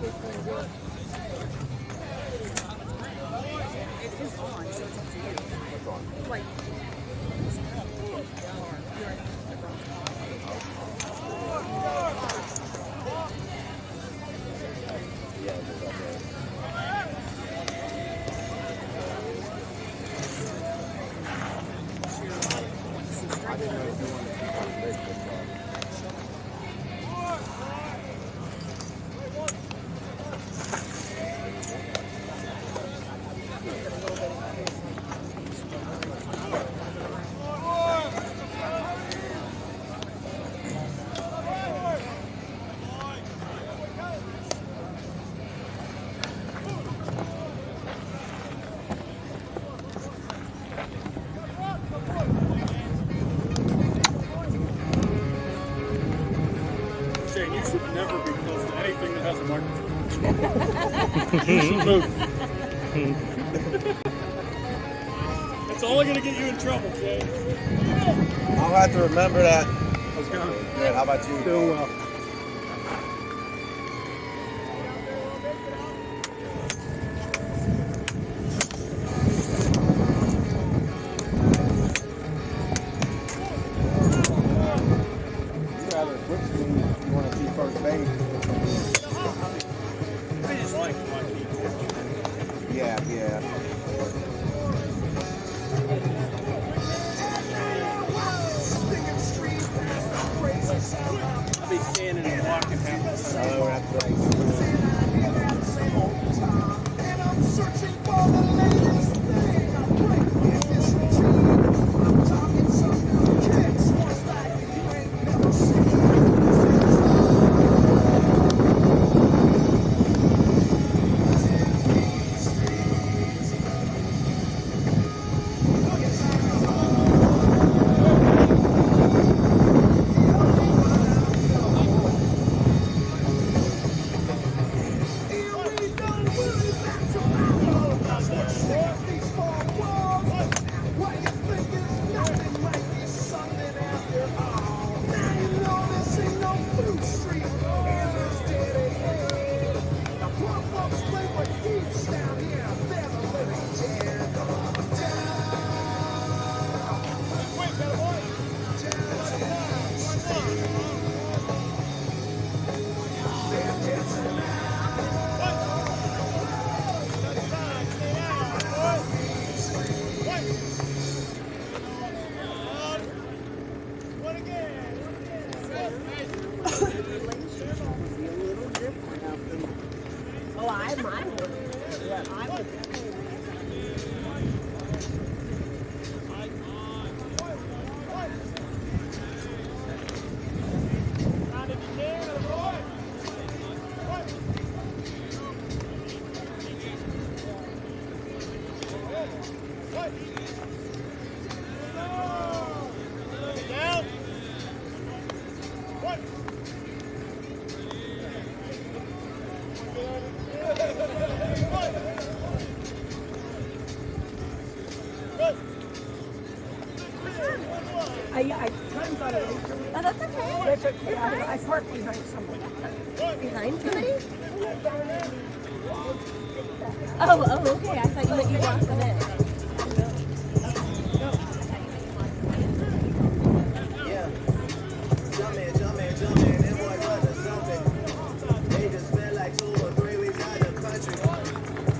It is on, so it's up to you. What's on? Like, Yeah, it's up there. I didn't know if you wanted to keep on this one. Shane, you should never be close to anything that has a microphone. You should move. That's only going to get you in trouble, Shane. I'll have to remember that. How's it going? Good. How about you? Doing well. You'd rather switch teams if you want to see first base. I just like watching. Yeah. I'll be standing and walking half the time. Oh, that's right. I timed on it. Oh, that's okay. I parked behind someone. Behind somebody? Oh, okay. I thought you meant you walked them in. Yeah. Jumpin', them boys up to something. They just spent like 2 or 3 weeks out of the country.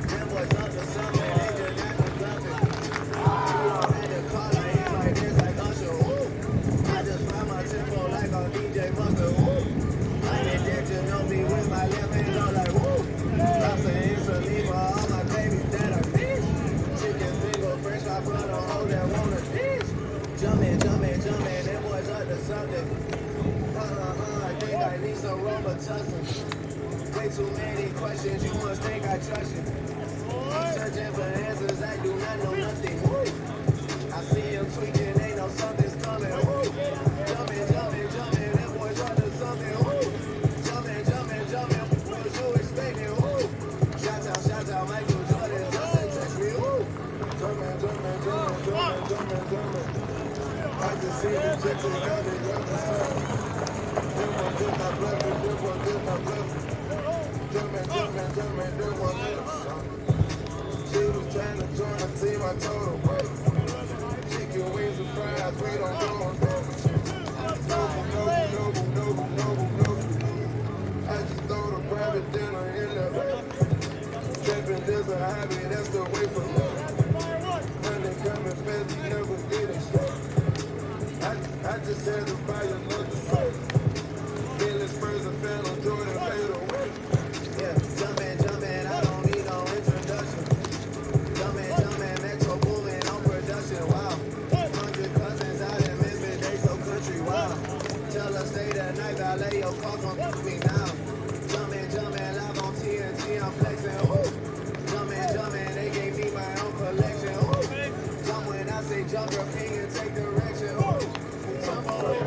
Them boys up to something, they just got to bluffing. You don't have to call her in like this, like Usher, woo. I just find my tempo like on DJ Buster, woo. I ain't there to know me with my left hand on like, woo. Drops an instantly for all my babies that are fish. Chicken finger, fresh, I put a hole that want a dish. Jumpin', them boys up to something. I think I need some Robitussin. Way too many questions, you must think I trust you. Searching for answers, I do not know nothing. Woo. I see him tweaking, ain't no something's coming. Woo. Jumpin', them boys up to something. Woo. Jumpin', what you expecting? Woo. Shout out, Michael Jordan, just text me. Woo. Jumpin'. I just see the chicks and got it, got the sun. Them one did not bless me, them one did not bless me. Jumpin'. She was trying to join the team, I told her, wait. Chicken wings and fries, we don't go on that. No. I just throw the private dinner in the Trapping is a hobby, that's the way for me. Money coming fast, you never get it straight. I just had to buy another set. Billy Spurs and Phantom Jordan fade away. Yeah, jumpin', I don't need no introduction. Jumpin', Metro booming on production, wow. 100 cousins out in Memphis, they so country, wow. Tell her stay the night, valet your car, come pick me now. Jumpin', live on TNT, I'm flexin', ooh. Jumpin', they gave me my own collection, ooh. Jump when I say jump, your opinion take direction, ooh. Jump on it.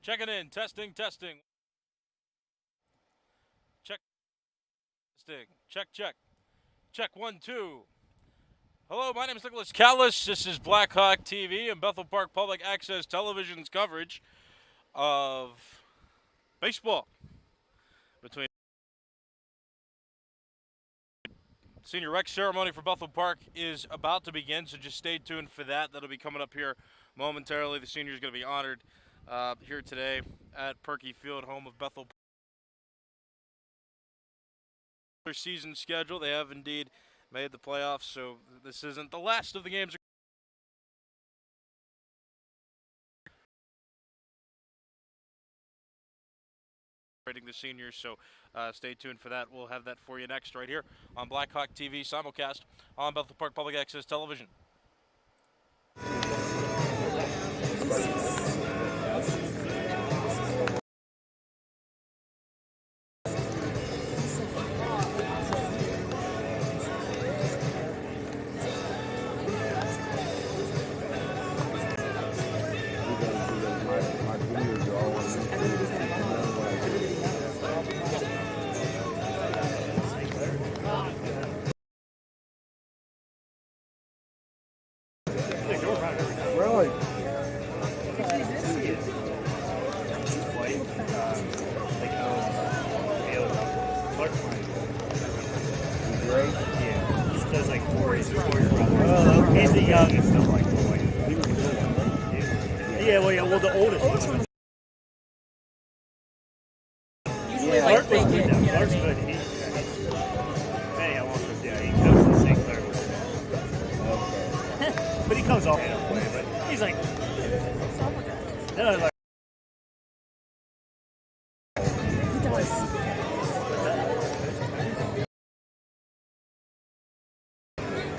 Checking in, testing. Check, testing, check, 1, 2. Hello, my name is Nicholas Callis. This is Black Hawk TV and Bethel Park Public Access Television's coverage of baseball between Senior Rec ceremony for Bethel Park is about to begin, so just stay tuned for that. That'll be coming up here momentarily. The seniors are going to be honored here today at Perky Field, home of Bethel. Their season schedule, they have indeed made the playoffs, so this isn't the last of the games. The seniors, so stay tuned for that. We'll have that for you next right here on Black Hawk TV simulcast on Bethel Park Public Access Television. Really? Great. Yeah, he does like 4 years brother. He's the youngest of like the white. Yeah, well, the oldest one. Yeah. Clark was good now. Clark's good. He comes to St. Clair. But he knows all the play, but he's like, no, like, He does.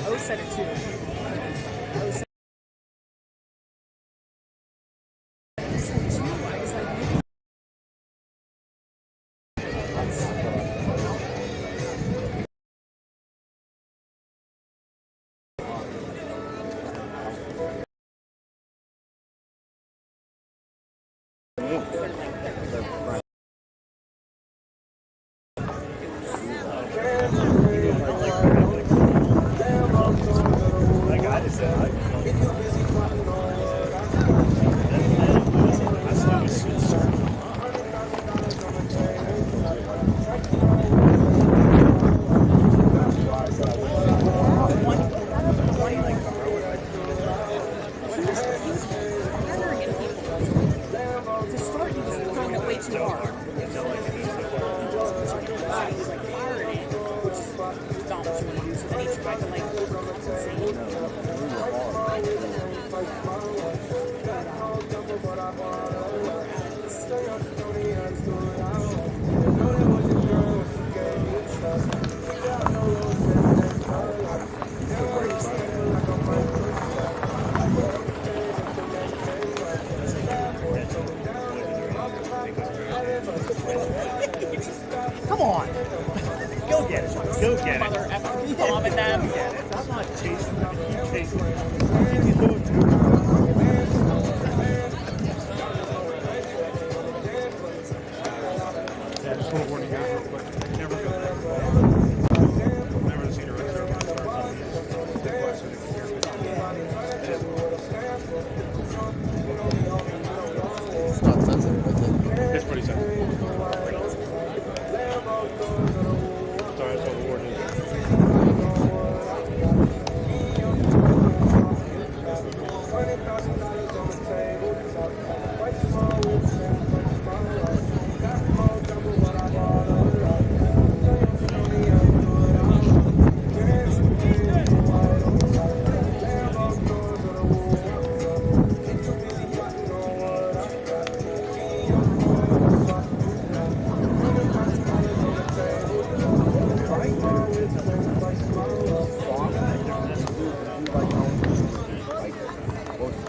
O said it too. O said it too. I was like, maybe. like I just said, I saw it was To start, he was throwing it way too hard. He was like firing it, which is not what you want to do. So then he tried to like overcompensate. come on. Go get it. Go get it. Mother effing bombing them. Get it. I'm not chasing them. Keep chasing them. Keep doing it. Yeah, just want to warn you guys real quick. I never go back. Never seen a restaurant that starts on It's not sensitive, is it? It's pretty simple. Sorry, that's what the warden is.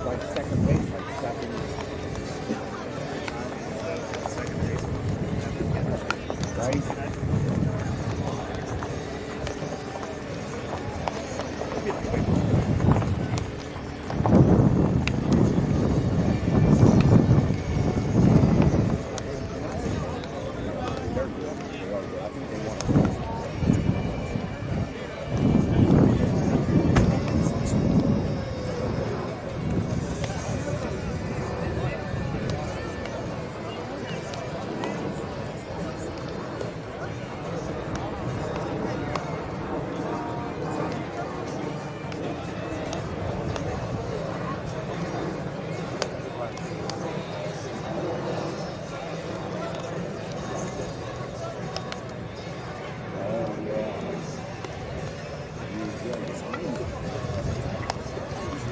Like second base, like second. Right?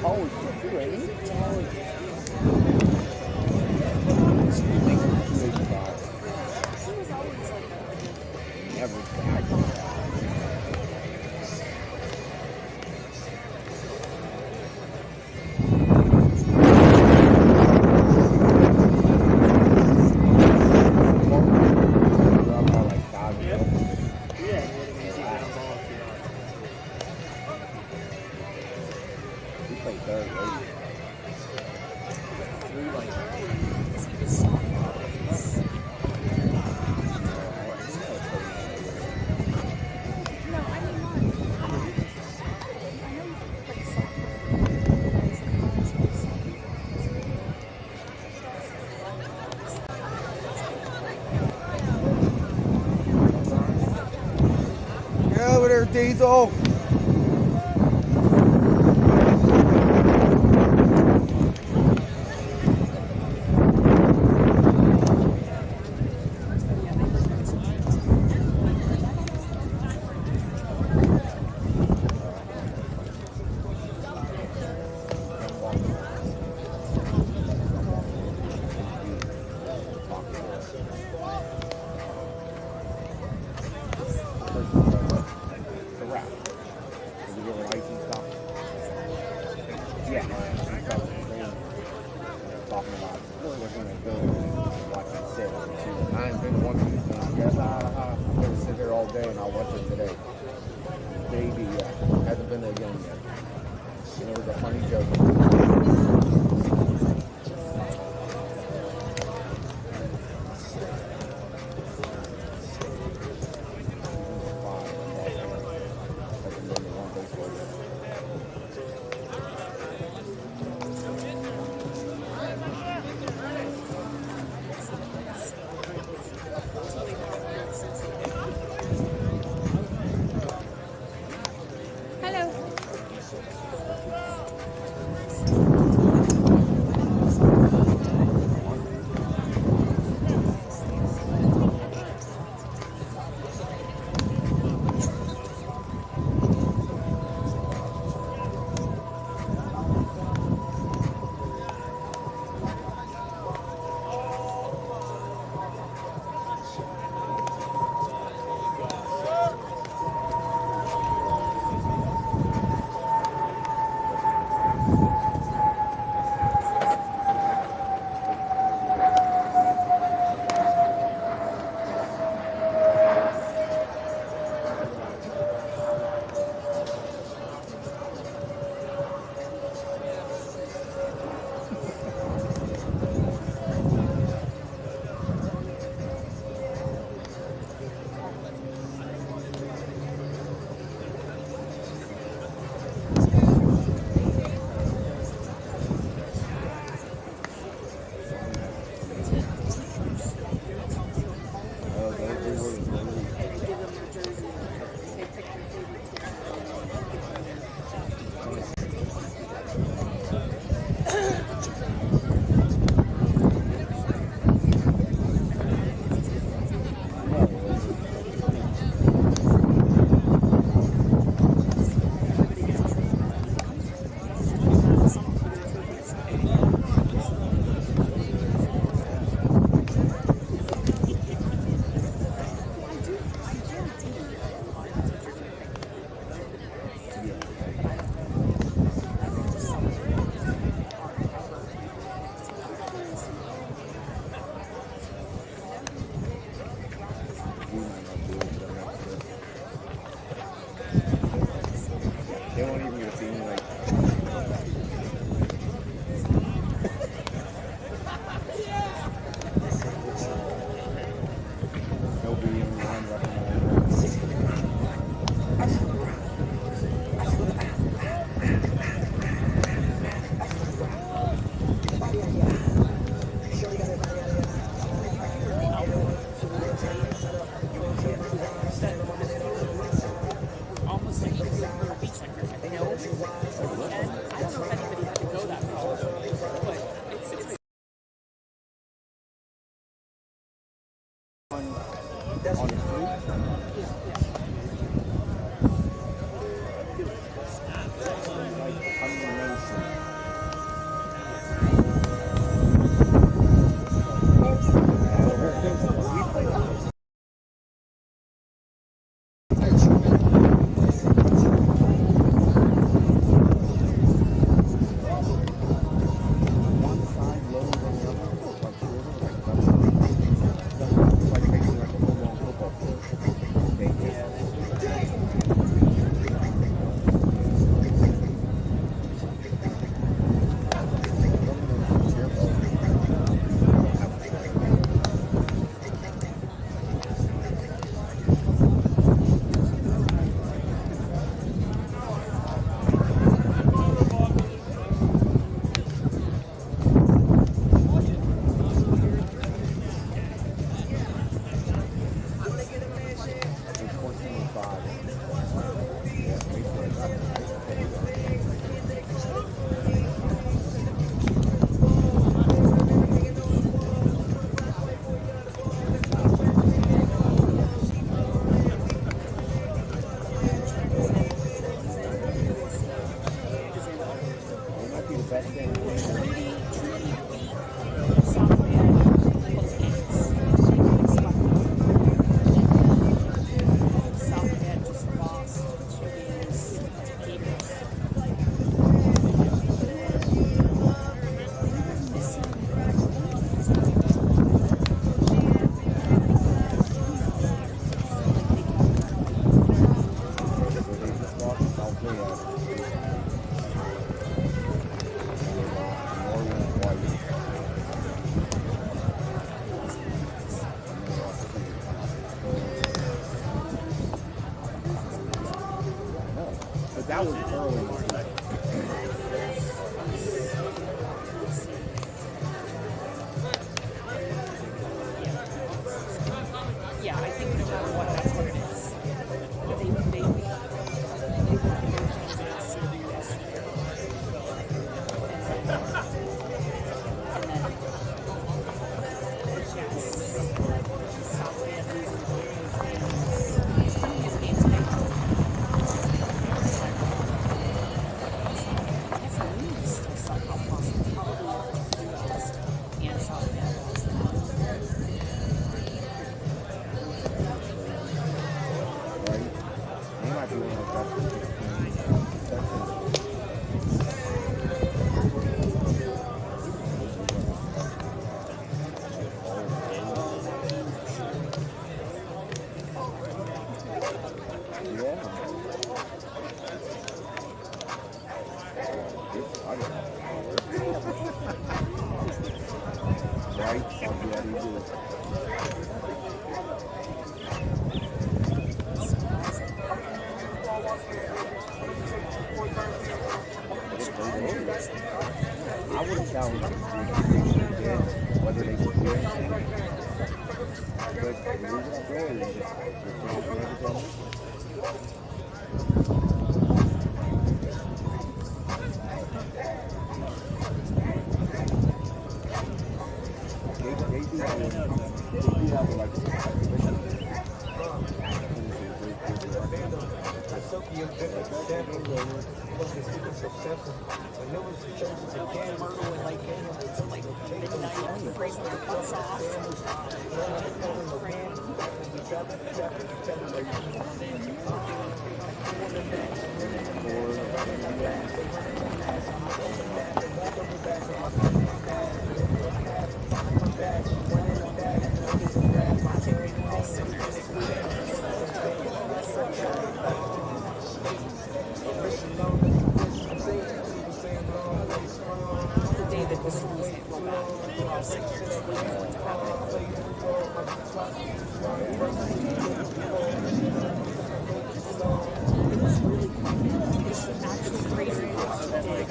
Always good too, ain't he? Never back. Get over there, Diesel. Talking about where we're going to go watch it sit. I haven't been to one of these things yet. I'm going to sit here all day and I'll watch it today. Baby, hasn't been there again yet. And it was a funny joke. They won't even get to see me like. They'll be in line almost like a beach like this. I know. And I don't know if anybody had to go that far, but it's on the street. But that was early. Yeah, I think no matter what, that's what it is. They work in those changes yesterday. And then, yes, software losing things. His name's Bethel. That's a really still somehow possible. Probably and software lost them. He might be one of the best. Right? I'll be able to do it. I would have challenged them to whether they could do anything. But the reason I go is just they do have like Myrtle and like midnight, the freezer cuts off. The day that this was rolled out, 6 years later, what's happening? It was really it's actually crazy how she did.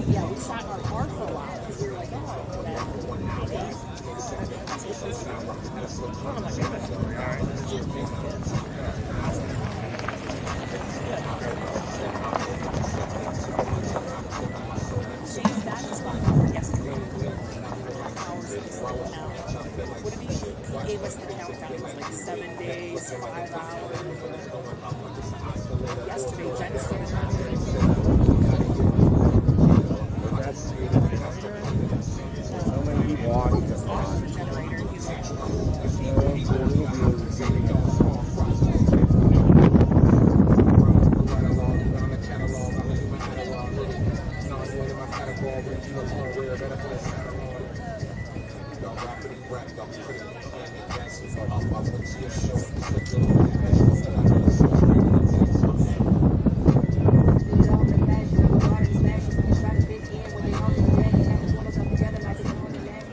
Yeah, we sat in our car for a while because we were like, oh, that. Shane's dad just got home yesterday. Hours is like now. What did he gave us the countdown? It was like 7 days, 5 hours. Yesterday, Jen started having the generator. He's like,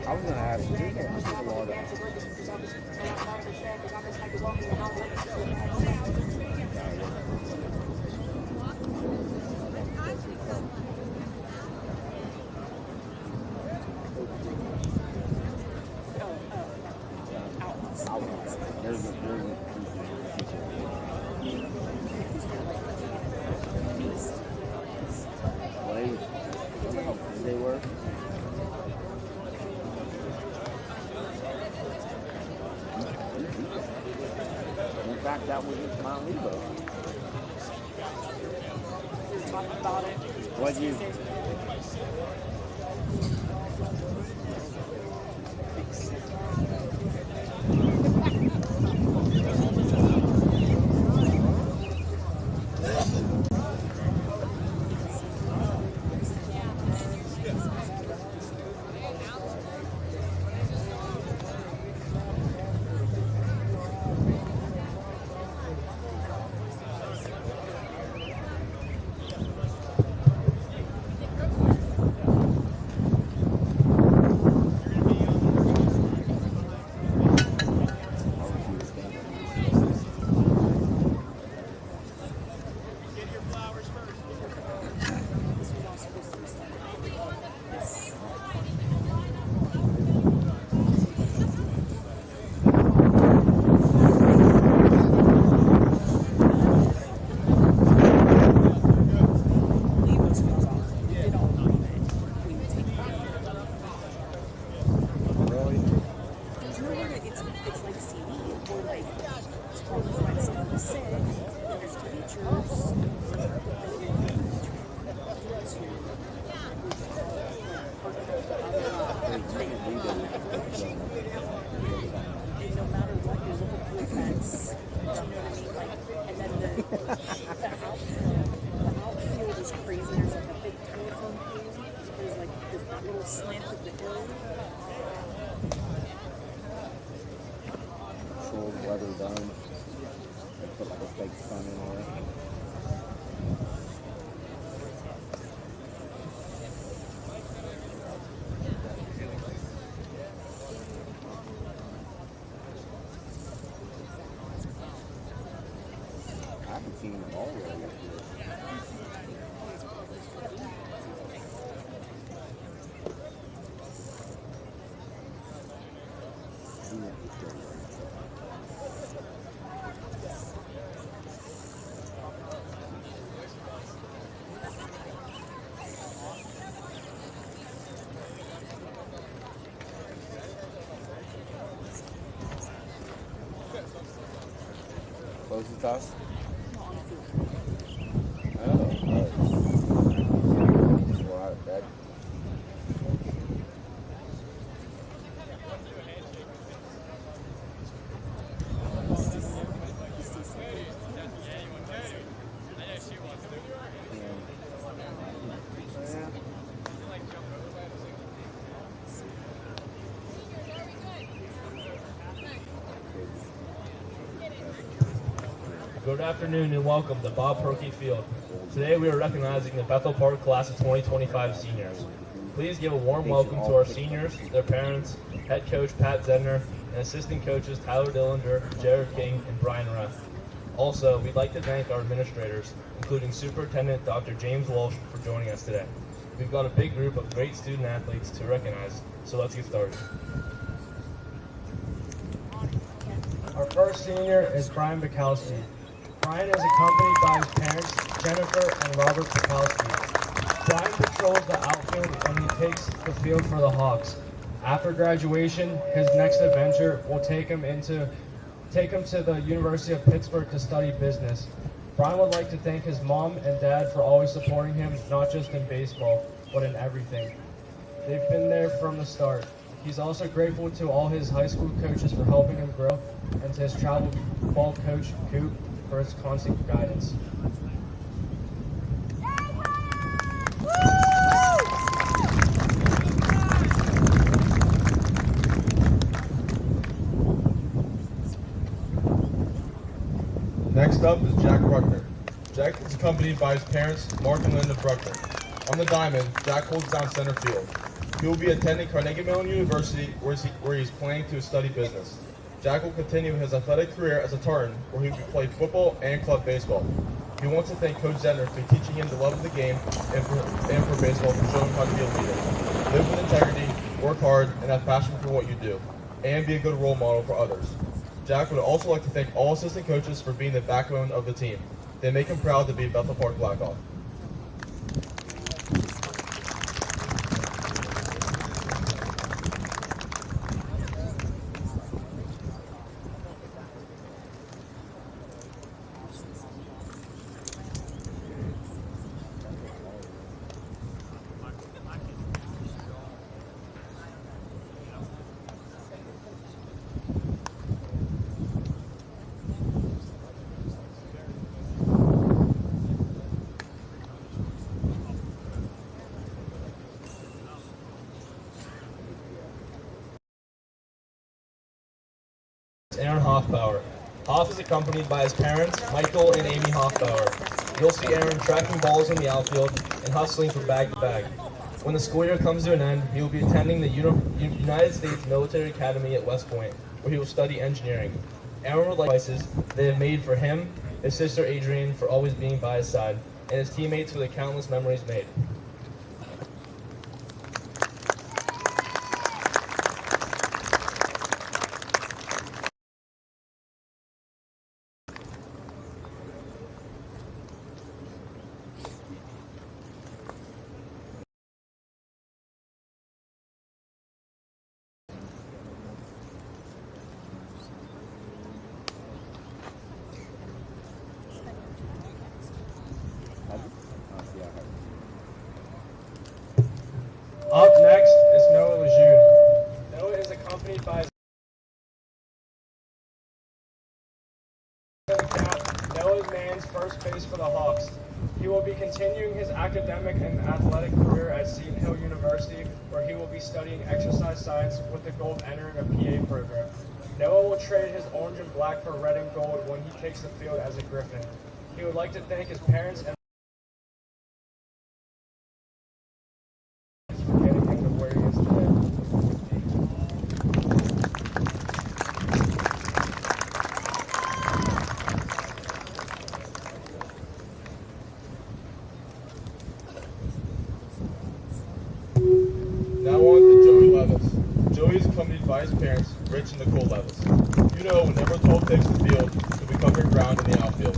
I was gonna ask you, they were. In fact, that was just Mount Lebo. we were talking about it. What you? This was all supposed to be started. This. Leave us falls off. We did all know that we would take it. Really? There's nowhere that it's like CD or like it's hard to find someone to sit. And there's teachers. And no matter what, you're looking through a fence. You know what I mean? Like, and then the outfield is crazy. There's like a big telephone pole. There's like that little slant of the hill. Controlled weather zone. They put like a fake sun in there. I haven't seen them all really up here. Close the toss. Oh, right. We're out of bed. Good afternoon and welcome to Bob Perkey Field. Today we are recognizing the Bethel Park class of 2025 seniors. Please give a warm welcome to our seniors, their parents, head coach Pat Zedner, and assistant coaches Tyler Dillinger, Jared King, and Brian Reff. Also, we'd like to thank our administrators, including Superintendent Dr. James Walsh, for joining us today. We've got a big group of great student athletes to recognize, so let's get started. Our first senior is Brian Bukowski. Brian is accompanied by his parents, Jennifer and Robert Bukowski. Brian patrols the outfield when he takes the field for the Hawks. After graduation, his next adventure will take him to the University of Pittsburgh to study business. Brian would like to thank his mom and dad for always supporting him, not just in baseball, but in everything. They've been there from the start. He's also grateful to all his high school coaches for helping him grow, and to his travel ball coach, Coop, for his constant guidance. Next up is Jack Bruckner. Jack is accompanied by his parents, Mark and Linda Bruckner. On the diamond, Jack holds down center field. He will be attending Carnegie Mellon University, where he is planning to study business. Jack will continue his athletic career as a Tartan, where he will play football and club baseball. He wants to thank Coach Zedner for teaching him the love of the game and for baseball, for showing him how to be a leader. Live with integrity, work hard, and have passion for what you do, and be a good role model for others. Jack would also like to thank all assistant coaches for being the backbone of the team. They make him proud to be a Bethel Park Blackhawk. Aaron Hoffbauer. Hoff is accompanied by his parents, Michael and Amy Hoffbauer. You'll see Aaron tracking balls in the outfield and hustling from bag to bag. When the school year comes to an end, he will be attending the United States Military Academy at West Point, where he will study engineering. Aaron would like devices they have made for him, his sister Adrienne, for always being by his side. and his teammates for the countless memories made. Up next is Noah Lejeune. Noah is accompanied by his Noah mans first base for the Hawks. He will be continuing his academic and athletic career at Seton Hill University, where he will be studying exercise science with the goal of entering a PA program. Noah will trade his orange and black for red and gold when he takes the field as a Griffin. He would like to thank his parents and for getting him to where he is today. Now on to Joey Levis. Joey is accompanied by his parents, Rich and Nicole Levis. You know, whenever 12 takes the field, he'll be covering ground in the outfield.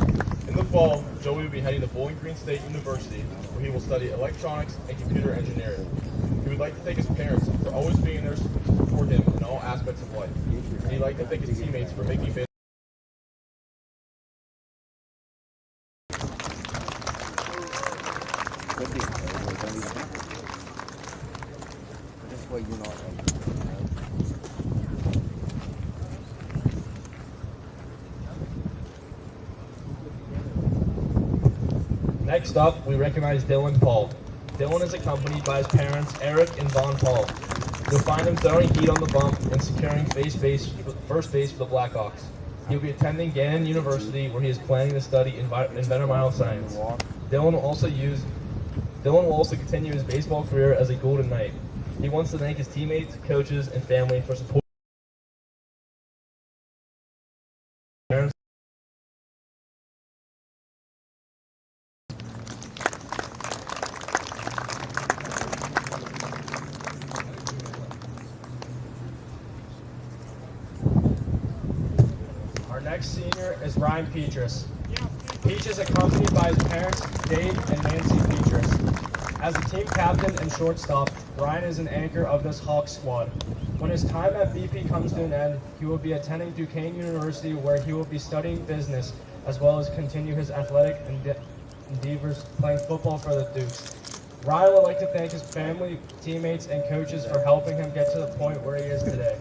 In the fall, Joey will be heading to Bowling Green State University, where he will study electronics and computer engineering. He would like to thank his parents for always being there for him in all aspects of life. And he'd like to thank his teammates for making baseball. This way you know. Next up, we recognize Dylan Paul. Dylan is accompanied by his parents, Eric and Vaughn Paul. You'll find him throwing heat on the bump and securing first base for the Blackhawks. He'll be attending Gannon University, where he is planning to study environmental science. Dylan will also continue his baseball career as a Golden Knight. He wants to thank his teammates, coaches, and family for supporting parents. Our next senior is Ryan Petrus. Peach is accompanied by his parents, Dave and Nancy Petrus. As the team captain and shortstop, Ryan is an anchor of this Hawks squad. When his time at BP comes to an end, he will be attending Duquesne University, where he will be studying business, as well as continue his athletic endeavors playing football for the Dukes. Ryan would like to thank his family, teammates, and coaches for helping him get to the point where he is today.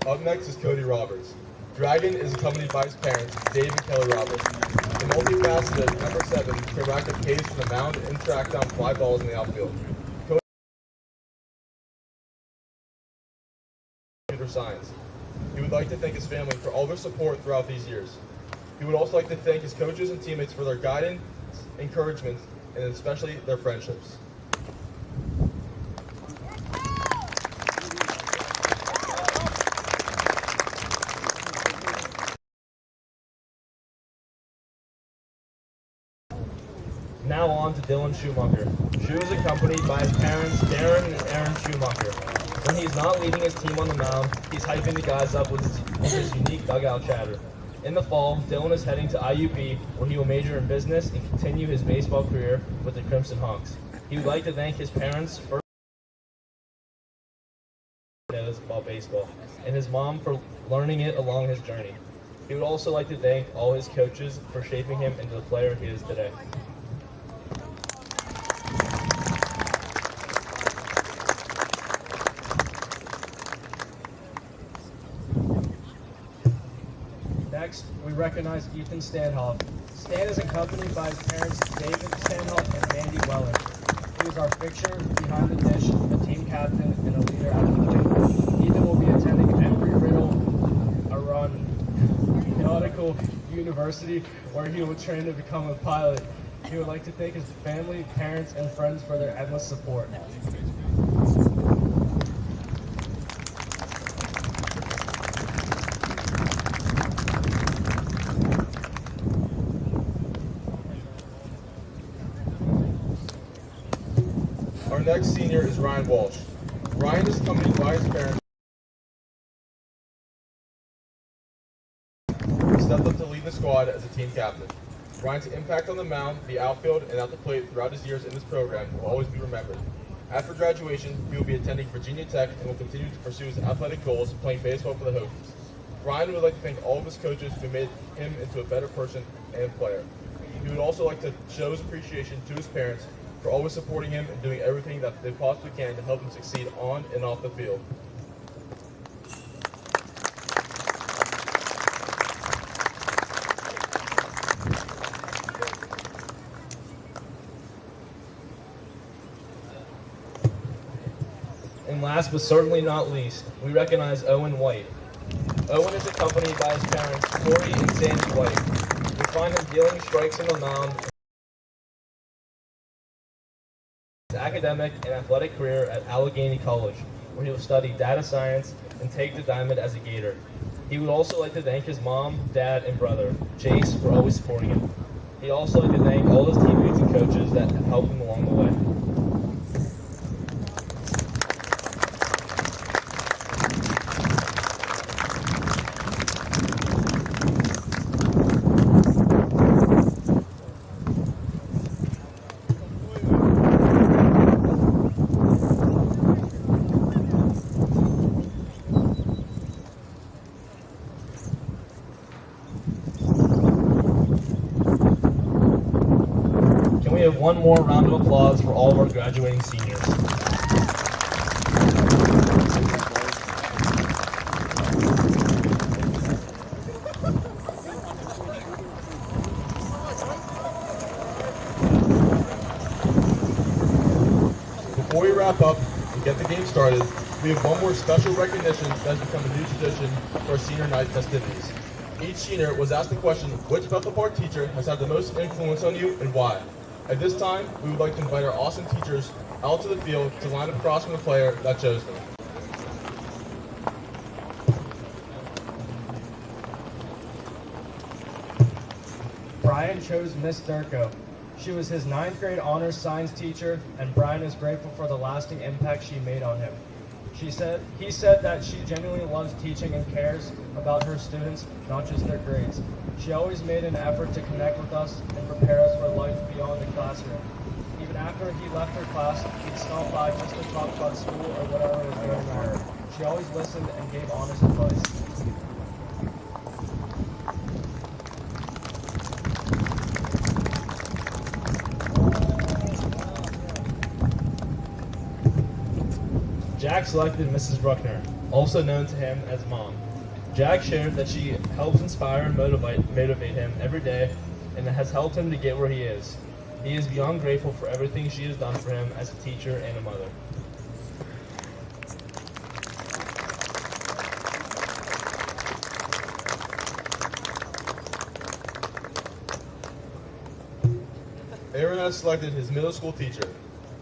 Up next is Cody Roberts. Dragon is accompanied by his parents, Dave and Kelly Roberts. The multifaceted number 7 can rack up Ks from the mound and track down fly balls in the outfield. Cody computer science. He would like to thank his family for all their support throughout these years. He would also like to thank his coaches and teammates for their guidance, encouragement, and especially their friendships. Now on to Dylan Schumacher. Schu is accompanied by his parents, Darren and Aaron Schumacher. When he's not leading his team on the mound, he's hyping the guys up with his unique dugout chatter. In the fall, Dylan is heading to IUP, where he will major in business and continue his baseball career with the Crimson Hawks. He would like to thank his parents for about baseball, and his mom for learning it along his journey. He would also like to thank all his coaches for shaping him into the player he is today. Next, we recognize Ethan Stanhoff. Stan is accompanied by his parents, David Stanhoff and Mandy Weller. He is our fixture behind the dish, a team captain, and a leader at the plate. Ethan will be attending Embry Riddle, a run. Aeronautical University, where he will train to become a pilot. He would like to thank his family, parents, and friends for their endless support. Our next senior is Ryan Walsh. Ryan is accompanied by his parents. He stepped up to lead the squad as a team captain. Ryan's impact on the mound, the outfield, and at the plate throughout his years in this program will always be remembered. After graduation, he will be attending Virginia Tech and will continue to pursue his athletic goals, playing baseball for the Hokies. Ryan would like to thank all of his coaches who made him into a better person and player. He would also like to show his appreciation to his parents for always supporting him and doing everything that they possibly can to help him succeed on and off the field. And last but certainly not least, we recognize Owen White. Owen is accompanied by his parents, Corey and Sandy White. We find him dealing strikes on the mound. His academic and athletic career at Allegheny College, where he will study data science and take the diamond as a Gator. He would also like to thank his mom, dad, and brother, Chase, for always supporting him. He'd also like to thank all his teammates and coaches that helped him along the way. We have one more round of applause for all of our graduating seniors. Before we wrap up and get the game started, we have one more special recognition that has become a new tradition for our senior night festivities. Each senior was asked the question, which Bethel Park teacher has had the most influence on you and why? At this time, we would like to invite our awesome teachers out to the field to line up across from the player that chose them. Brian chose Miss Durko. She was his 9th grade honors science teacher, and Brian is grateful for the lasting impact she made on him. He said that she genuinely loves teaching and cares about her students, not just their grades. She always made an effort to connect with us and prepare us for life beyond the classroom. Even after he left her class, he'd stop by just to talk about school or whatever was going on. She always listened and gave honest advice. Jack selected Mrs. Bruckner, also known to him as Mom. Jack shared that she helps inspire and motivate him every day and has helped him to get where he is. He is beyond grateful for everything she has done for him as a teacher and a mother. Aaron has selected his middle school teacher,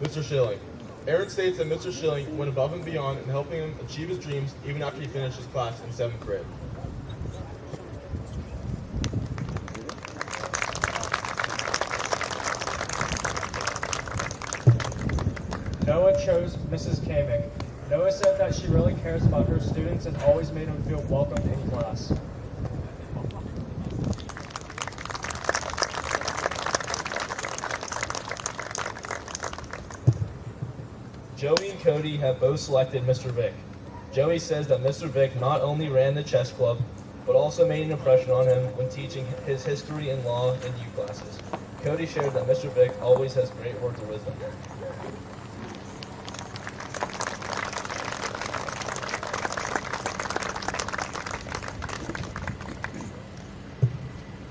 Mr. Schilling. Aaron states that Mr. Schilling went above and beyond in helping him achieve his dreams even after he finished his class in 7th grade. Noah chose Mrs. Kamick. Noah said that she really cares about her students and always made them feel welcomed in class. Joey and Cody have both selected Mr. Vick. Joey says that Mr. Vick not only ran the chess club, but also made an impression on him when teaching his history and law and U classes. Cody shared that Mr. Vick always has great words of wisdom.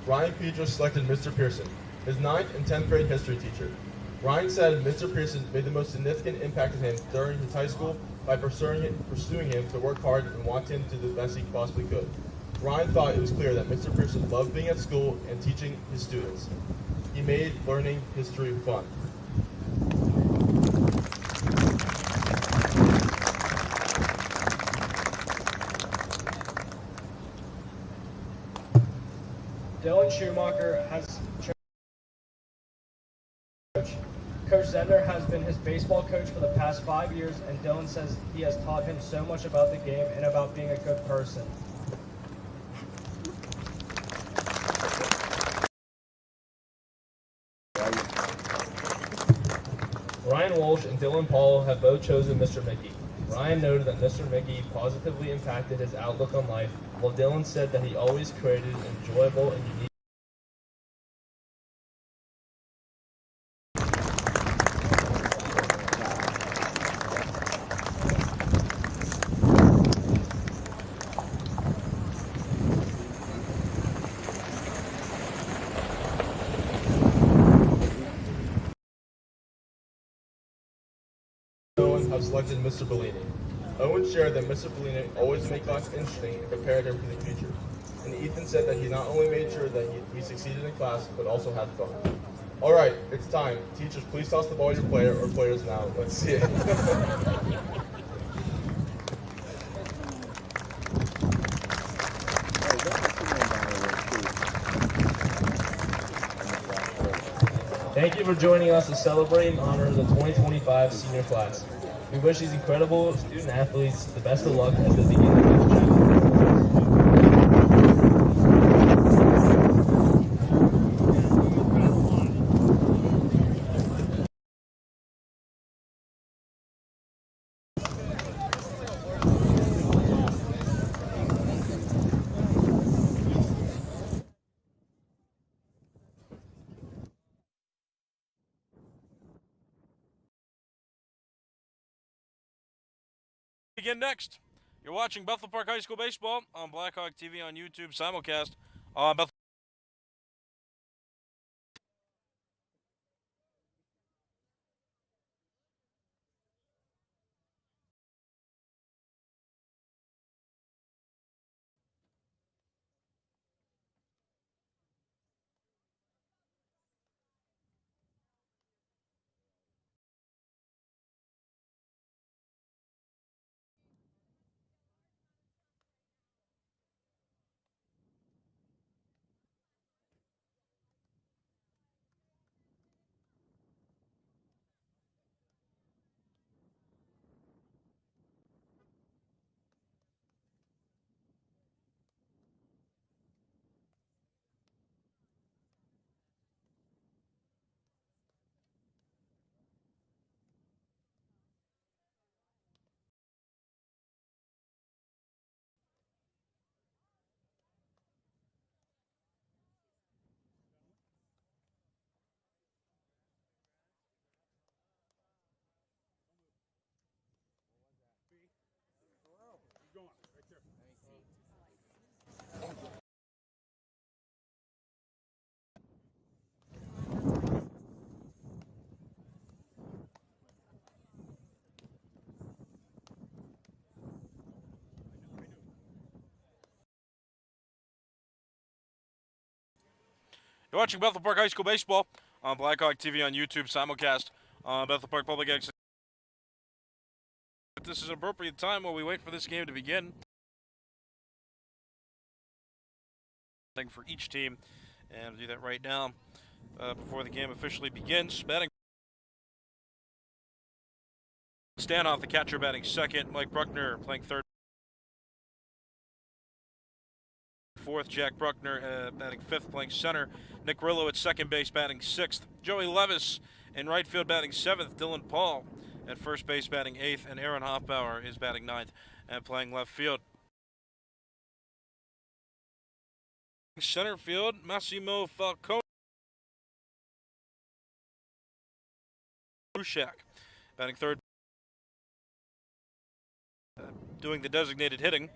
Ryan Pedro selected Mr. Pearson, his 9th and 10th grade history teacher. Ryan said Mr. Pearson made the most significant impact on him during his high school by pursuing him to work hard and want him to do the best he possibly could. Ryan thought it was clear that Mr. Pearson loved being at school and teaching his students. He made learning history fun. Dylan Schumacher has Coach Zender has been his baseball coach for the past 5 years, and Dylan says he has taught him so much about the game and about being a good person. Ryan Walsh and Dylan Paul have both chosen Mr. Mickey. Ryan noted that Mr. Mickey positively impacted his outlook on life, while Dylan said that he always created enjoyable and unique. Owen have selected Mr. Bellini. Owen shared that Mr. Bellini always made class interesting and prepared him for the future. And Ethan said that he not only made sure that he succeeded in class, but also had fun. All right, it's time. Teachers, please toss the ball to your player or players now. Let's see it. Thank you for joining us to celebrate and honor the 2025 senior class. We wish these incredible student athletes the best of luck as they begin their next chapter. Begin next. You're watching Bethel Park High School baseball on Blackhawk TV on YouTube simulcast on Bethel. You're watching Bethel Park High School baseball on Blackhawk TV on YouTube simulcast on Bethel Park Public Access. This is an appropriate time while we wait for this game to begin. For each team, and we'll do that right now before the game officially begins. Batting Stanoff, the catcher, batting second. Mike Bruckner playing third. Fourth, Jack Bruckner batting fifth, playing center. Nick Rillo at second base, batting sixth. Joey Levis in right field, batting seventh. Dylan Paul at first base, batting eighth. And Aaron Hoffbauer is batting ninth and playing left field. Center field, Massimo Falcone. Bruchak batting third. Doing the designated hitting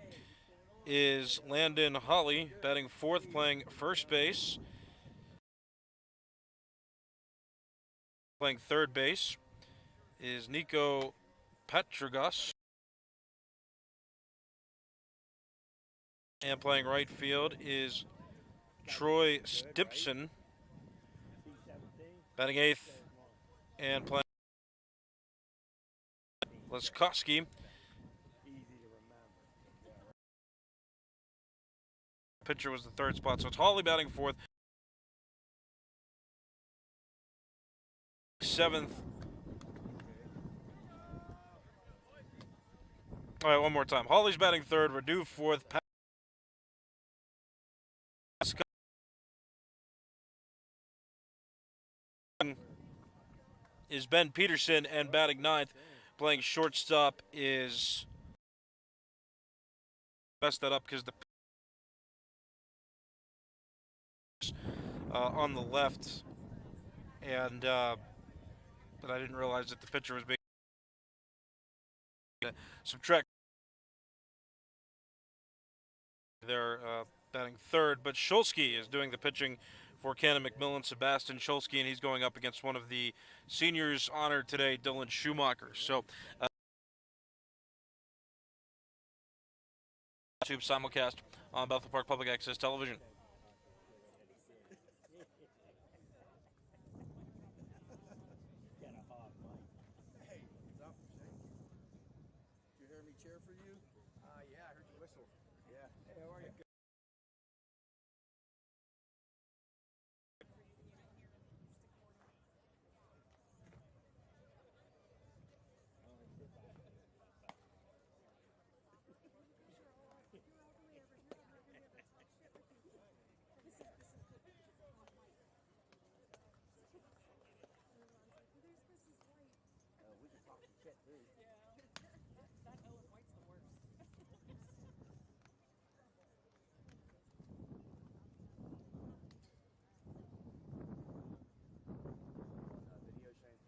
is Landon Holly, batting fourth, playing first base. Playing third base is Nico Petragas. And playing right field is Troy Stimpson. Batting eighth and playing Laskowski. Pitcher was the third spot, so it's Hawley batting fourth. Seventh. All right, one more time. Hawley's batting third, Redu fourth. Is Ben Peterson, and batting ninth, playing shortstop is messed that up because the on the left, and but I didn't realize that the pitcher was being subtract. They're batting third, but Shulsky is doing the pitching for Canon-Macmillan, Sebastian Shulsky, and he's going up against one of the seniors honored today, Dylan Schumacher. So, YouTube simulcast on Bethel Park Public Access Television. Hey, what's up, Jake? Did you hear me cheer for you? Yeah, I heard you whistle. Yeah. Hey, how are you? We can talk some shit, too. That Owen White's the worst. Video, Shane.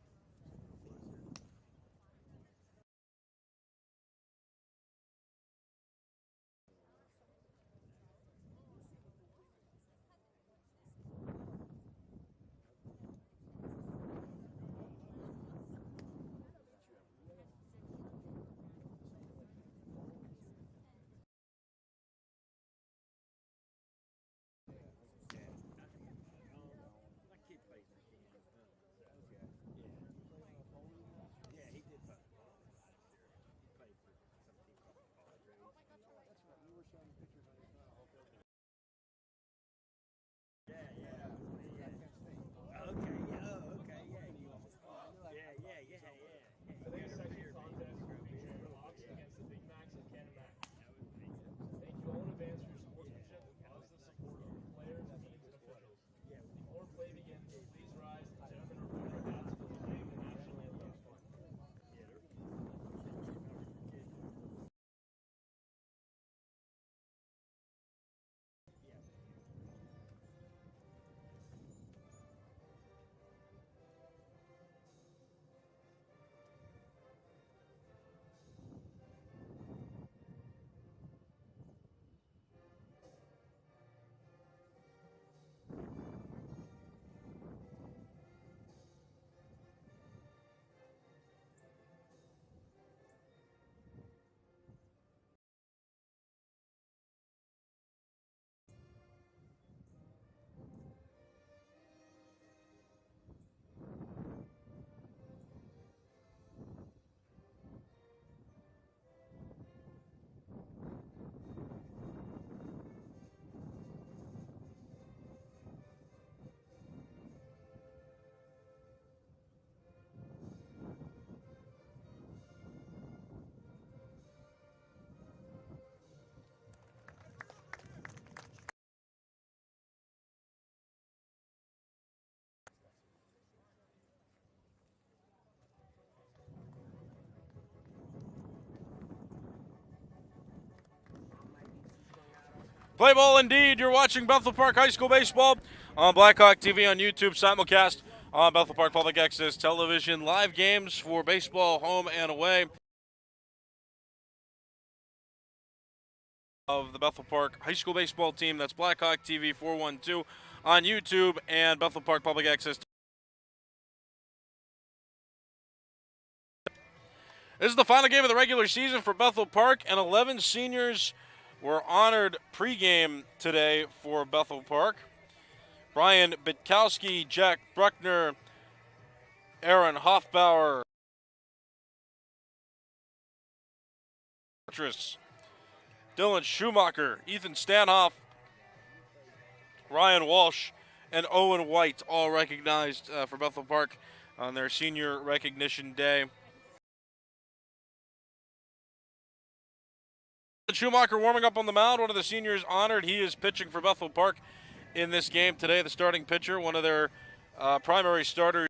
Today's second contest will feature Hawks against the Big Macs of Canon-Mac. Thank you all in advance for your sportsmanship and positive support of your players, teams, and officials. Before play begins, please rise and gentlemen remove your hats for the playing the national anthem. Play ball indeed. You're watching Bethel Park High School Baseball on Blackhawk TV on YouTube, simulcast on Bethel Park Public Access Television. Live games for baseball, home and away, of the Bethel Park High School Baseball team. That's Blackhawk TV 412 on YouTube and Bethel Park Public Access. This is the final game of the regular season for Bethel Park, and 11 seniors were honored pregame today for Bethel Park. Brian Bitkowski, Jack Bruckner, Aaron Hoffbauer, Dylan Schumacher, Ethan Stanhoff, Ryan Walsh, and Owen White, all recognized for Bethel Park on their senior recognition day. Schumacher warming up on the mound, one of the seniors honored. He is pitching for Bethel Park in this game today, the starting pitcher, one of their primary starters.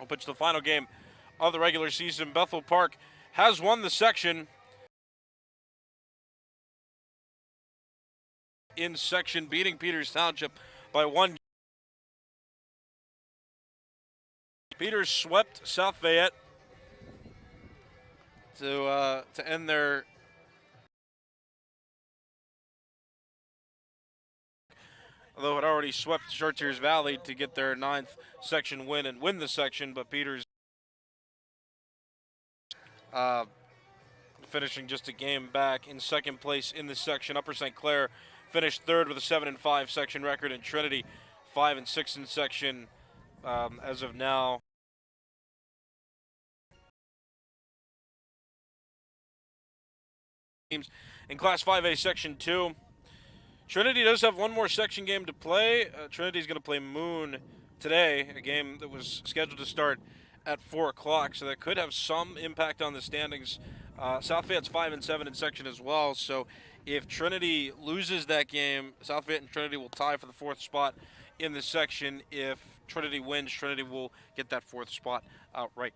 Will pitch the final game of the regular season. Bethel Park has won the section. In section, beating Peters Township by 1. Peters swept South Fayette to end their although it already swept Chartiers Valley to get their 9th section win and win the section, but Peters finishing just a game back in second place in the section. Upper St. Clair finished third with a 7-5 section record, and Trinity 5-6 in section as of now. Teams in Class 5A Section 2. Trinity does have one more section game to play. Trinity's going to play Moon today, a game that was scheduled to start at 4 o'clock, so that could have some impact on the standings. South Fayette's 5-7 in section as well, so if Trinity loses that game, South Fayette and Trinity will tie for the 4th spot in the section. If Trinity wins, Trinity will get that 4th spot outright.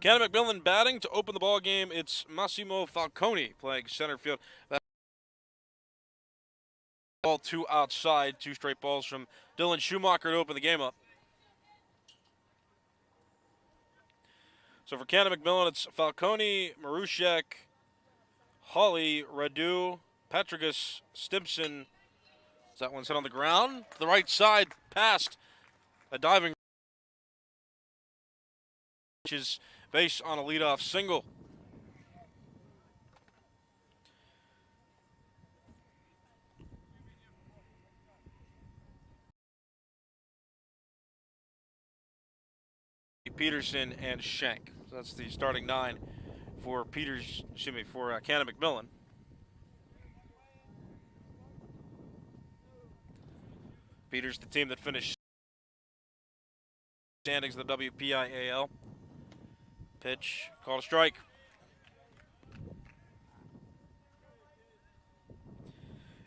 Canon-Mac batting to open the ball game. It's Massimo Falcone playing center field. Ball 2 outside, 2 straight balls from Dylan Schumacher to open the game up. So for Canon-Mac, it's Falcone, Marushek, Hawley, Radu, Petragus, Stimson. That one's hit on the ground. To the right side, past a diving, which is base on a leadoff single. Peterson and Schenk. So that's the starting 9 for Canon-Mac. Peters, the team that finished standings of the WPIAL. Pitch, called a strike.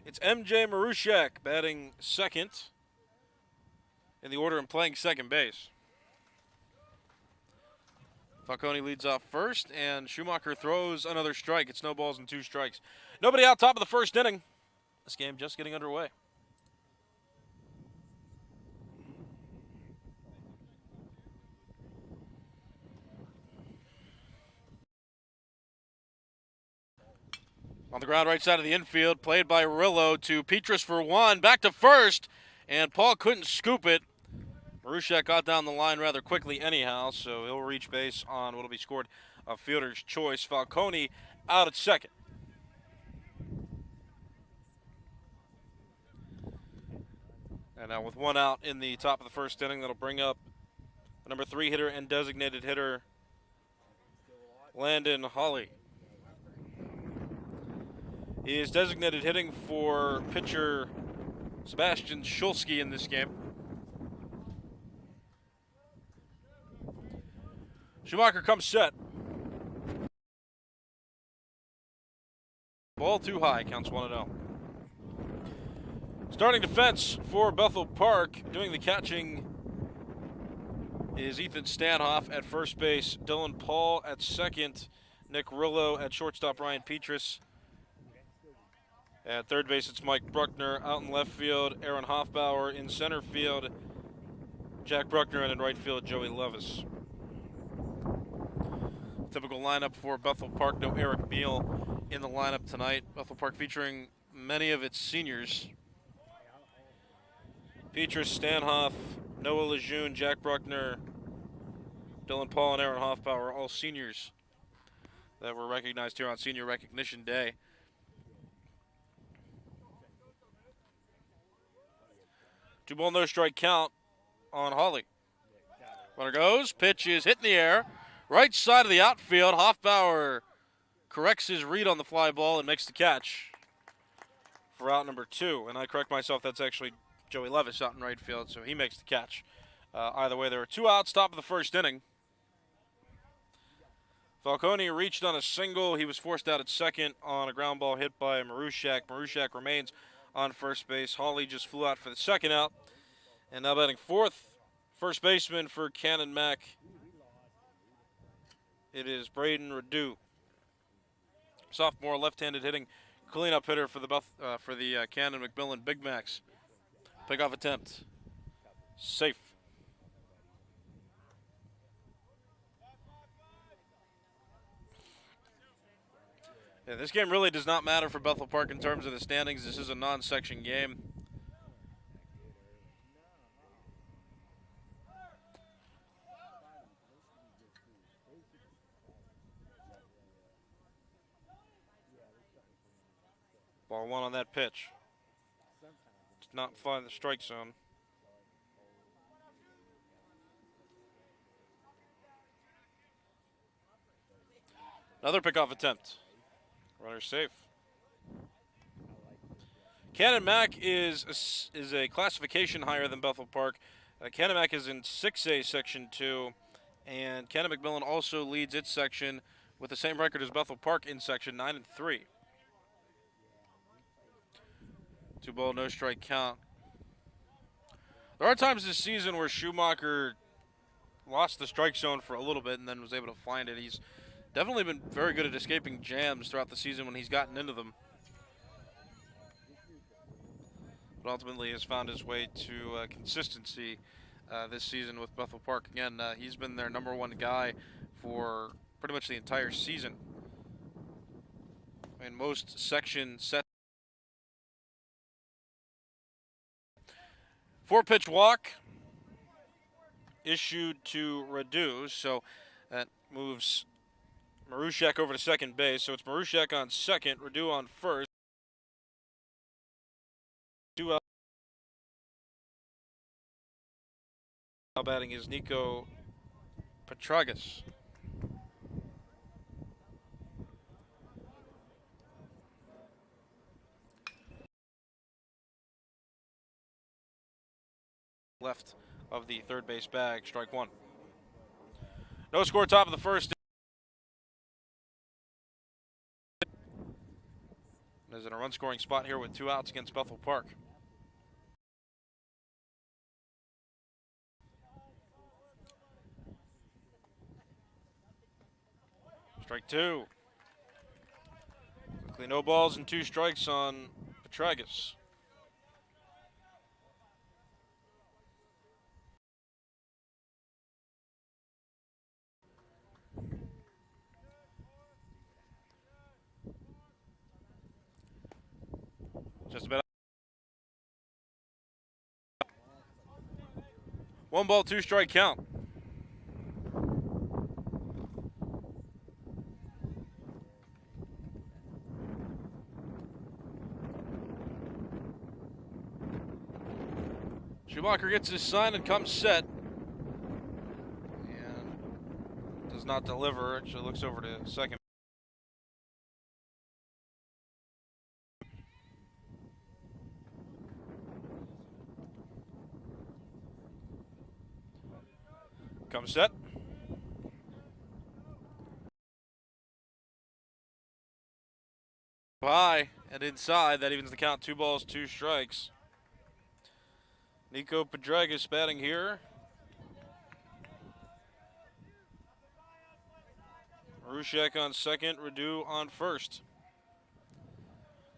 It's MJ Marushek batting second in the order and playing second base. Falcone leads off first, and Schumacher throws another strike. It's no balls and 2 strikes. Nobody out top of the first inning. This game just getting underway. On the ground right side of the infield, played by Rillo to Petrus for 1. Back to first, and Paul couldn't scoop it. Marushek got down the line rather quickly anyhow, so he'll reach base on what will be scored a fielder's choice. Falcone out at second. And now with 1 out in the top of the first inning, that'll bring up the number 3 hitter and designated hitter, Landon Hawley. He is designated hitting for pitcher Sebastian Schulski in this game. Schumacher comes set. Ball too high, counts 1-0. Starting defense for Bethel Park, doing the catching is Ethan Stanhoff at first base, Dylan Paul at second, Nick Rillo at shortstop, Ryan Petrus. At third base, it's Mike Bruckner. Out in left field, Aaron Hoffbauer. In center field, Jack Bruckner, and in right field, Joey Levis. Typical lineup for Bethel Park. No Eric Beal in the lineup tonight. Bethel Park featuring many of its seniors. Petrus, Stanhoff, Noah Lejeune, Jack Bruckner, Dylan Paul and Aaron Hoffbauer, all seniors that were recognized here on Senior Recognition Day. Two ball, no strike count on Hawley. Runner goes, pitch is hit in the air. Right side of the outfield, Hoffbauer corrects his read on the fly ball and makes the catch for out number 2. And I correct myself, that's actually Joey Levis out in right field, so he makes the catch. Either way, there are 2 outs, top of the first inning. Falcone reached on a single. He was forced out at second on a ground ball hit by Marushak. Marushak remains on first base. Hawley just flew out for the second out. And now batting fourth, first baseman for Canon-Mac, it is Braden Radu. Sophomore, left-handed hitting cleanup hitter for the Cannon-Macmillan Big Macs. Pickoff attempt. Safe. Yeah, this game really does not matter for Bethel Park in terms of the standings. This is a non-section game. Ball 1 on that pitch. Did not find the strike zone. Another pickoff attempt. Runner safe. Canon-Mac is a classification higher than Bethel Park. Canon-Mac is in 6A Section 2, and Canon-Macmillan also leads its section with the same record as Bethel Park in Section 9-3. 2 ball, no strike count. There are times this season where Schumacher lost the strike zone for a little bit and then was able to find it. He's definitely been very good at escaping jams throughout the season when he's gotten into them. But ultimately has found his way to consistency this season with Bethel Park. Again, he's been their #1 guy for pretty much the entire season. In most section sets. 4-pitch walk issued to Radu, so that moves Marushak over to second base. So it's Marushak on second, Radu on first. 2 out. Now batting is Nico Petragas. Left of the third base bag, strike 1. No score, top of the first. Is in a run scoring spot here with 2 outs against Bethel Park. Strike 2. Quickly, no balls and 2 strikes on Petragas. Just about 1 ball, 2 strike count. Schumacher gets his sign and comes set. And does not deliver. Actually looks over to second. Comes set. High and inside. That evens the count. 2 balls, 2 strikes. Nico Petragas batting here. Marushak on second. Radu on first.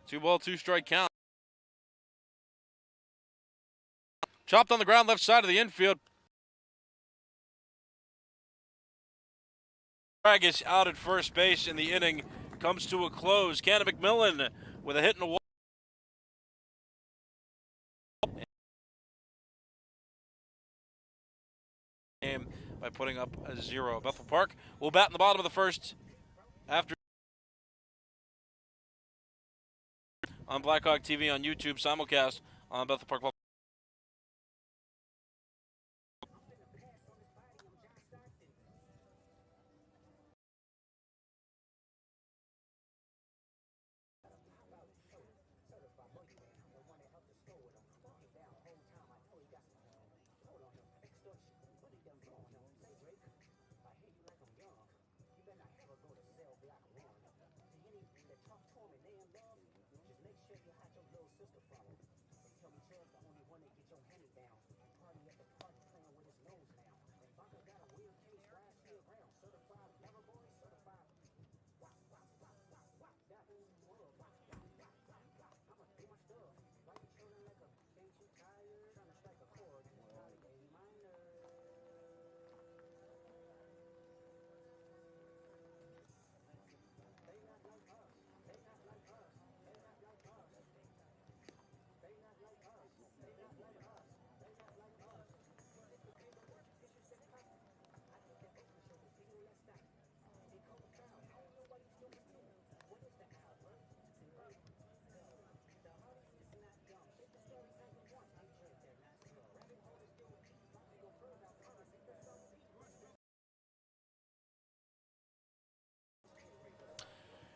2 ball, 2 strike count. Chopped on the ground, left side of the infield. Petragas out at first base, and the inning comes to a close. Canon-Macmillan with a hit and a walk. by putting up a 0. Bethel Park will bat in the bottom of the first after on Blackhawk TV on YouTube, simulcast on Bethel Park.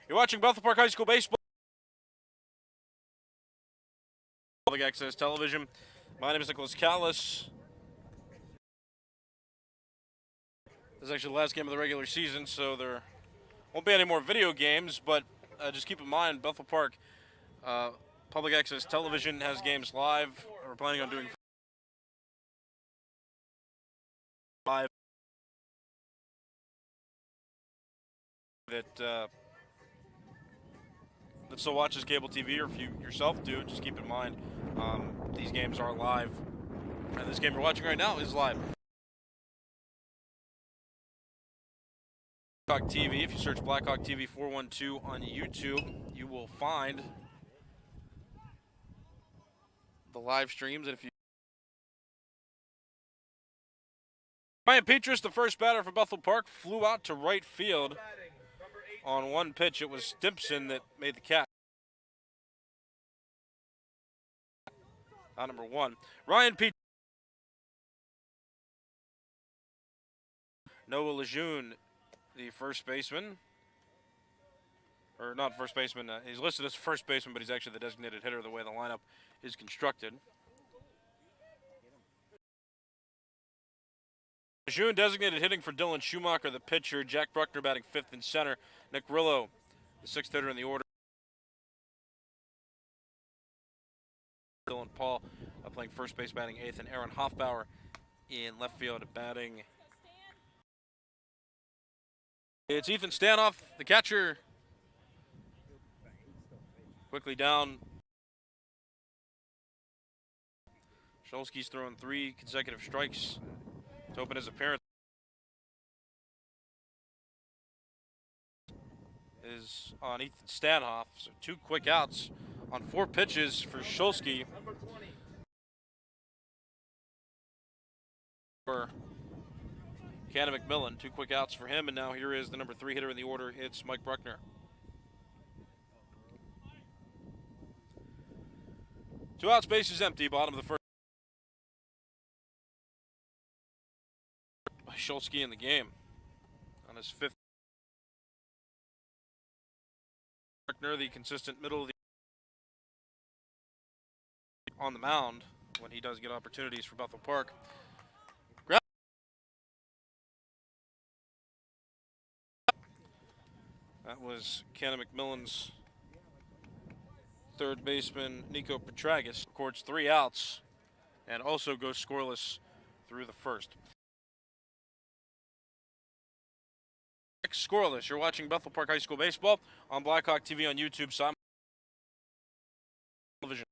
You're watching Bethel Park High School Baseball. Public Access Television. My name is Nicholas Callis. This is actually the last game of the regular season, so there won't be any more video games, but just keep in mind, Bethel Park Public Access Television has games live. We're planning on doing live that still watches cable TV, or if you yourself do, just keep in mind these games are live, and this game you're watching right now is live. Blackhawk TV. If you search Blackhawk TV 412 on YouTube, you will find the live streams. And if you Ryan Petrus, the first batter for Bethel Park, flew out to right field on one pitch. It was Stimpson that made the catch. Number 1. Ryan Petrus. Noah Lejeune, the first baseman. Or not first baseman. He's listed as first baseman, but he's actually the designated hitter the way the lineup is constructed. Lejeune designated hitting for Dylan Schumacher, the pitcher. Jack Bruckner batting 5th and center. Nick Rillo, the 6th hitter in the order. Dylan Paul playing first base, batting 8th, and Aaron Hoffbauer in left field batting. It's Ethan Stanoff, the catcher. Quickly down. Shulsky's throwing 3 consecutive strikes to open his appearance. Is on Ethan Stanoff, so 2 quick outs on 4 pitches for Shulsky. For Canon-Mac, 2 quick outs for him, and now here is the number 3 hitter in the order. It's Mike Bruckner. Two outs, bases empty, bottom of the first. Shulsky in the game on his 5th. Bruckner, the consistent middle of the on the mound when he does get opportunities for Bethel Park. That was Canon-Macmillan's third baseman, Nico Petragas, records 3 outs and also goes scoreless through the first. Scoreless. You're watching Bethel Park High School Baseball on Blackhawk TV on YouTube, television.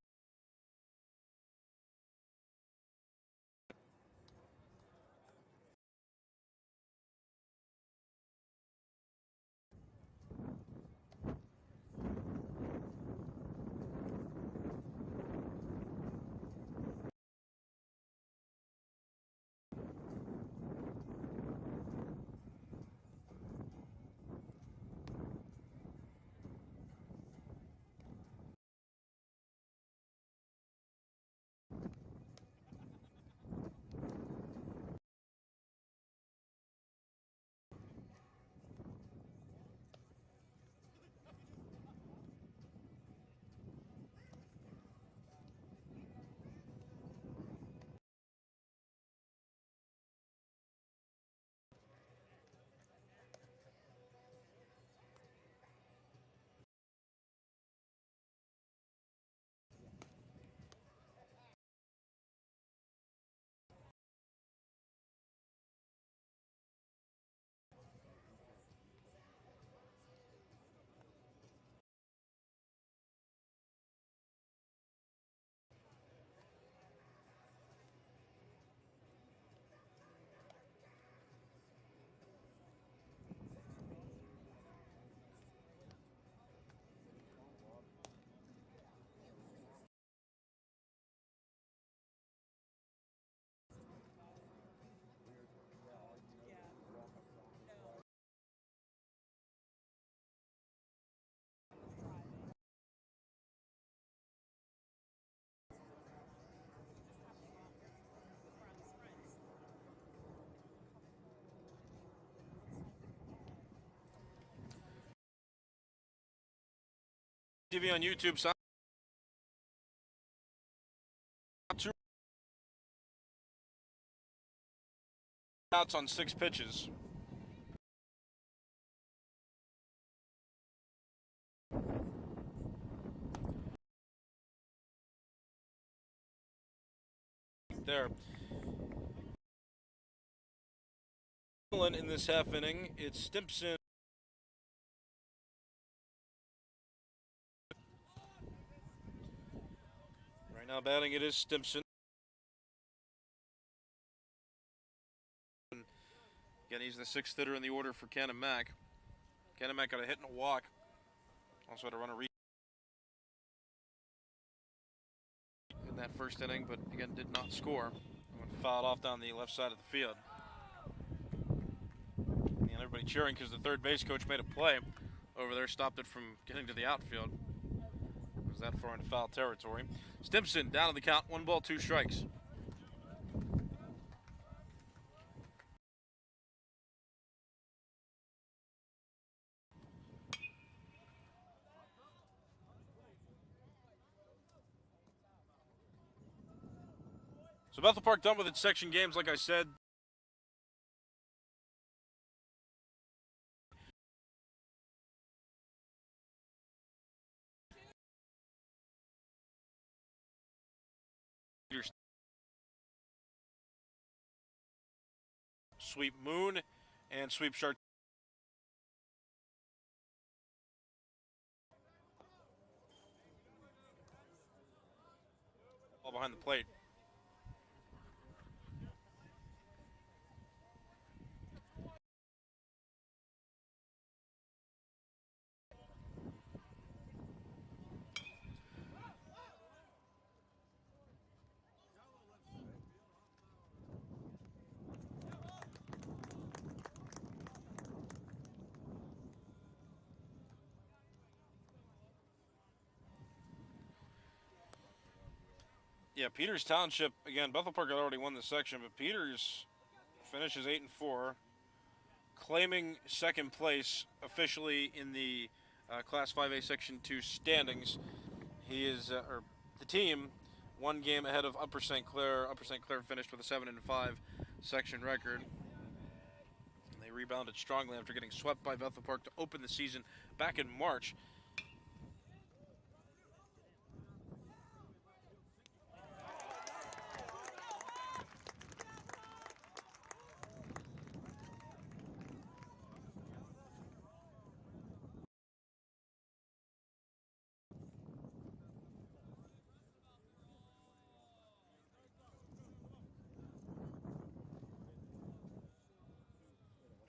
TV on YouTube. So two outs on 6 pitches. There. In this half inning, it's Stimson. Right now batting it is Stimson. Again, he's the 6th hitter in the order for Canon-Mac. Canon-Mac got a hit and a walk. Also had to run a read in that first inning, but again did not score. And fouled off down the left side of the field. And everybody cheering because the third base coach made a play over there, stopped it from getting to the outfield. It was that far into foul territory. Stimson down to the count, 1 ball, 2 strikes. So Bethel Park done with its section games, like I said. Sweep Moon and sweep Shark. Ball behind the plate. Yeah, Peters Township, again, Bethel Park had already won this section, but Peters finishes 8-4, claiming second place officially in the Class 5A Section 2 standings. He is, or the team, 1 game ahead of Upper St. Clair. Upper St. Clair finished with a 7-5 section record. And they rebounded strongly after getting swept by Bethel Park to open the season back in March.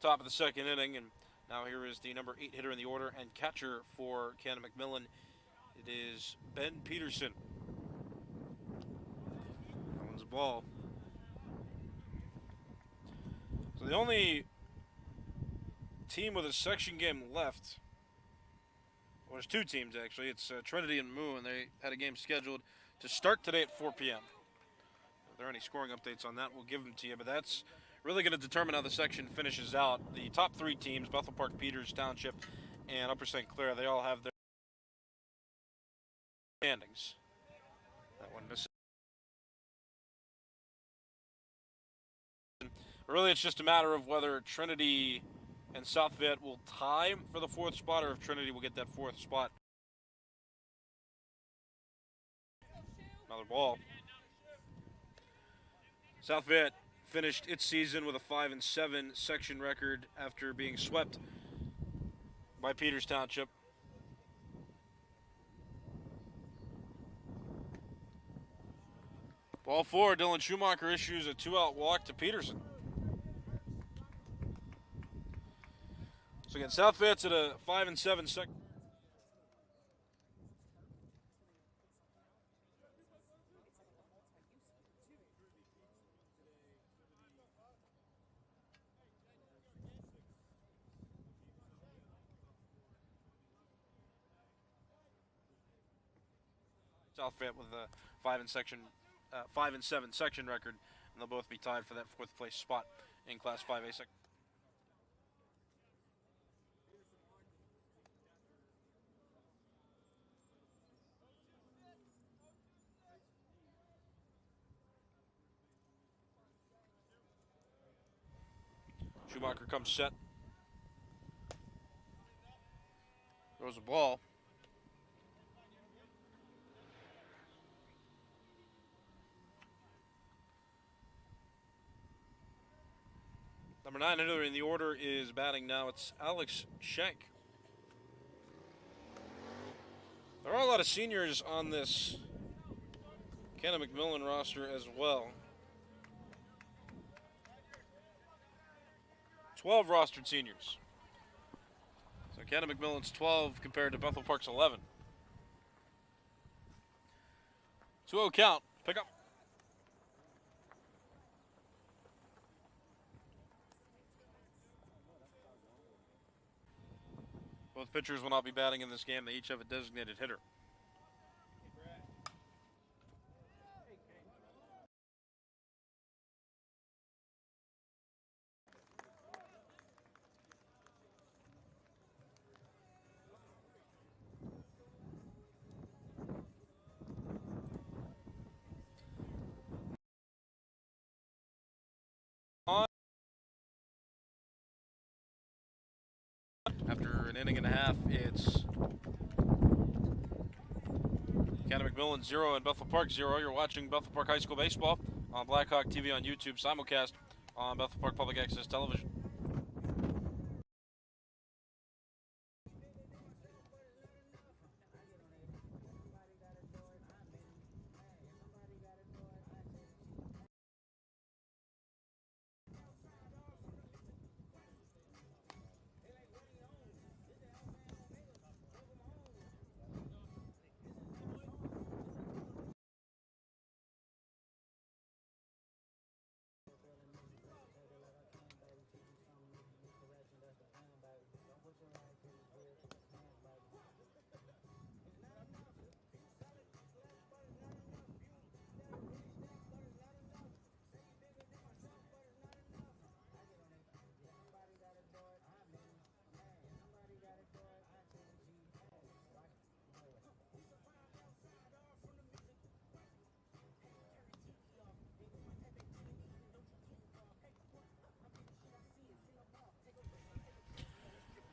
Top of the second inning, and now here is the number 8 hitter in the order and catcher for Canon-Macmillan. It is Ben Peterson. That one's a ball. So the only team with a section game left, well, there's 2 teams actually. It's Trinity and Moon. They had a game scheduled to start today at 4 p.m. If there are any scoring updates on that, we'll give them to you, but that's really going to determine how the section finishes out. The top 3 teams, Bethel Park, Peters Township, and Upper St. Clair, they all have their standings. That one missing. Really, it's just a matter of whether Trinity and South Fayette will tie for the 4th spot, or if Trinity will get that 4th spot. Another ball. South Fayette finished its season with a 5-7 section record after being swept by Peters Township. Ball 4, Dylan Schumacher issues a 2-out walk to Peterson. So again, South Fayette's at a 5-7 section. South Fayette with a 5-7 section record, and they'll both be tied for that 4th place spot in Class 5A section. Schumacher comes set. Throws the ball. Number 9 hitter in the order is batting now. It's Alex Schenk. There are a lot of seniors on this Canon-McMillan roster as well. 12 rostered seniors. So Canon-McMillan's 12 compared to Bethel Park's 11. 2-0 count. Pick up. Both pitchers will not be batting in this game. They each have a designated hitter. After an inning and a half, it's Canon-McMillan 0 and Bethel Park 0. You're watching Bethel Park High School Baseball on Blackhawk TV on YouTube, simulcast on Bethel Park Public Access Television.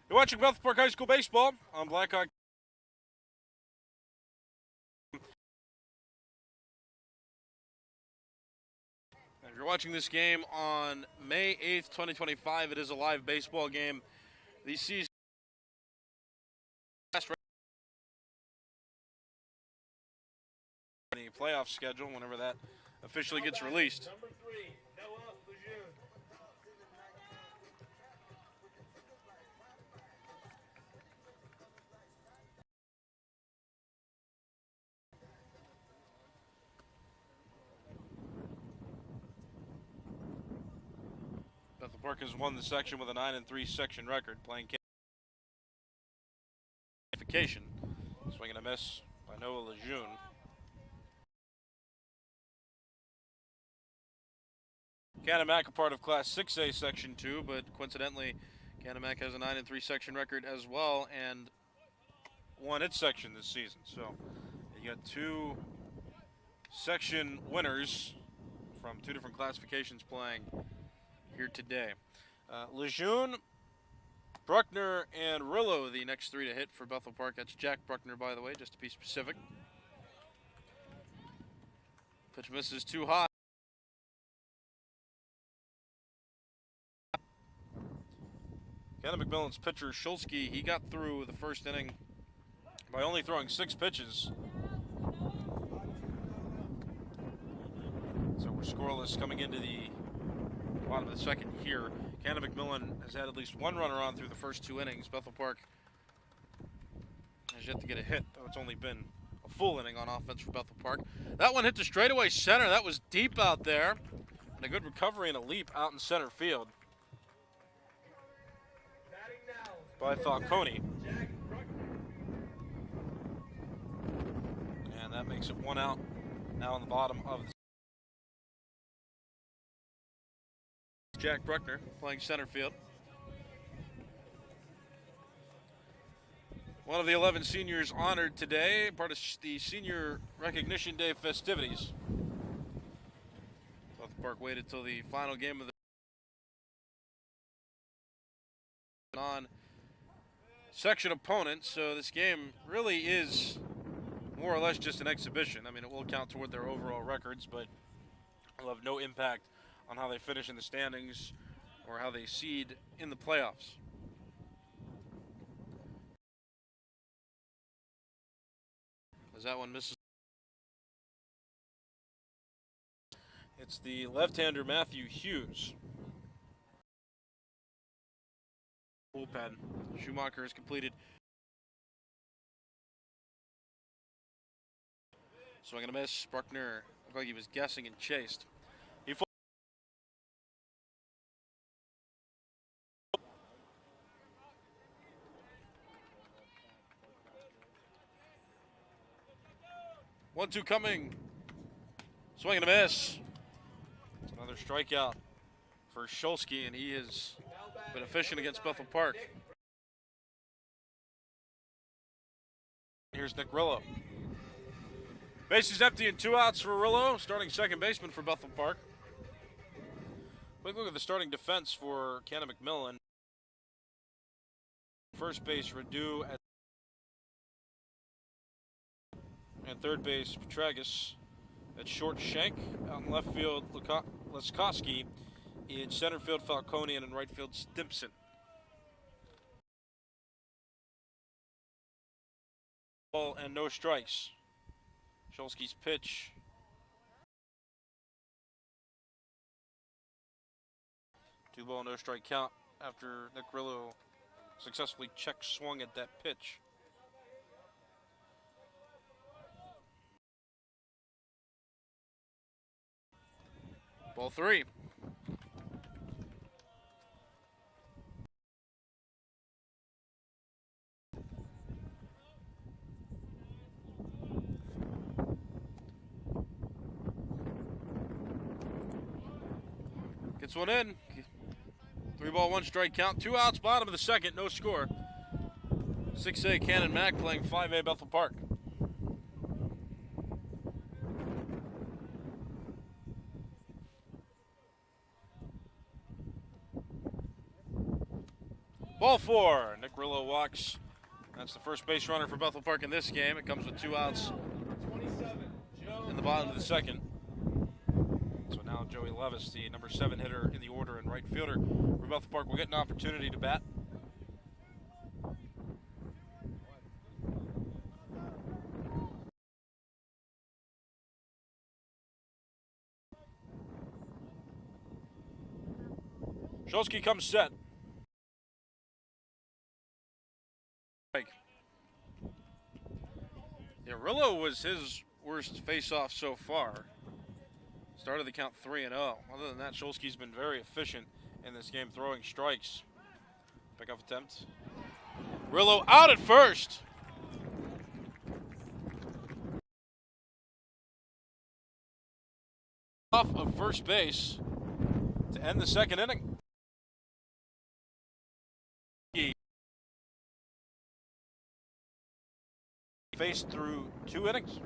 You're watching Bethel Park High School Baseball on Blackhawk. If you're watching this game on May 8th, 2025, it is a live baseball game. The season the playoff schedule whenever that officially gets released. Number 3, Noah Lejeune. Bethel Park has won the section with a 9-3 section record, playing qualification. Swing and a miss by Noah Lejeune. Canon-Mac a part of Class 6A Section 2, but coincidentally, Canon-Mac has a 9-3 section record as well and won its section this season. So you got 2 section winners from 2 different classifications playing here today. Lejeune, Bruckner, and Rillo, the next 3 to hit for Bethel Park. That's Jack Bruckner, by the way, just to be specific. Pitch misses too high. Canon-McMillan's pitcher, Shulsky, he got through the first inning by only throwing 6 pitches. So we're scoreless coming into the bottom of the second here. Canon-McMillan has had at least 1 runner on through the first 2 innings. Bethel Park has yet to get a hit, though it's only been a full inning on offense for Bethel Park. That one hit to straightaway center. That was deep out there. And a good recovery and a leap out in center field by Falcone. And that makes it 1 out now on the bottom of the Jack Bruckner playing center field. One of the 11 seniors honored today, part of the Senior Recognition Day festivities. Bethel Park waited till the final game of the non-section opponent, so this game really is more or less just an exhibition. I mean, it will count toward their overall records, but it'll have no impact on how they finish in the standings or how they seed in the playoffs. As that one misses. It's the left-hander Matthew Hughes. Bullpen. Schumacher has completed. Swing and a miss. Bruckner looked like he was guessing and chased. He 1-2 coming. Swing and a miss. It's another strikeout for Shulsky, and he has been efficient against Bethel Park. Here's Nick Rillo. Base is empty and 2 outs for Rillo, starting second baseman for Bethel Park. Quick look at the starting defense for Canon-Mac. First base, Radu, and third base, Petragus. At short, Shank. Out in left field, Laskowski. In center field, Falcone, and in right field, Stimpson. Ball and no strikes. Shulsky's pitch. Two ball, no strike count after Nick Rillo successfully check swung at that pitch. Ball 3. Gets one in. 3 ball, 1 strike count. 2 outs, bottom of the second, no score. 6A Canon-Mac playing 5A Bethel Park. Ball 4. Nick Rillo walks. That's the first base runner for Bethel Park in this game. It comes with 2 outs in the bottom of the second. So now Joey Levis, the number 7 hitter in the order and right fielder for Bethel Park, will get an opportunity to bat. Shulsky comes set. Yeah, Rillo was his worst face-off so far. Started the count 3-0. Other than that, Shulsky's been very efficient in this game, throwing strikes. Pickoff attempt. Rillo out at first. Off of first base to end the second inning. Faced through 2 innings.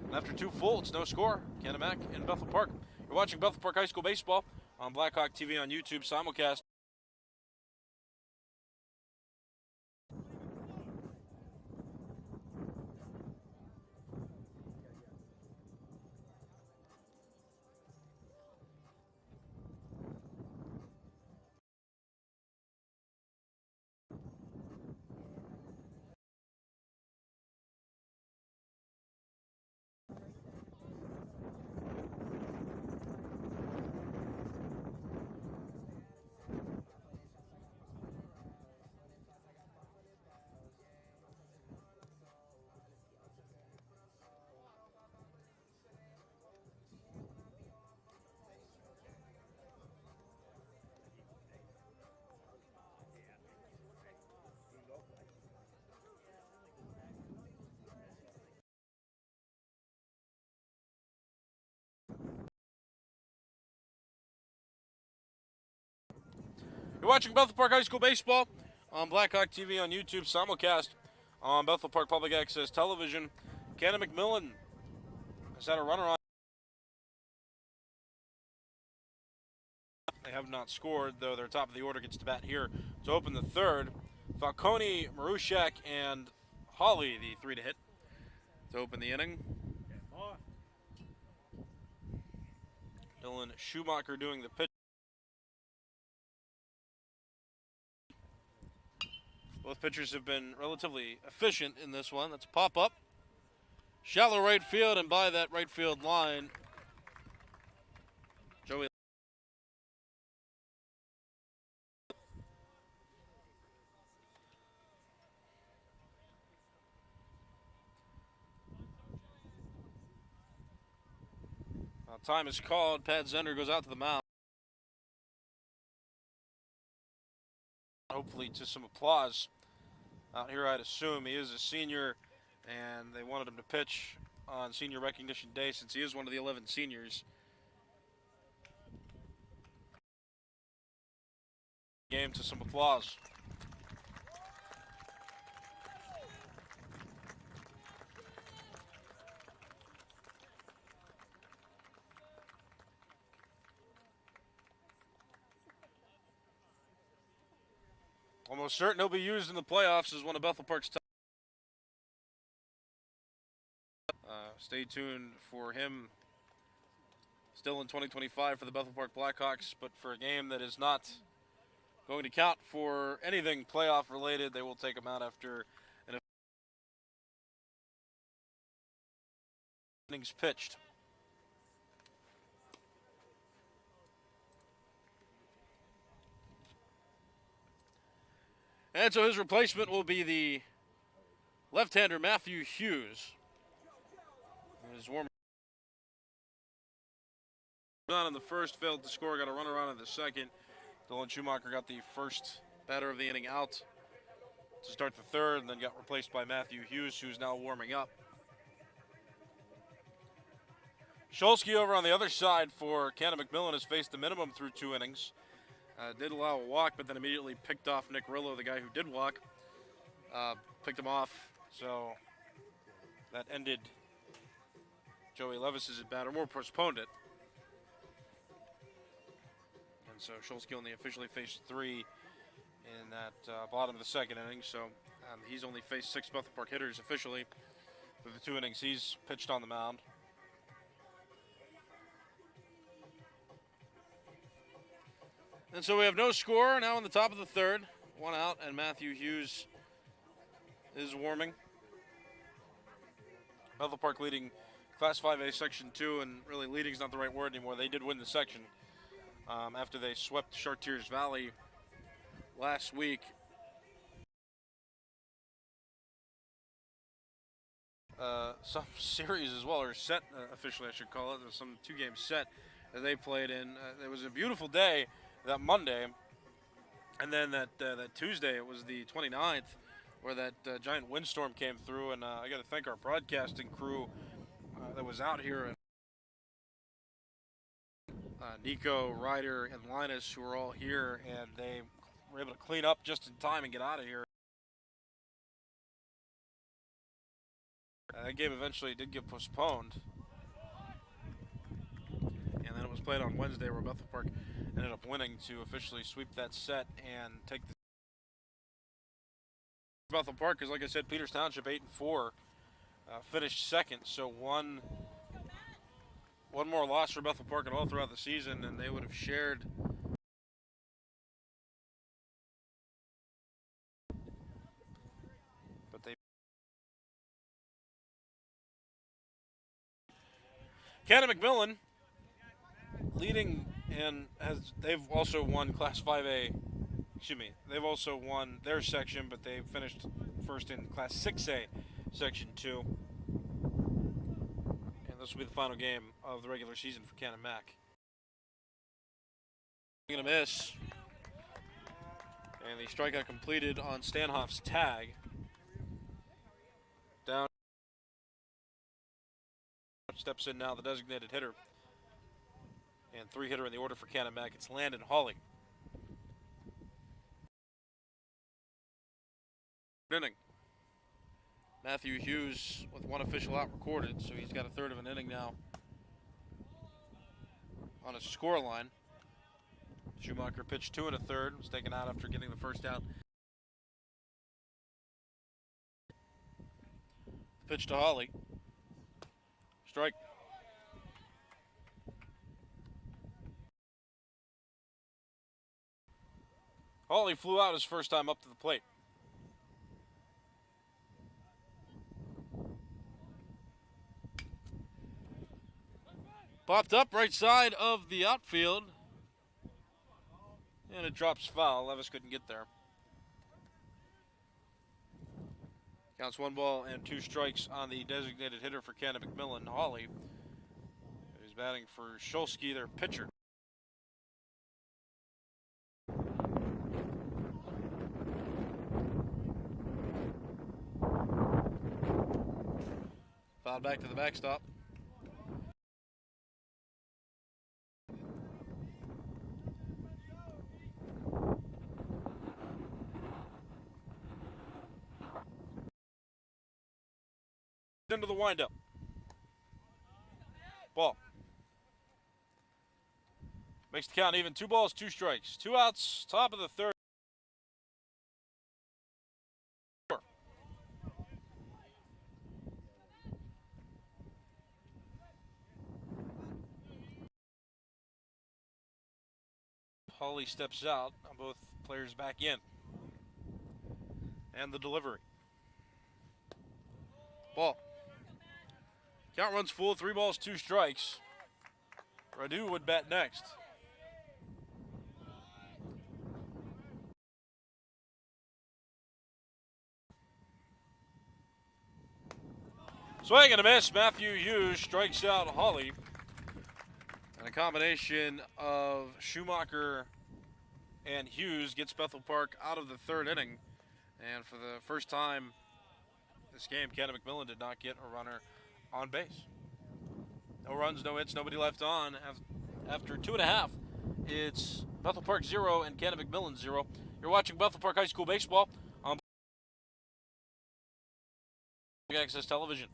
And after 2 full, it's no score. Canon-Mac in Bethel Park. You're watching Bethel Park High School Baseball on Blackhawk TV on YouTube simulcast. You're watching Bethel Park High School Baseball on Blackhawk TV on YouTube, simulcast on Bethel Park Public Access Television. Canon-Mac has had a runner on, They have not scored, though their top of the order gets to bat here to open the third. Falcone, Marushak, and Hawley, the three to hit to open the inning. Dylan Schumacher doing the pitch. Both pitchers have been relatively efficient in this one. That's a pop-up. Shallow right field, and by that right field line, Joey. Time is called. Pat Zender goes out to the mound. Hopefully to some applause out here, I'd assume. He is a senior, and they wanted him to pitch on Senior Recognition Day since he is one of the 11 seniors. Game to some applause. Almost certain he'll be used in the playoffs as one of Bethel Park's top. Stay tuned for him still in 2025 for the Bethel Park Blackhawks, but for a game that is not going to count for anything playoff related, they will take him out after an innings pitched. And so his replacement will be the left-hander Matthew Hughes. His warm on in the first, failed to score, got a runner on in the second. Dylan Schumacher got the first batter of the inning out to start the third, and then got replaced by Matthew Hughes, who's now warming up. Shulsky over on the other side for Canon-Macmillan has faced the minimum through 2 innings. Did allow a walk, but then immediately picked off Nick Rillo, the guy who did walk. Picked him off, so that ended Joey Levis's at bat, or more postponed it. And so Shulsky only officially faced 3 in that bottom of the second inning, so he's only faced 6 Bethel Park hitters officially for the 2 innings he's pitched on the mound. And so we have no score now in the top of the third. 1 out, and Matthew Hughes is warming. Bethel Park leading Class 5A Section 2, and really leading is not the right word anymore. They did win the section after they swept Chartiers Valley last week. Some series as well, or set officially I should call it. There's some 2-game set that they played in. It was a beautiful day that Monday, and then that Tuesday, it was the 29th, where that giant windstorm came through, and I got to thank our broadcasting crew that was out here, Nico, Ryder, and Linus, who were all here, and they were able to clean up just in time and get out of here. That game eventually did get postponed, and then it was played on Wednesday, where Bethel Park ended up winning to officially sweep that set and take the Bethel Park, because like I said, Peters Township 8-4 finished second, so one more loss for Bethel Park at all throughout the season, and they would have shared but they Canon-Macmillan leading, and they've also won Class 5A. They've also won their section, but they finished first in Class 6A Section 2. And this will be the final game of the regular season for Canon-Mac. Going to miss. And the strikeout completed on Stanhoff's tag. Down. Steps in now, the designated hitter. And 3-hitter in the order for Canon-Mac. It's Landon Hawley. Inning. Matthew Hughes with 1 official out recorded, so he's got a third of an inning now on a score line. Schumacher pitched 2 1/3, was taken out after getting the first out. Pitch to Hawley. Strike. Hawley flew out his first time up to the plate. Popped up right side of the outfield. And it drops foul. Levis couldn't get there. Counts 1 ball and 2 strikes on the designated hitter for Canon-McMillan, Hawley, who's batting for Shulsky, their pitcher. Fouled back to the backstop. Into the windup. Ball. Makes the count even. 2 balls, 2 strikes. 2 outs, top of the 3rd. Hawley steps out. Both players back in. And the delivery. Ball. Count runs full, 3 balls, 2 strikes. Radu would bat next. Swing and a miss. Matthew Hughes strikes out Hawley. And a combination of Schumacher and Hughes gets Bethel Park out of the 3rd inning. And for the first time this game, Canon-McMillan did not get a runner on base. No runs, no hits, nobody left on. After 2.5, it's Bethel Park 0 and Canon-McMillan 0. You're watching Bethel Park High School baseball on Access Television.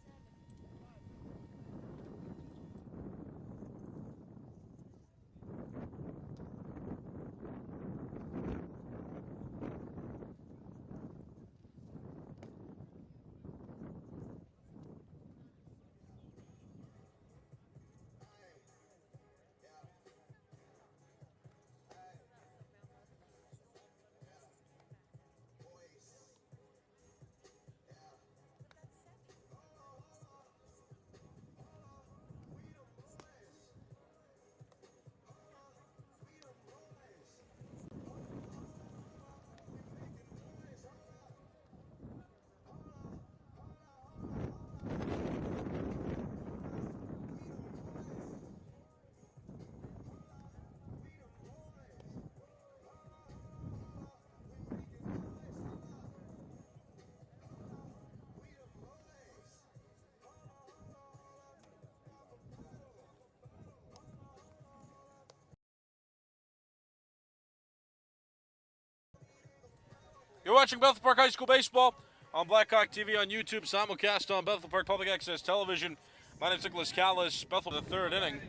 You're watching Bethel Park High School baseball on Blackhawk TV on YouTube, simulcast on Bethel Park Public Access Television. My name's Nicholas Callis. Bethel the 3rd inning.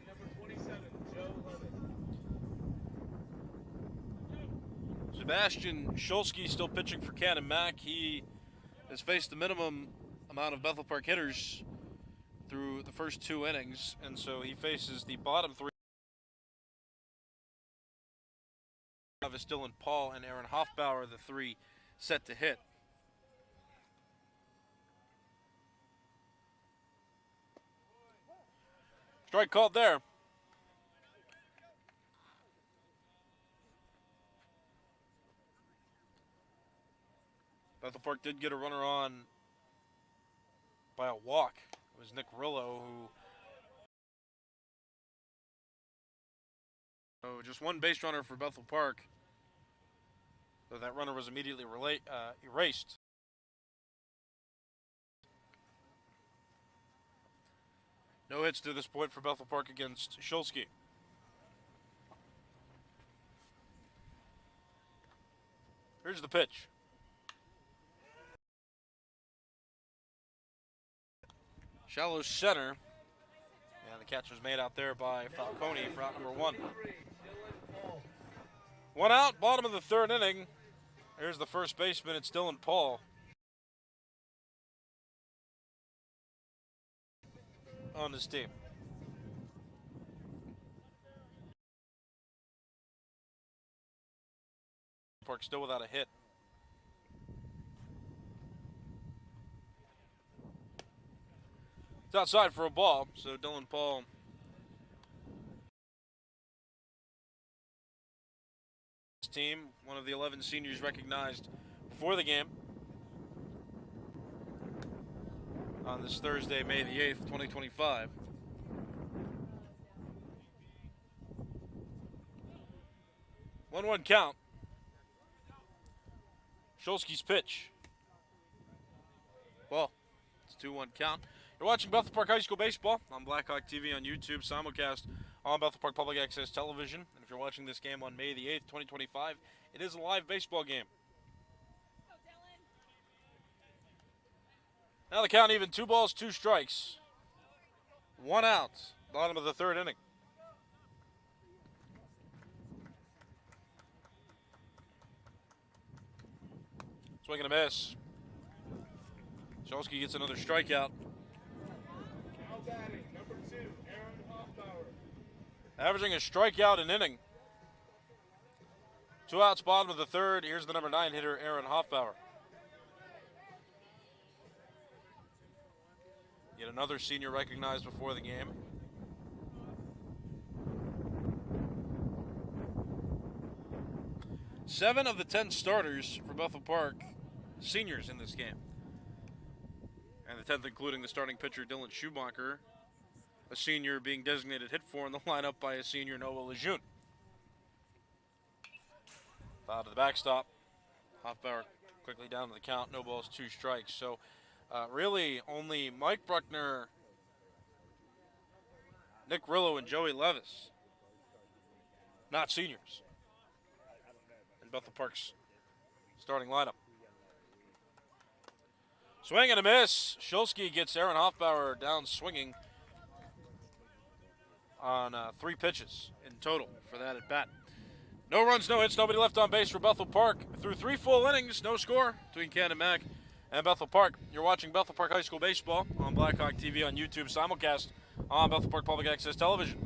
Sebastian Shulsky still pitching for Canon-Mac. He has faced the minimum amount of Bethel Park hitters through the first 2 innings, and so he faces the bottom 3. Is Dylan Paul and Aaron Hoffbauer, the 3 set to hit. Strike called there. Bethel Park did get a runner on by a walk. It was Nick Rillo who... just 1 base runner for Bethel Park. So that runner was immediately erased. No hits to this point for Bethel Park against Shulsky. Here's the pitch. Shallow center. And the catch was made out there by Falcone for out number 1. One out, bottom of the third inning. Here's the first baseman. It's Dylan Paul on his team. Park still without a hit. It's outside for a ball, so Dylan Paul team, one of the 11 seniors recognized before the game on this Thursday, May the 8th, 2025. One count. Shulsky's pitch. Ball. It's 2-1 count. You're watching Bethel Park High School Baseball on Blackhawk TV on YouTube, simulcast on Bethel Park Public Access Television. And if you're watching this game on May the 8th, 2025, it is a live baseball game. Now the count even, 2 balls, 2 strikes. 1 out, bottom of the third inning. Swing and a miss. Shulsky gets another strikeout. Averaging a strikeout an inning. 2 outs, bottom of the third. Here's the number 9 hitter, Aaron Hoffbauer. Yet another senior recognized before the game. Seven of the 10 starters for Bethel Park, seniors in this game. And the 10th including the starting pitcher, Dylan Schumacher, a senior being designated hit for in the lineup by a senior, Noah Lejeune. Foul to the backstop. Hoffbauer quickly down to the count. No balls, 2 strikes. So really only Mike Bruckner, Nick Rillo, and Joey Levis, not seniors, in Bethel Park's starting lineup. Swing and a miss. Shulsky gets Aaron Hoffbauer down swinging on 3 pitches in total for that at bat. No runs, no hits, nobody left on base for Bethel Park. Through 3 full innings, no score between Canon-Mac and Bethel Park. You're watching Bethel Park High School Baseball on Blackhawk TV on YouTube, simulcast on Bethel Park Public Access Television.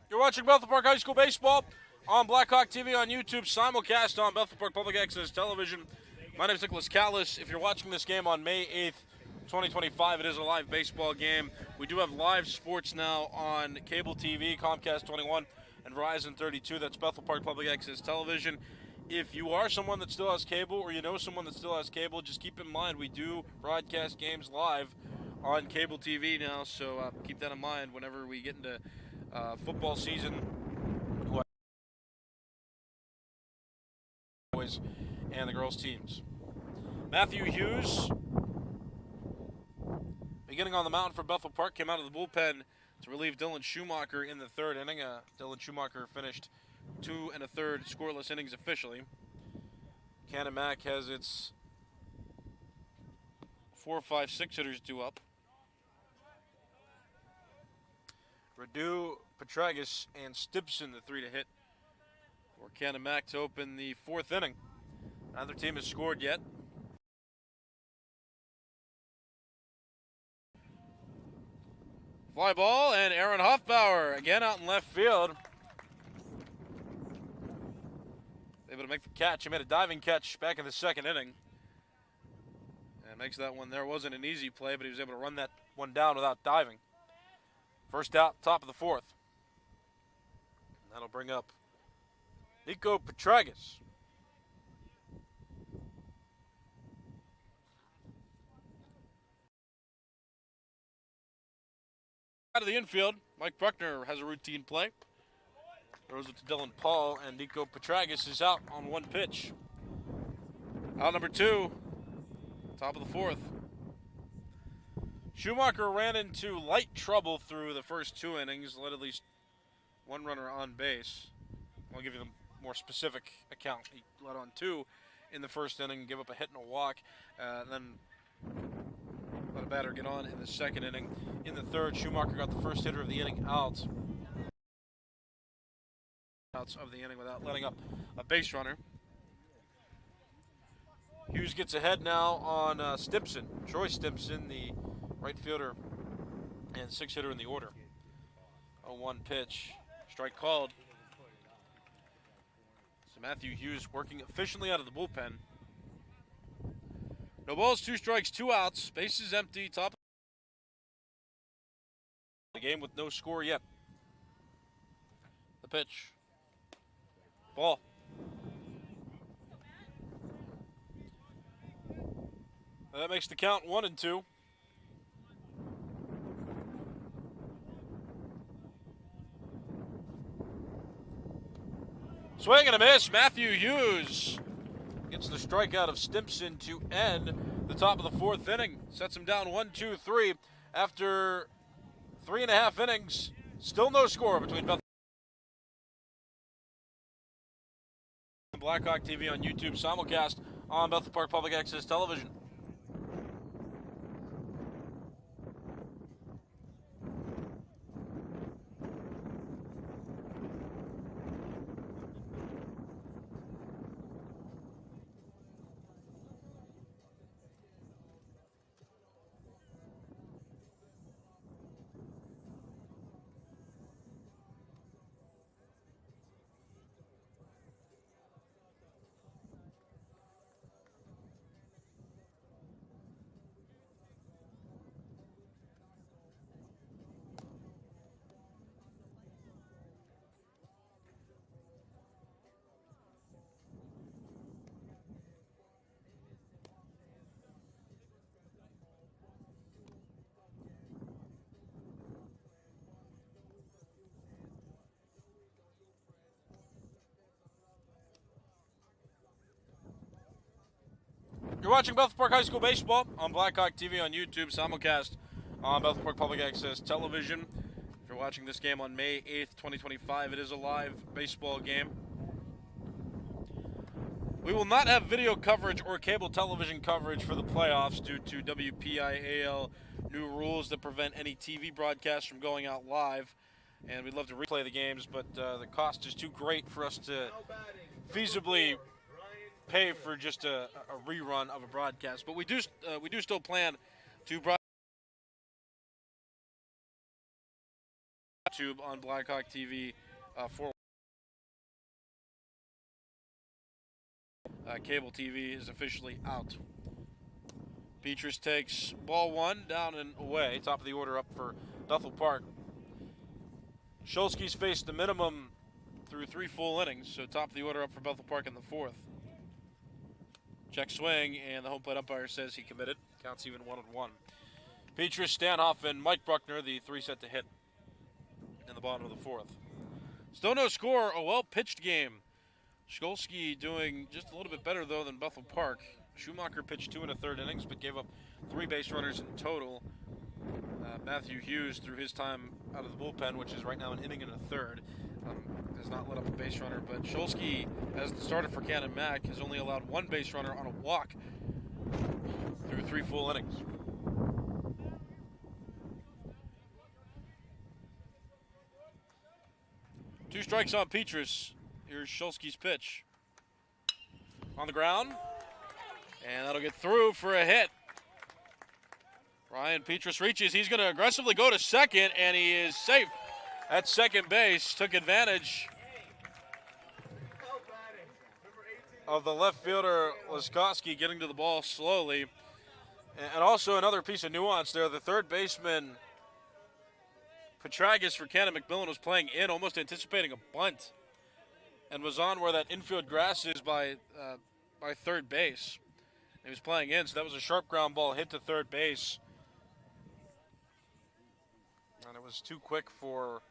You're watching Bethel Park High School Baseball on Blackhawk TV on YouTube, simulcast on Bethel Park Public Access Television. My name is Nicholas Callis. If you're watching this game on May 8th, 2025, it is a live baseball game. We do have live sports now on cable TV, Comcast 21 and Verizon 32. That's Bethel Park Public Access Television. If you are someone that still has cable, or you know someone that still has cable, just keep in mind we do broadcast games live on cable TV now, so keep that in mind whenever we get into football season. Boys and the girls teams. Matthew Hughes, beginning on the mound for Bethel Park, came out of the bullpen to relieve Dylan Schumacher in the third inning. Dylan Schumacher finished 2 1/3 scoreless innings officially. Canon-Mac has its 4, 5, 6 hitters due up. Radu, Petragus, and Stibson, the 3 to hit for Canon-Mac to open the 4th inning. Neither team has scored yet. Fly ball, and Aaron Hoffbauer again out in left field. Able to make the catch. He made a diving catch back in the 2nd inning. And makes that one there. Wasn't an easy play, but he was able to run that one down without diving. First out, top of the 4th. And that'll bring up Nico Petragas. Out of the infield, Mike Bruckner has a routine play. Throws it to Dylan Paul, and Nico Petragas is out on 1 pitch. Out number 2, top of the 4th. Schumacher ran into light trouble through the first 2 innings, led at least 1 runner on base. I'll give you the more specific account. He led on 2 in the 1st inning, give up a hit and a walk, then let a batter get on in the 2nd inning. In the 3rd, Schumacher got the first hitter of the inning out. Outs of the inning without letting up a base runner. Hughes gets ahead now on Stimson. Troy Stimson, the right fielder and 6th hitter in the order. 0-1 pitch. Strike called. So Matthew Hughes working efficiently out of the bullpen. No balls, 2 strikes, 2 outs. Bases empty. Top of the game with no score yet. The pitch. Ball. That makes the count 1-2. Swing and a miss. Matthew Hughes gets the strikeout of Stimson to end the top of the 4th inning. Sets him down 1-2-3 after 3.5 innings. Still no score between Bethel and Blackhawk TV on YouTube. Simulcast on Bethel Park Public Access Television. You're watching Bethel Park High School Baseball on Blackhawk TV on YouTube, simulcast on Bethel Park Public Access Television. If you're watching this game on May 8th, 2025, it is a live baseball game. We will not have video coverage or cable television coverage for the playoffs due to WPIAL new rules that prevent any TV broadcasts from going out live. And we'd love to replay the games, but the cost is too great for us to feasibly pay for just a rerun of a broadcast. But we do still plan to broadcast YouTube on Blackhawk TV for cable TV is officially out. Petrus takes ball 1 down and away. Top of the order up for Bethel Park. Shulsky's faced the minimum through 3 full innings, so top of the order up for Bethel Park in the 4th. Check swing, and the home plate umpire says he committed. Counts even 1-1. Petrus, Stanhoff, and Mike Bruckner, the 3 set to hit in the bottom of the 4th. Still no score, a well-pitched game. Shulsky doing just a little bit better, though, than Bethel Park. Schumacher pitched 2 1/3 innings, but gave up 3 base runners in total. Matthew Hughes, through his time out of the bullpen, which is right now an inning and a third, has not let up a base runner. But Shulsky, as the starter for Canon-Mac, has only allowed 1 base runner on a walk through 3 full innings. Two strikes on Petrus. Here's Shulsky's pitch. On the ground. And that'll get through for a hit. Ryan Petrus reaches. He's going to aggressively go to second, and he is safe at second base. Took advantage of the left fielder, Laskowski, getting to the ball slowly. And also another piece of nuance there. The third baseman, Petragas for Canon-Macmillan, was playing in, almost anticipating a bunt, and was on where that infield grass is by third base. He was playing in, so that was a sharp ground ball hit to third base. And it was too quick for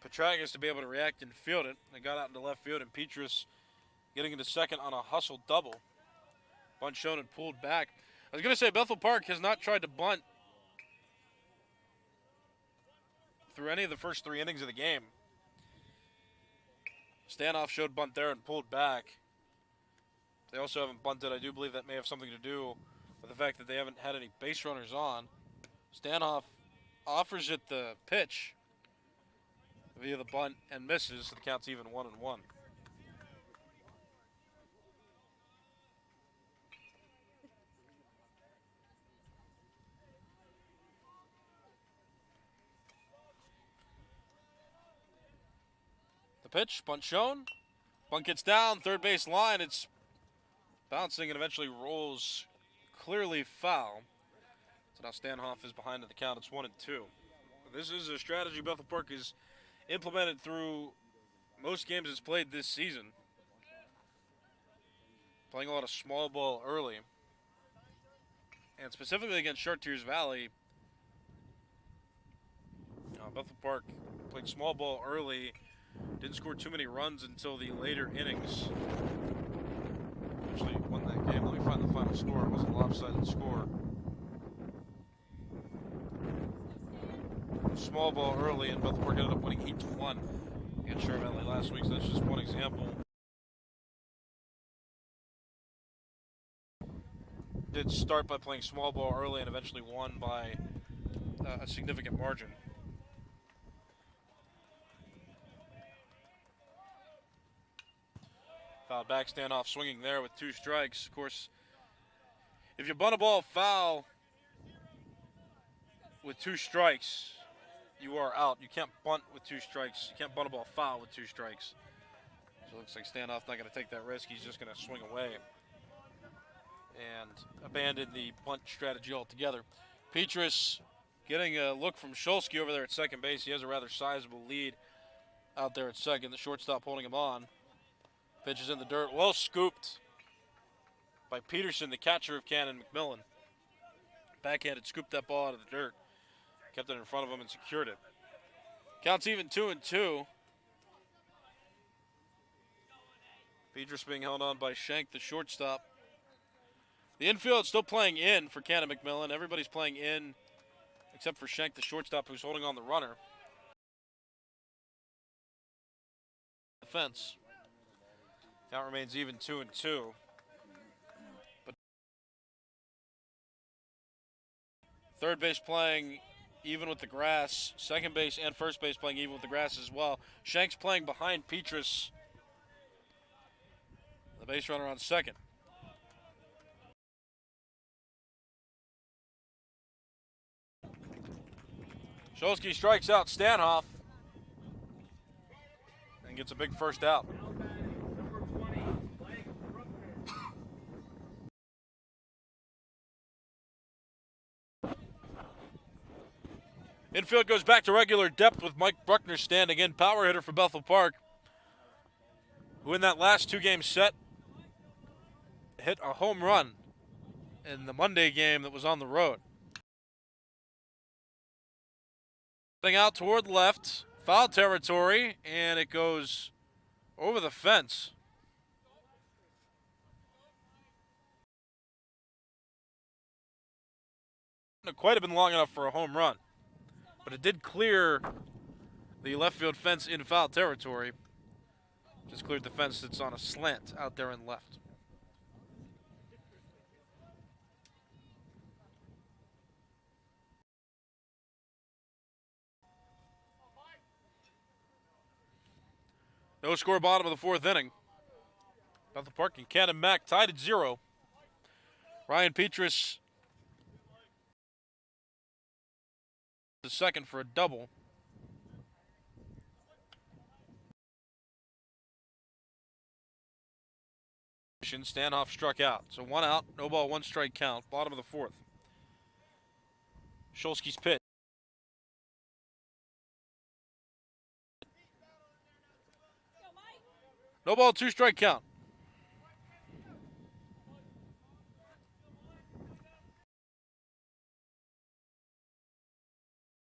Petragas to be able to react and field it. They got out into left field, and Petrus getting into second on a hustle double. Bunt shown and pulled back. I was going to say Bethel Park has not tried to bunt through any of the first 3 innings of the game. Stanoff showed bunt there and pulled back. They also haven't bunted. I do believe that may have something to do with the fact that they haven't had any base runners on. Stanoff offers it the pitch via the bunt and misses. The count's even 1-1. The pitch, bunt shown. Bunt gets down, third base line. It's bouncing and eventually rolls clearly foul. So now Stanoff is behind in the count. It's 1-2. This is a strategy Bethel Park has implemented through most games it's played this season. Playing a lot of small ball early. And specifically against Chartiers Valley, Bethel Park played small ball early. Didn't score too many runs until the later innings. Actually won that game. Let me find the final score. It wasn't a lopsided score. Small ball early, and Bethel Park ended up winning 8-1 against Chartiers Valley last week. So that's just one example. Did start by playing small ball early and eventually won by a significant margin. Foul back, Stanoff swinging there with 2 strikes. Of course, if you bunt a ball foul with 2 strikes, you are out. You can't bunt with 2 strikes. You can't bunt a ball foul with 2 strikes. So it looks like Stanoff's not going to take that risk. He's just going to swing away and abandon the bunt strategy altogether. Petrus getting a look from Shulsky over there at second base. He has a rather sizable lead out there at second. The shortstop holding him on. Pitch is in the dirt. Well scooped by Peterson, the catcher of Canon-Macmillan. Backhanded, scooped that ball out of the dirt. Kept it in front of him and secured it. Counts even 2-2. Petrus being held on by Schenk, the shortstop. The infield still playing in for Canon-Macmillan. Everybody's playing in except for Schenk, the shortstop, who's holding on the runner. The fence. Count remains even 2-2. But third base playing even with the grass. Second base and first base playing even with the grass as well. Schenk's playing behind Petrus, the base runner on second. Shulsky strikes out Stanoff and gets a big first out. Infield goes back to regular depth with Mike Bruckner standing in, power hitter for Bethel Park, who in that last 2-game set hit a home run in the Monday game that was on the road. Thing out toward left, foul territory, and it goes over the fence. It quite have been long enough for a home run, but it did clear the left field fence in foul territory. Just cleared the fence that's on a slant out there in left. No score, bottom of the fourth inning. Bethel Park and Canon-Mac tied at 0. Ryan Petrus the second for a double. Stanoff struck out. So 1 out, no ball, 1 strike count. Bottom of the fourth. Shulsky's pitch. No ball, 2 strike count.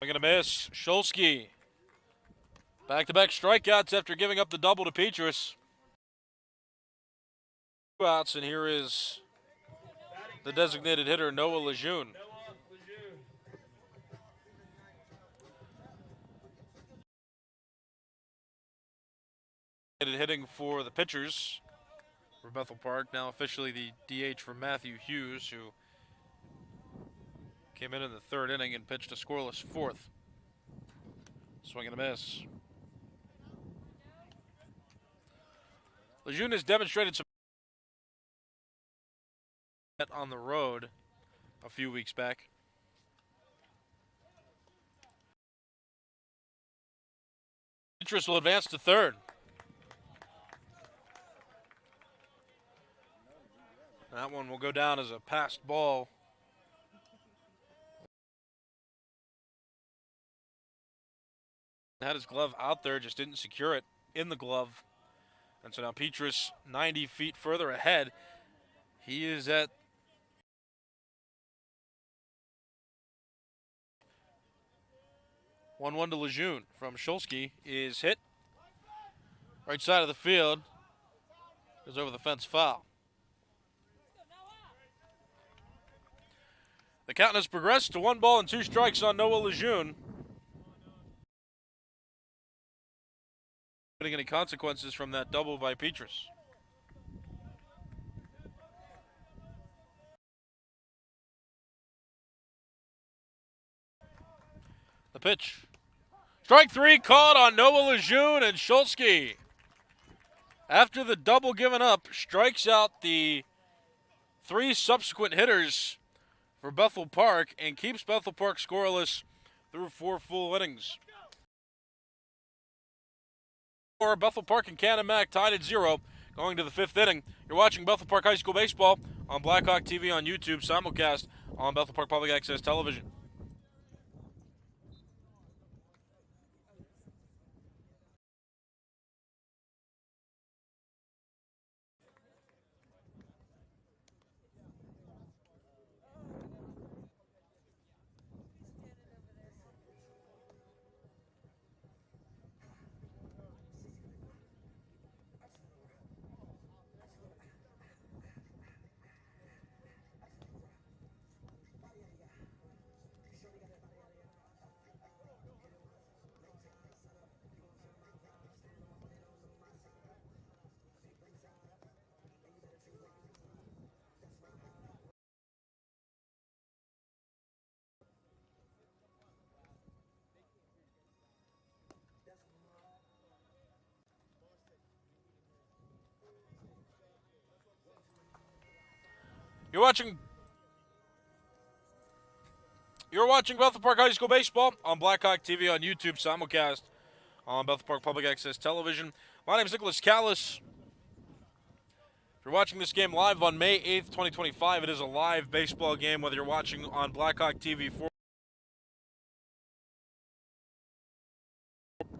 Going to miss. Shulsky. Back-to-back strikeouts after giving up the double to Petrus. 2 outs, and here is the designated hitter, Noah Lejeune. Hitting for the pitchers for Bethel Park, now officially the DH for Matthew Hughes, who came in the third inning and pitched a scoreless fourth. Swing and a miss. Lejeune has demonstrated some on the road a few weeks back. Petrus will advance to third. That one will go down as a passed ball. Had his glove out there, just didn't secure it in the glove. And so now Petrus 90 feet further ahead. He is at one to Lejeune from Shulsky is hit. Right side of the field. Goes over the fence, foul. The count has progressed to 1 ball and 2 strikes on Noah Lejeune. Getting any consequences from that double by Petrus. The pitch. Strike 3 caught on Noah Lejeune, and Shulsky, after the double given up, strikes out the 3 subsequent hitters for Bethel Park and keeps Bethel Park scoreless through 4 full innings. For Bethel Park and Canon-Mac tied at 0 going to the 5th inning. You're watching Bethel Park High School Baseball on Blackhawk TV on YouTube, simulcast on Bethel Park Public Access Television. You're watching Bethel Park High School Baseball on Blackhawk TV on YouTube, simulcast on Bethel Park Public Access Television. My name is Nicholas Callis. If you're watching this game live on May 8th, 2025, it is a live baseball game, whether you're watching on Blackhawk TV for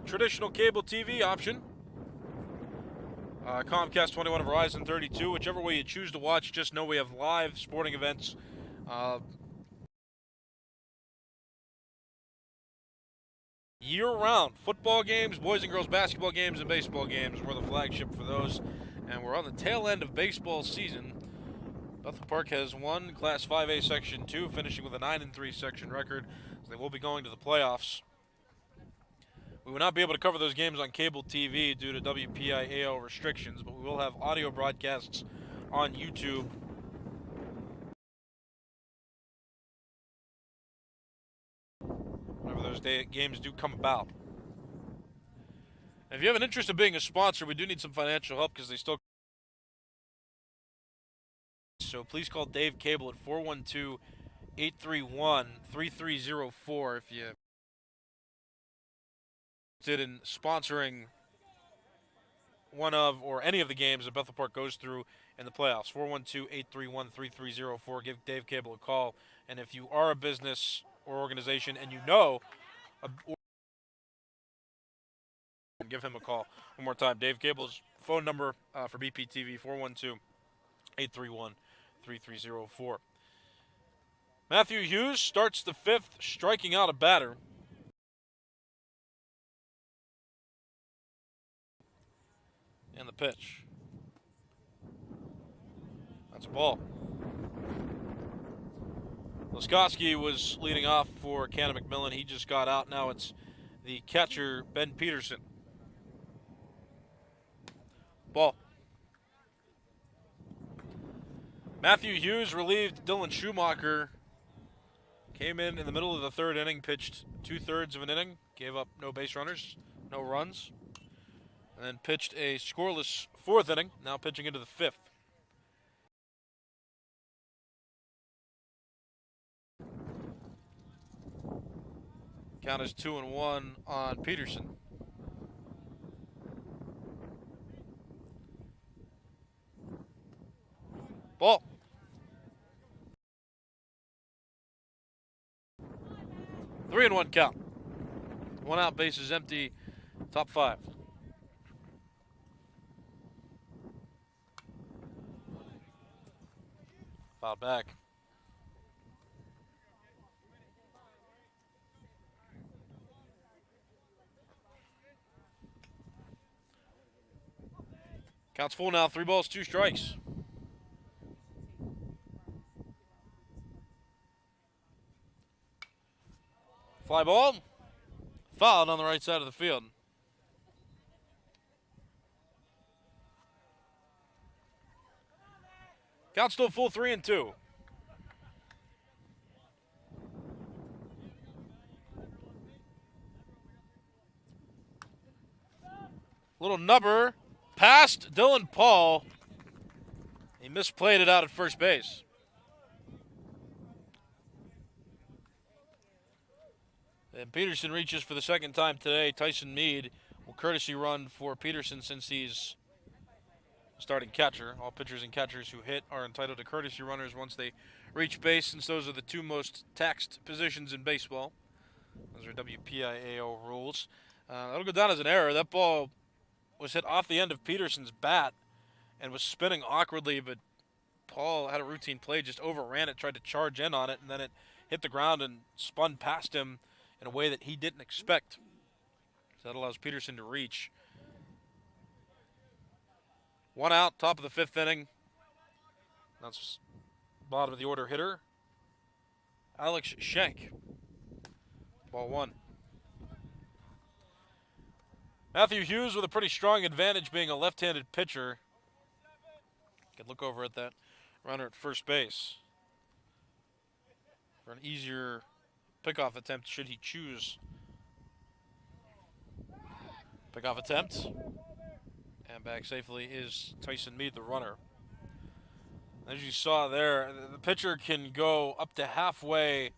traditional cable TV option, Comcast 21 or Verizon 32, whichever way you choose to watch, just know we have live sporting events year-round. Football games, boys and girls basketball games, and baseball games. We're the flagship for those, and we're on the tail end of baseball season. Bethel Park has won Class 5A Section 2, finishing with a 9-3 section record, so they will be going to the playoffs. We will not be able to cover those games on cable TV due to WPIAL restrictions, but we will have audio broadcasts on YouTube. Whenever those games do come about. If you have an interest in being a sponsor, we do need some financial help because they still. So please call Dave Cable at 412-831-3304 if you're interested in sponsoring one of or any of the games that Bethel Park goes through in the playoffs. 412-831-3304. Give Dave Cable a call. And if you are a business or organization and you know, give him a call. One more time, Dave Cable's phone number for BPTV, 412-831-3304. Matthew Hughes starts the fifth, striking out a batter. And the pitch. That's a ball. Laskowski was leading off for Canon-McMillan. He just got out. Now it's the catcher, Ben Peterson. Ball. Matthew Hughes relieved Dylan Schumacher. Came in the middle of the third inning, pitched 2/3 of an inning, gave up no base runners, no runs, and then pitched a scoreless fourth inning, now pitching into the fifth. Count is 2-1 on Peterson. Ball. 3-1 count. One out, bases empty, top five. Foul back. Counts full now, 3 balls, 2 strikes. Fly ball, fouled on the right side of the field. Count still full, 3-2. Little nubber past Dylan Paul. He misplayed it out at first base. And Peterson reaches for the second time today. Tyson Mead will courtesy run for Peterson since he's starting catcher. All pitchers and catchers who hit are entitled to courtesy runners once they reach base, since those are the 2 most taxed positions in baseball. Those are WPIAO rules. That'll go down as an error. That ball was hit off the end of Peterson's bat and was spinning awkwardly, but Paul had a routine play, just overran it, tried to charge in on it, and then it hit the ground and spun past him in a way that he didn't expect. So that allows Peterson to reach. 1 out, top of the 5th inning. That's bottom of the order hitter, Alex Schenk. Ball 1. Matthew Hughes with a pretty strong advantage being a left-handed pitcher. Could look over at that runner at first base for an easier pickoff attempt should he choose. Pickoff attempt. And back safely is Tyson Mead, the runner. As you saw there, the pitcher can go up to halfway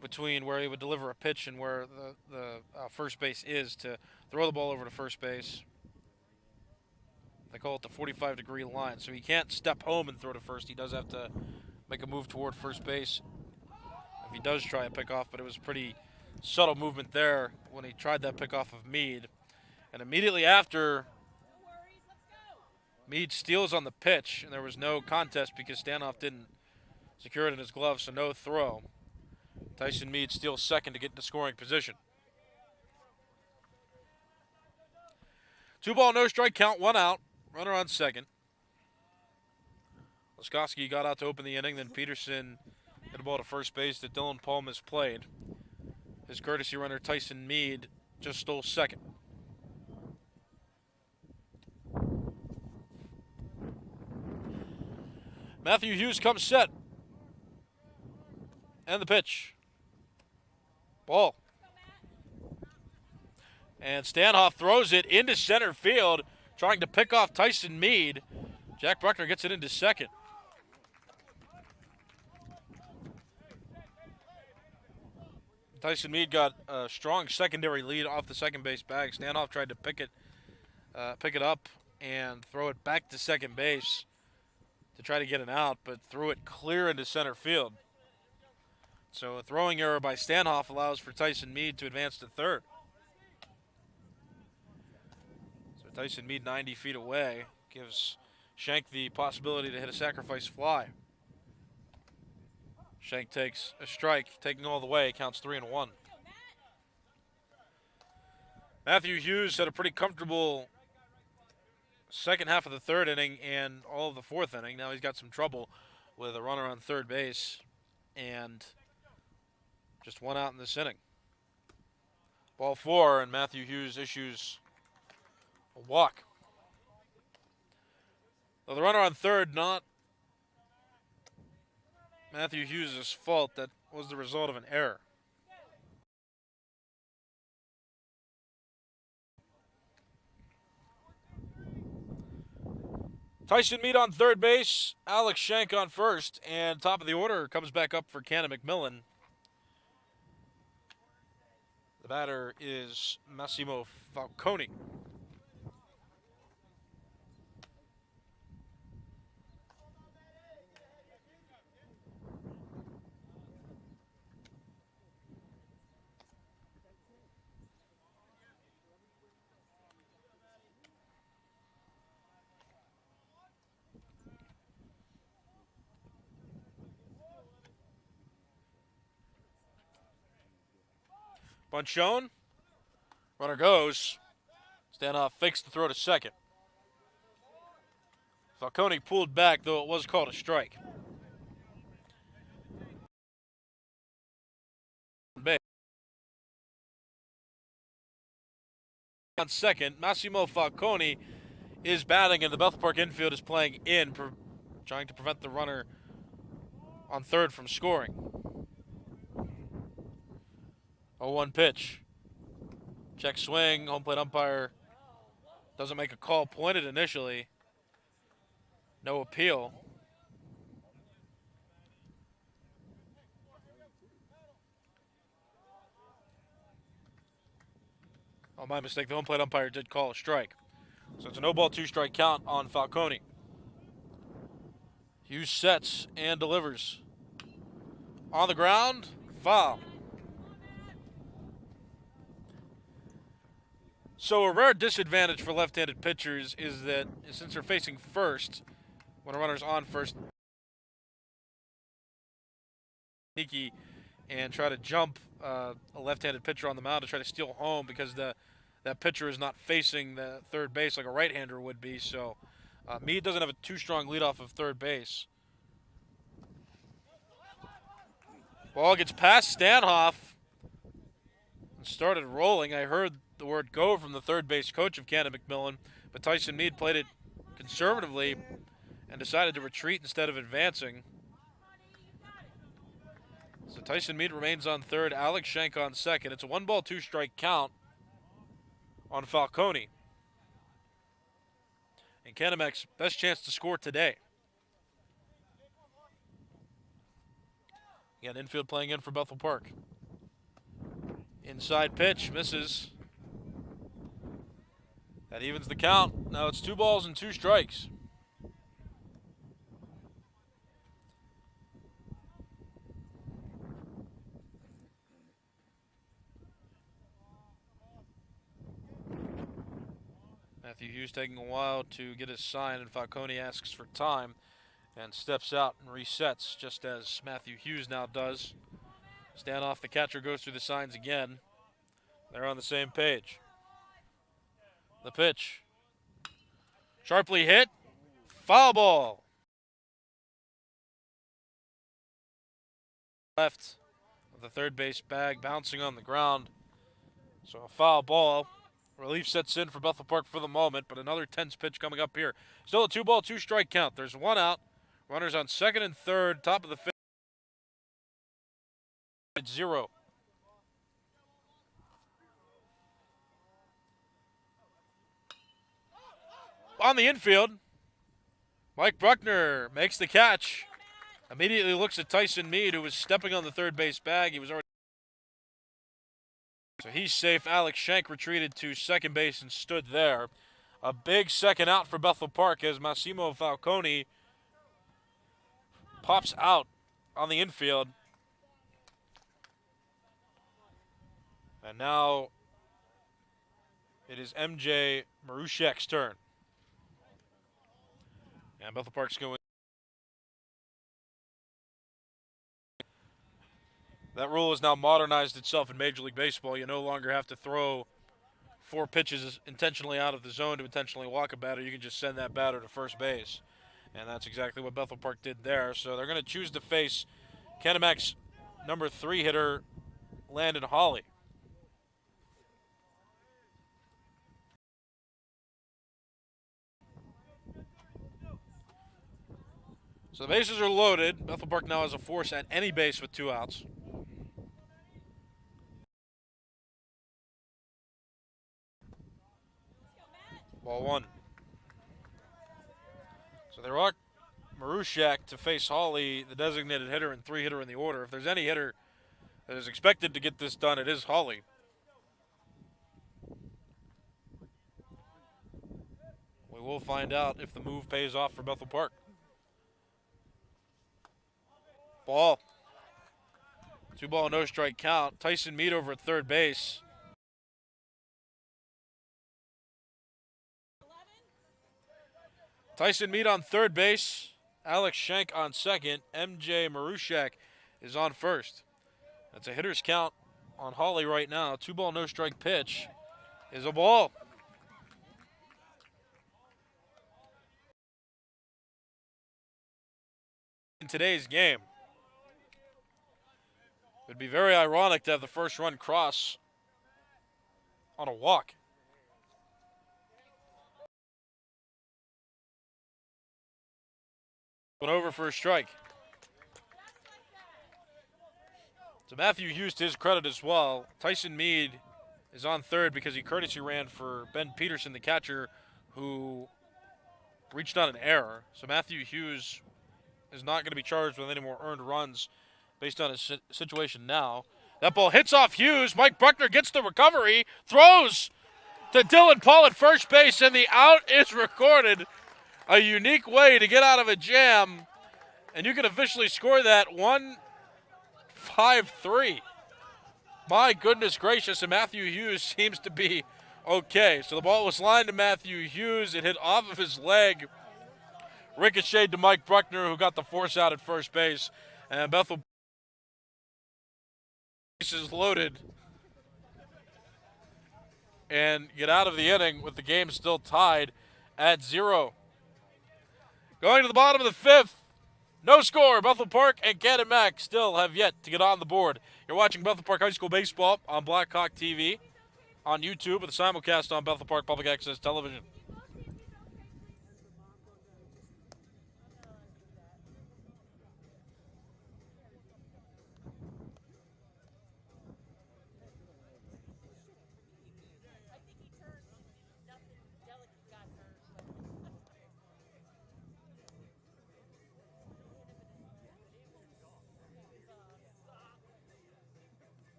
between where he would deliver a pitch and where the first base is to throw the ball over to first base. They call it the 45-degree line. So he can't step home and throw to first. He does have to make a move toward first base if he does try a pickoff, but it was a pretty subtle movement there when he tried that pickoff of Mead. And immediately after, Mead steals on the pitch, and there was no contest because Stanoff didn't secure it in his glove, so no throw. Tyson Mead steals second to get into scoring position. 2 ball, no strike count, 1 out. Runner on second. Laskowski got out to open the inning, then Peterson hit a ball to first base that Dylan Paul misplayed. His courtesy runner, Tyson Mead, just stole second. Matthew Hughes comes set. And the pitch. Ball. And Stanhoff throws it into center field, trying to pick off Tyson Mead. Jack Bruckner gets it into second. Tyson Mead got a strong secondary lead off the second base bag. Stanhoff tried to pick it up and throw it back to second base to try to get an out, but threw it clear into center field. So a throwing error by Stanhoff allows for Tyson Mead to advance to third. So Tyson Mead 90 feet away gives Schenk the possibility to hit a sacrifice fly. Schenk takes a strike, taking all the way, counts 3-1. Matthew Hughes had a pretty comfortable second half of the third inning and all of the fourth inning. Now he's got some trouble with a runner on third base and just one out in this inning. Ball 4, and Matthew Hughes issues a walk. Now the runner on third, not Matthew Hughes' fault. That was the result of an error. Tyson Mead on third base, Alex Schenk on first, and top of the order comes back up for Canon-McMillan. The batter is Massimo Falcone. Bunt shown. Runner goes. Stanhoff fakes the throw to second. Falcone pulled back, though it was called a strike. On second, Massimo Falcone is batting, and the Bethel Park infield is playing in, trying to prevent the runner on third from scoring. 0-1 pitch. Check swing. Home plate umpire doesn't make a call. Pointed initially. No appeal. Oh, my mistake. The home plate umpire did call a strike. So it's a no-ball, two-strike count on Falcone. Hughes sets and delivers. On the ground, foul. So a rare disadvantage for left-handed pitchers is that since they're facing first, when a runner's on first, sneaky and try to jump a left-handed pitcher on the mound to try to steal home because that pitcher is not facing the third base like a right-hander would be. So Meade doesn't have a too strong leadoff of third base. Ball gets past Stanhoff and started rolling. I heard the word go from the third base coach of Canon-McMillan, but Tyson Meade played it conservatively and decided to retreat instead of advancing. So Tyson Meade remains on third, Alex Schenk on second. It's a 1-ball, 2-strike count on Falcone. And Canon-Mac's best chance to score today. Again, infield playing in for Bethel Park. Inside pitch, misses. That evens the count. Now it's 2 balls and 2 strikes. Matthew Hughes taking a while to get his sign, and Falcone asks for time and steps out and resets, just as Matthew Hughes now does. Stanhoff, the catcher, goes through the signs again. They're on the same page. The pitch. Sharply hit. Foul ball. Left of the third base bag, bouncing on the ground. So a foul ball. Relief sets in for Bethel Park for the moment, but another tense pitch coming up here. Still a 2-ball, 2-strike count. There's 1 out. Runners on second and third, top of the fifth. 0. on the infield. Mike Bruckner makes the catch. Immediately looks at Tyson Mead, who was stepping on the third base bag. He was already. So he's safe. Alex Schenk retreated to second base and stood there. A big second out for Bethel Park as Massimo Falcone pops out on the infield. And now it is MJ Marushek's turn. And Bethel Park's going. That rule has now modernized itself in Major League Baseball. You no longer have to throw 4 pitches intentionally out of the zone to intentionally walk a batter. You can just send that batter to first base. And that's exactly what Bethel Park did there. So they're going to choose to face Canon-Mac's number 3 hitter, Landon Hawley. So the bases are loaded. Bethel Park now has a force at any base with 2 outs. Ball 1. So they rock Marushek to face Hawley, the designated hitter and 3 hitter in the order. If there's any hitter that is expected to get this done, it is Hawley. We will find out if the move pays off for Bethel Park. Ball. 2-ball, no strike count. Tyson Mead over at third base. Tyson Mead on third base. Alex Schenk on second. MJ Marushek is on first. That's a hitter's count on Hawley right now. 2-ball, no strike pitch is a ball. In today's game, it would be very ironic to have the first run cross on a walk. Went over for a strike. So Matthew Hughes, to his credit as well. Tyson Mead is on third because he courtesy ran for Ben Peterson, the catcher, who reached on an error. So Matthew Hughes is not going to be charged with any more earned runs based on his situation now. That ball hits off Hughes. Mike Bruckner gets the recovery, throws to Dylan Paul at first base, and the out is recorded. A unique way to get out of a jam, and you can officially score that 1-5-3. My goodness gracious, and Matthew Hughes seems to be okay. So the ball was lined to Matthew Hughes. It hit off of his leg, ricocheted to Mike Bruckner, who got the force out at first base, and Bethel is loaded and get out of the inning with the game still tied at 0. Going to the bottom of the 5th, no score. Bethel Park and Canon-Mac still have yet to get on the board. You're watching Bethel Park High School Baseball on Blackhawk TV, on YouTube, with a simulcast on Bethel Park Public Access Television.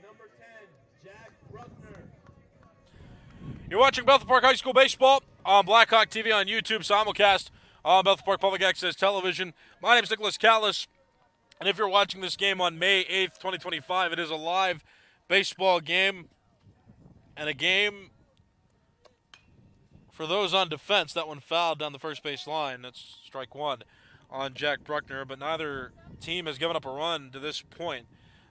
Number 10, Jack Bruckner. You're watching Bethel Park High School Baseball on Blackhawk TV, on YouTube, simulcast on Bethel Park Public Access Television. My name is Nicholas Callis, and if you're watching this game on May 8th, 2025, it is a live baseball game, and a game for those on defense. That one fouled down the first base line. That's strike 1 on Jack Bruckner, but neither team has given up a run to this point.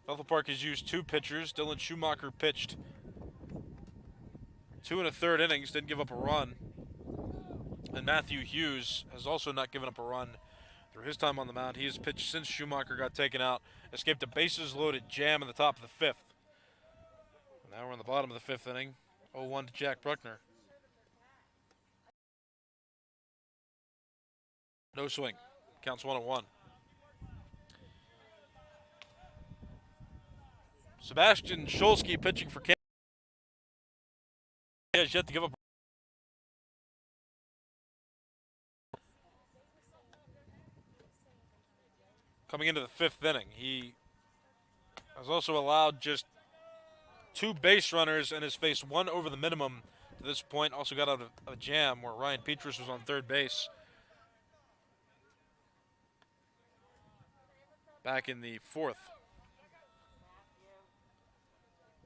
Bethel Park has used 2 pitchers. Dylan Schumacher pitched 2 1/3 innings, didn't give up a run. And Matthew Hughes has also not given up a run through his time on the mound. He has pitched since Schumacher got taken out, escaped a bases-loaded jam in the top of the 5th. Now we're in the bottom of the 5th inning. 0-1 to Jack Bruckner. No swing. Counts 1-1. Sebastian Scholsky pitching for Canon. He has yet to give up. Coming into the 5th inning, he has also allowed just 2 base runners and has faced 1 over the minimum to this point. Also got out of a jam where Ryan Petrus was on third base back in the 4th.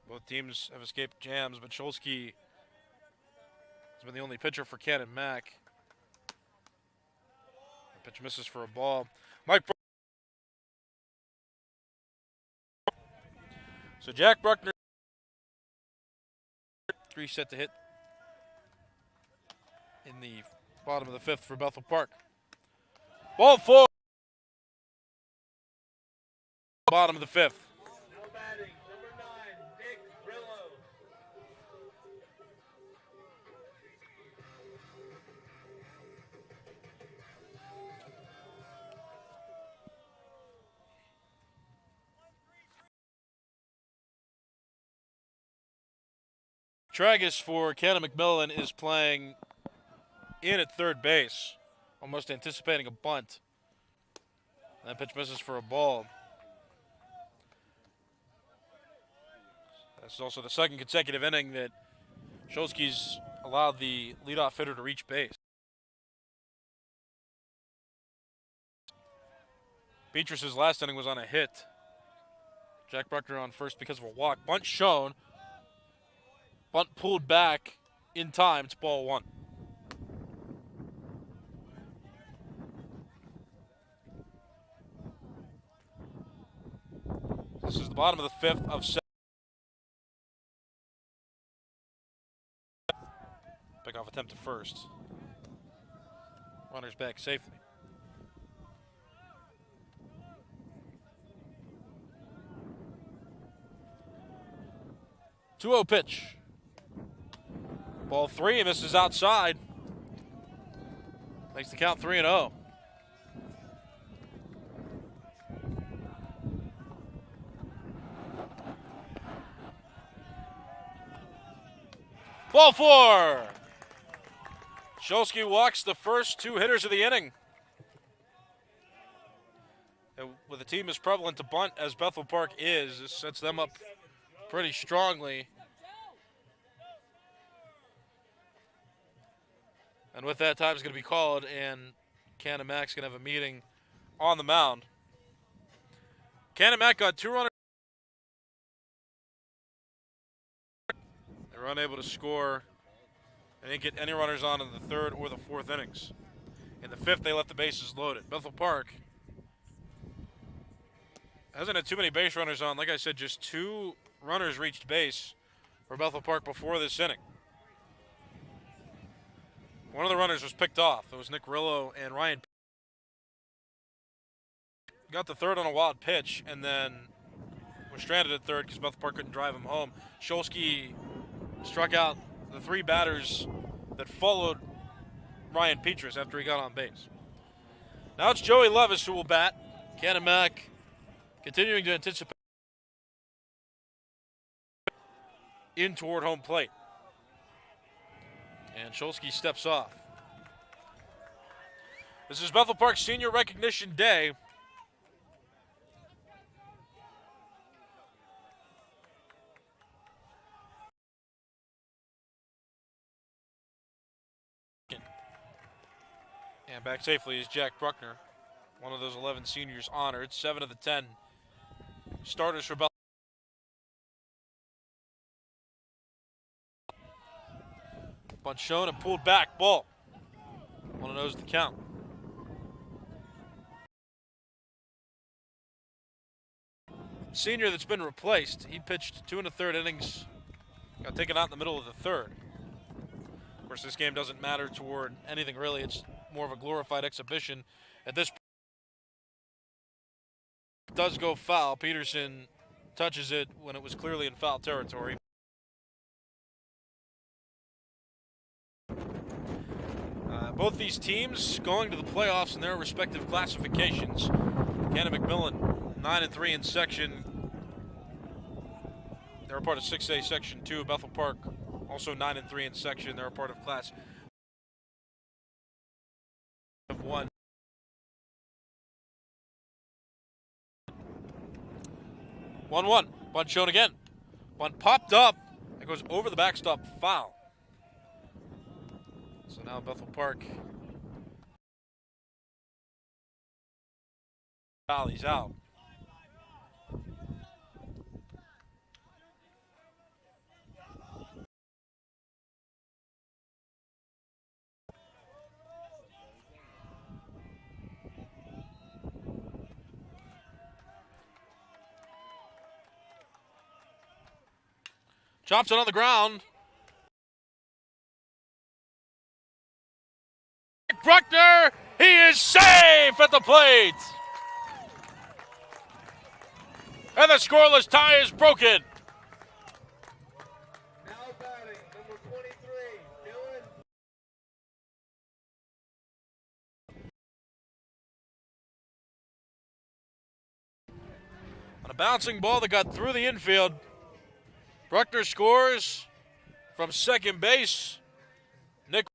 Both teams have escaped jams, but Scholsky has been the only pitcher for Canon-Mac. Pitch misses for a ball. So Jack Bruckner, 3 set to hit in the bottom of the 5th for Bethel Park. Ball 4. Bottom of the 5th. No batting. Number 9, Nick Rillo. Tragus for Cannon McMillan is playing in at third base, almost anticipating a bunt. That pitch misses for a ball. This is also the 2nd consecutive inning that Scholsky's allowed the leadoff hitter to reach base. Petrus's last inning was on a hit. Jack Bruckner on first because of a walk. Bunt shown. Bunt pulled back in time. It's ball 1. This is the bottom of the 5th of 7. Pickoff attempt to first. Runners back safely. 2-0 pitch. Ball 3, misses outside. Makes the count 3-0. Ball 4. Scholsky walks the first 2 hitters of the inning. And with a team as prevalent to bunt as Bethel Park is, this sets them up pretty strongly. And with that, time's going to be called, and Canon-Mac's going to have a meeting on the mound. Canon-Mac got 2 runners. They were unable to score. They didn't get any runners on in the 3rd or the 4th innings. In the 5th, they left the bases loaded. Bethel Park hasn't had too many base runners on. Like I said, just 2 runners reached base for Bethel Park before this inning. One of the runners was picked off. It was Nick Rillo and Ryan. Got the 3rd on a wild pitch and then was stranded at 3rd because Bethel Park couldn't drive him home. Scholsky struck out the 3 batters that followed Ryan Petrus after he got on base. Now it's Joey Levis who will bat. Canon-Mac continuing to anticipate in toward home plate. And Scholsky steps off. This is Bethel Park Senior Recognition Day. And back safely is Jack Bruckner, one of those 11 seniors honored. 7 of the 10 starters for Bethel. Bunt shown and pulled back. Ball. 1-0 is the count. Senior that's been replaced. He pitched 2 1/3 innings. Got taken out in the middle of the 3rd. Of course, this game doesn't matter toward anything really. It's more of a glorified exhibition. At this point, it does go foul. Peterson touches it when it was clearly in foul territory. Both these teams going to the playoffs in their respective classifications. Canon-Macmillan 9-3 in section. They're a part of 6A Section 2. Bethel Park also 9-3 in section. They're a part of Class 1. One. Bunt shown again. Bunt popped up. It goes over the backstop, foul. So now Bethel Park. Foul, he's out. Chops it on the ground. Bruckner, he is safe at the plate. And the scoreless tie is broken. Now batting, number 23, Dylan. On a bouncing ball that got through the infield, Bruckner scores from second base. Nick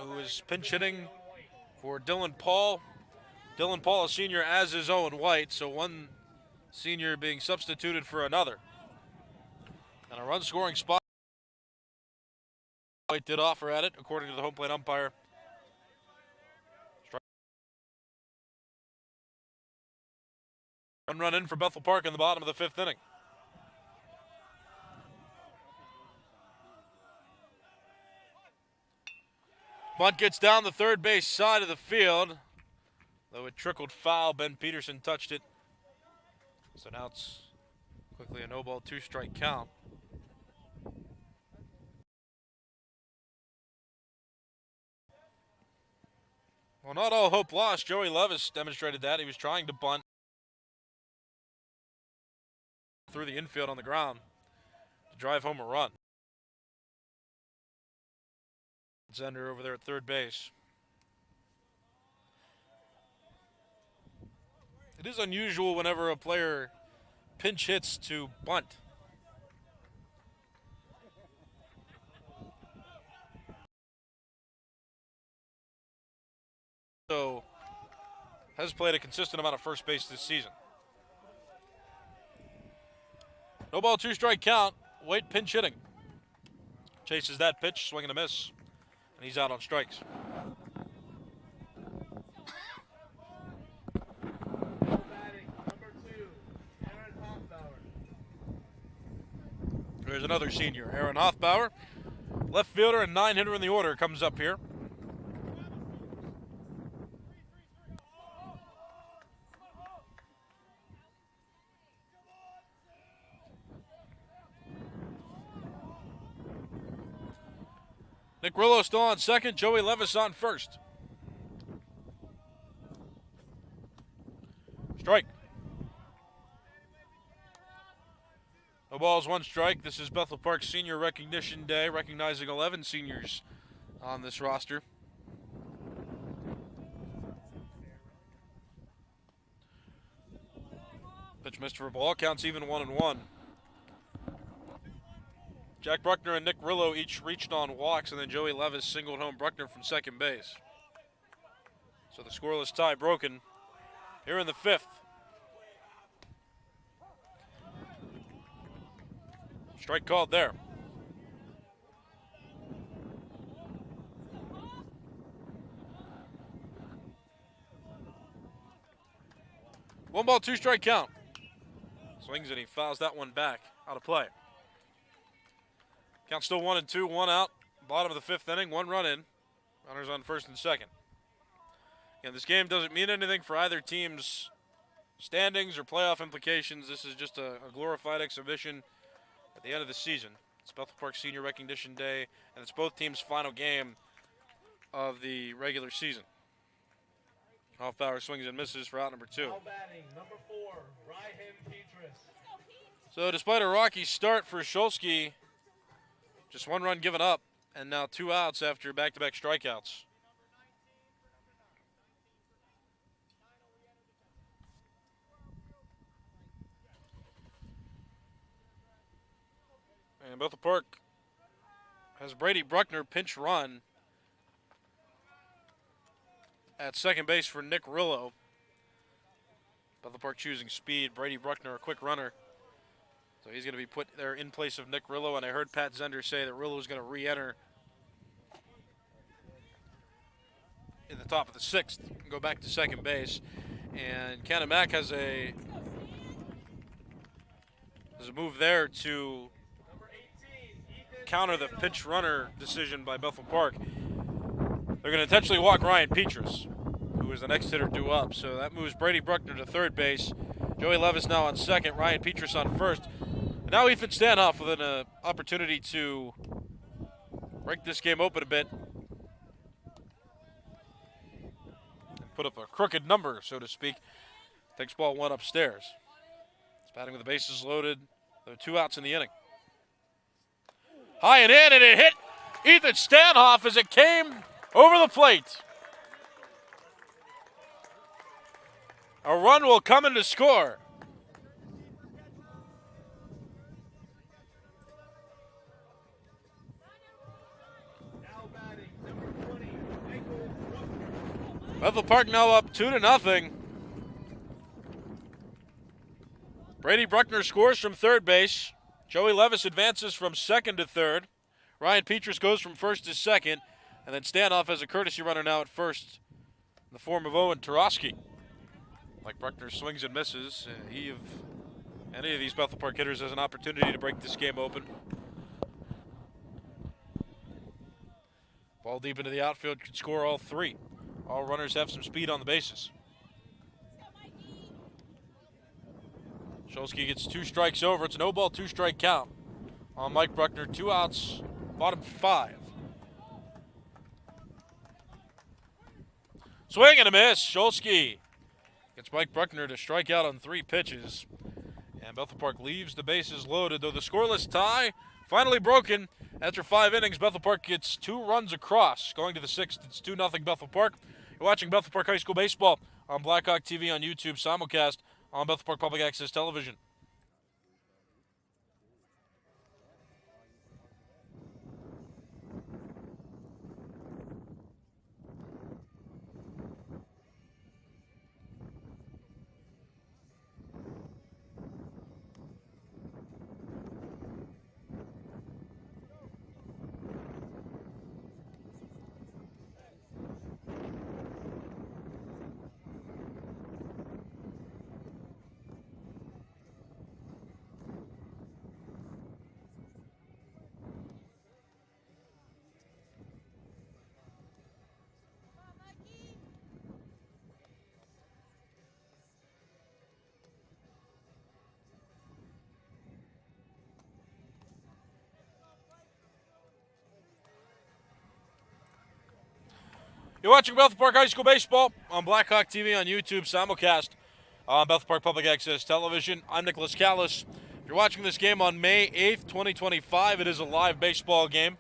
who is pinch hitting for Dylan Paul. Dylan Paul, a senior, as is Owen White, so one senior being substituted for another. And a run scoring spot. White did offer at it, according to the home plate umpire. One run in for Bethel Park in the bottom of the fifth inning. Bunt gets down the third base side of the field. Though it trickled foul, Ben Peterson touched it. So now it's quickly a no-ball, two-strike count. Well, not all hope lost. Joey Levis demonstrated that. He was trying to bunt through the infield on the ground to drive home a run. Zender over there at third base. It is unusual whenever a player pinch hits to bunt. So has played a consistent amount of first base this season. No ball, two-strike count. White pinch hitting. Chases that pitch, swing and a miss. And he's out on strikes. There's another senior, Aaron Hoffbauer. Left fielder and 9-hitter in the order comes up here. Nick Rillo still on second, Joey Levis on first. Strike. No balls, one strike. This is Bethel Park Senior Recognition Day, recognizing 11 seniors on this roster. Pitch missed for a ball, counts even 1-1. Jack Bruckner and Nick Rillo each reached on walks, and then Joey Levis singled home Bruckner from second base. So the scoreless tie broken here in the fifth. Strike called there. One ball, two-strike count. Swings and he fouls that one back. Out of play. Count still 1-2, one out. Bottom of the fifth inning, one run in. Runners on first and second. And this game doesn't mean anything for either team's standings or playoff implications. This is just a glorified exhibition at the end of the season. It's Bethel Park Senior Recognition Day, and it's both teams' final game of the regular season. Off-power swings and misses for out number 2. Now batting, number 4, Ryan Petrus. So despite a rocky start for Shulsky, just 1 run given up, and now 2 outs after back-to-back strikeouts. And Bethel Park has Brady Bruckner pinch run at second base for Nick Rillo. Bethel Park choosing speed. Brady Bruckner, a quick runner. So he's going to be put there in place of Nick Rillo. And I heard Pat Zender say that Rillo is going to re-enter in the top of the 6th and go back to second base. And Canon-Mac has a move there to counter the pinch runner decision by Bethel Park. They're going to intentionally walk Ryan Petrus, who is the next hitter due up. So that moves Brady Bruckner to third base. Joey Levis now on second, Ryan Petrus on first. And now Ethan Stanhoff with an opportunity to break this game open a bit and put up a crooked number, so to speak. Takes ball 1 upstairs. It's batting with the bases loaded. There are 2 outs in the inning. High and in, and it hit Ethan Stanhoff as it came over the plate. A run will come in to score. Now batting, number 20, Michael Bruckner. Bethel Park now up 2-0. Brady Bruckner scores from third base. Joey Levis advances from second to third. Ryan Petrus goes from first to second. And then Stanhoff has a courtesy runner now at first in the form of Owen Tarosky. Like Bruckner swings and misses, any of these Bethel Park hitters has an opportunity to break this game open. Ball deep into the outfield, could score all 3. All runners have some speed on the bases. Shulsky gets 2 strikes over. It's a no-ball, 2-strike count on Mike Bruckner. 2 outs, bottom 5. Swing and a miss. Shulsky gets Mike Bruckner to strike out on 3 pitches. And Bethel Park leaves the bases loaded, though the scoreless tie finally broken. After 5 innings, Bethel Park gets 2 runs across. Going to the 6th, it's 2-0 Bethel Park. You're watching Bethel Park High School Baseball on Blackhawk TV on YouTube, simulcast on Bethel Park Public Access Television. You're watching Bethel Park High School Baseball on Blackhawk TV on YouTube, simulcast on Bethel Park Public Access Television. I'm Nicholas Callis. If you're watching this game on May 8th, 2025, it is a live baseball game.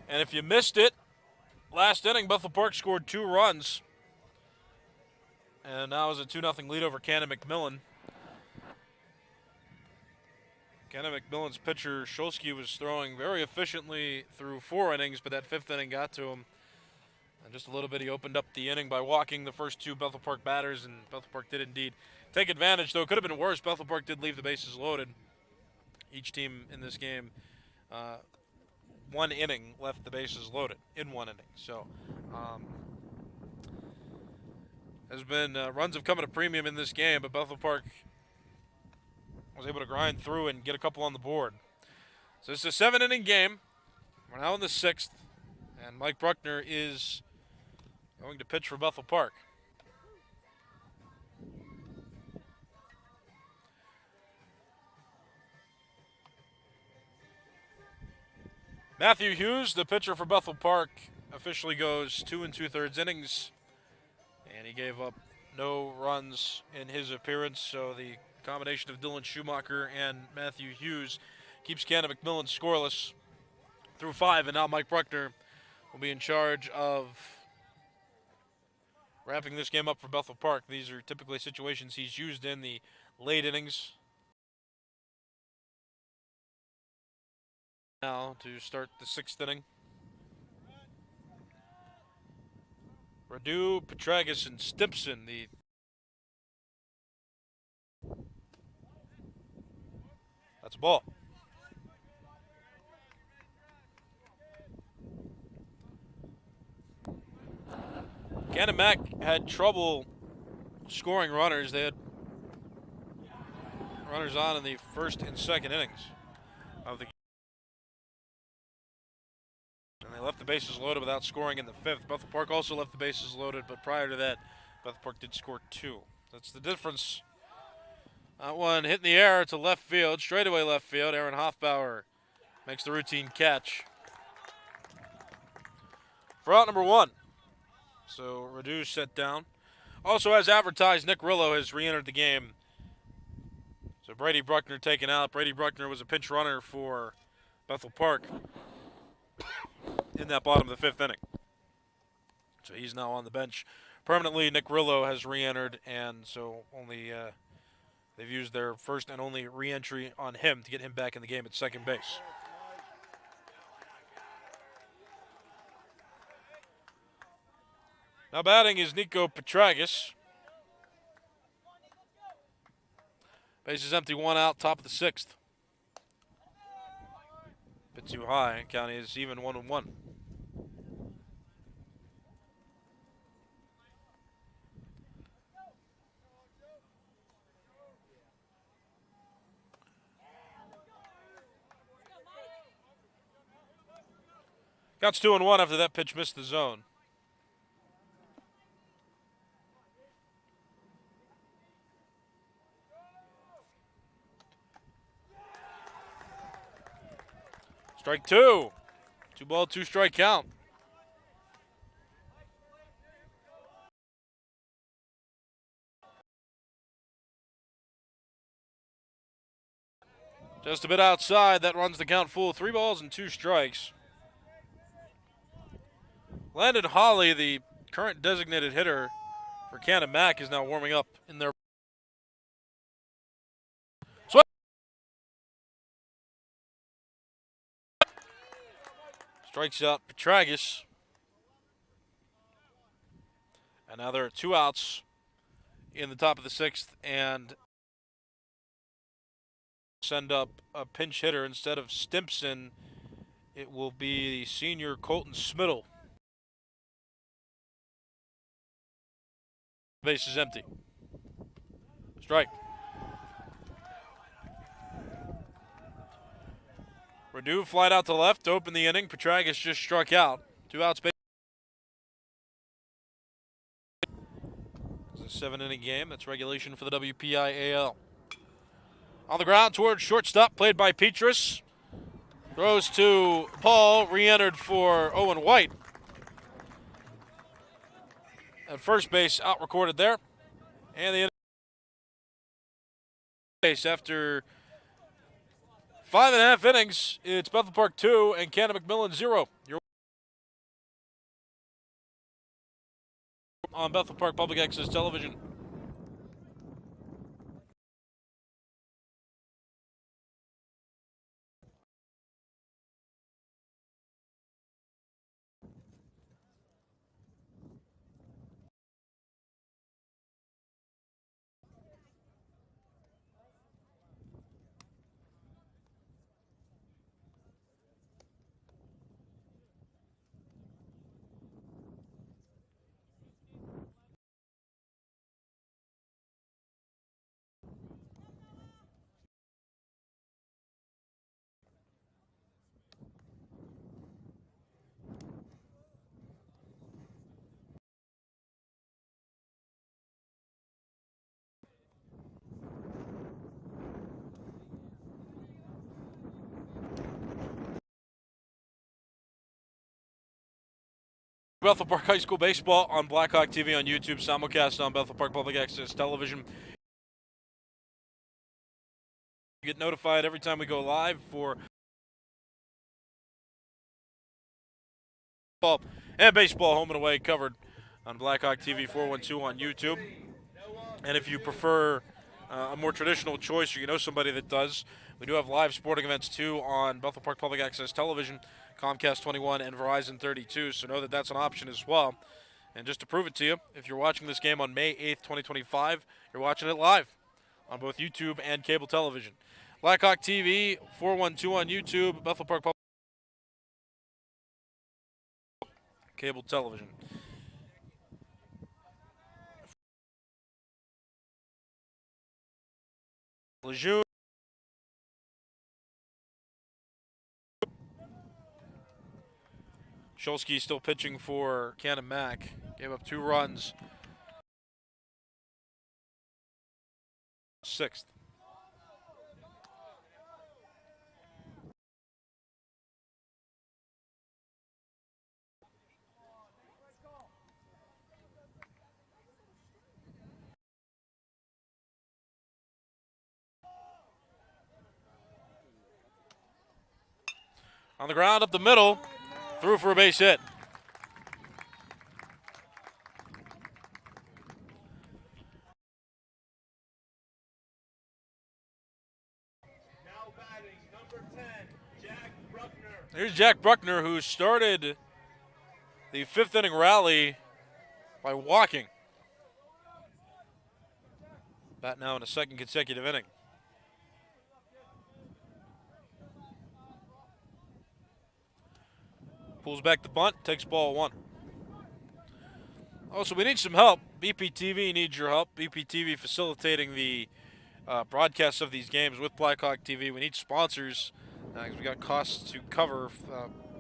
And if you missed it, last inning, Bethel Park scored 2 runs. And now is a 2-0 lead over Canon-McMillan. Canon-McMillan's pitcher, Shulsky, was throwing very efficiently through 4 innings, but that 5th inning got to him. And just a little bit, he opened up the inning by walking the first 2 Bethel Park batters, and Bethel Park did indeed take advantage, though it could have been worse. Bethel Park did leave the bases loaded. Each team in this game, 1 inning left the bases loaded in 1 inning. So, has been runs have come at a premium in this game, but Bethel Park was able to grind through and get a couple on the board. So this is a 7-inning game. We're now in the 6th, And Mike Bruckner is going to pitch for Bethel Park. Matthew Hughes, the pitcher for Bethel Park, officially goes 2 2/3 innings, and he gave up no runs in his appearance, so the combination of Dylan Schumacher and Matthew Hughes keeps Canon-Macmillan scoreless through 5, and now Mike Bruckner will be in charge of wrapping this game up for Bethel Park. These are typically situations he's used in the late innings. Now to start the 6th inning. Radu, Petragus, and Stimpson, that's a ball. Canon-Mac had trouble scoring runners. They had runners on in the 1st and 2nd innings of the game. And they left the bases loaded without scoring in the 5th. Bethel Park also left the bases loaded, but prior to that, Bethel Park did score 2. That's the difference. That one hit in the air to left field, straightaway left field. Aaron Hoffbauer makes the routine catch for out number 1. So Radu set down. Also, as advertised, Nick Rillo has re-entered the game. So Brady Bruckner taken out. Brady Bruckner was a pinch runner for Bethel Park in that bottom of the 5th inning. So he's now on the bench permanently. Nick Rillo has re-entered, and so only they've used their first and only re-entry on him to get him back in the game at second base. Now batting is Nico Petragus. Base is empty, 1 out, top of the 6th. Bit too high. County is even 1-1. Counts 2-1 after that pitch missed the zone. Strike 2. 2-ball, 2-strike count. Just a bit outside. That runs the count full. 3 balls and 2 strikes. Landon Holly, the current designated hitter for Canon-Mac, is now warming up in their strikes out Petragus. And now there are 2 outs in the top of the 6th, and send up a pinch hitter instead of Stimpson. It will be the senior Colton Smittle. Base is empty. Strike. Radu flied out to left to open the inning. Petragus just struck out. 2 outs. It's a 7-inning game. That's regulation for the WPIAL. On the ground towards shortstop, played by Petrus. Throws to Paul, re-entered for Owen White. At first base, out recorded there. And the base after 5.5 innings, it's Bethel Park 2 and Canon-Macmillan 0. You're on Bethel Park Public Access Television. Bethel Park High School baseball on Blackhawk TV on YouTube, simulcast on Bethel Park Public Access Television. You get notified every time we go live for football and baseball, home and away, covered on Blackhawk TV 412 on YouTube. And if you prefer a more traditional choice, or you know somebody that does, we do have live sporting events too on Bethel Park Public Access Television, Comcast 21 and Verizon 32, so know that that's an option as well. And just to prove it to you, if you're watching this game on May 8th, 2025, you're watching it live on both YouTube and cable television. Blackhawk TV 412 on YouTube, Bethel Park Public cable television. Lejeune. Shulsky still pitching for Canon-Mac. Gave up 2 runs. 6th. On the ground up the middle, threw for a base hit. Now batting, number 10, Jack Bruckner. Here's Jack Bruckner, who started the 5th inning rally by walking. Bat now in a 2nd consecutive inning. Pulls back the bunt, takes ball 1. Oh, so we need some help. BPTV needs your help. BPTV facilitating the broadcasts of these games with Blackhawk TV. We need sponsors because we got costs to cover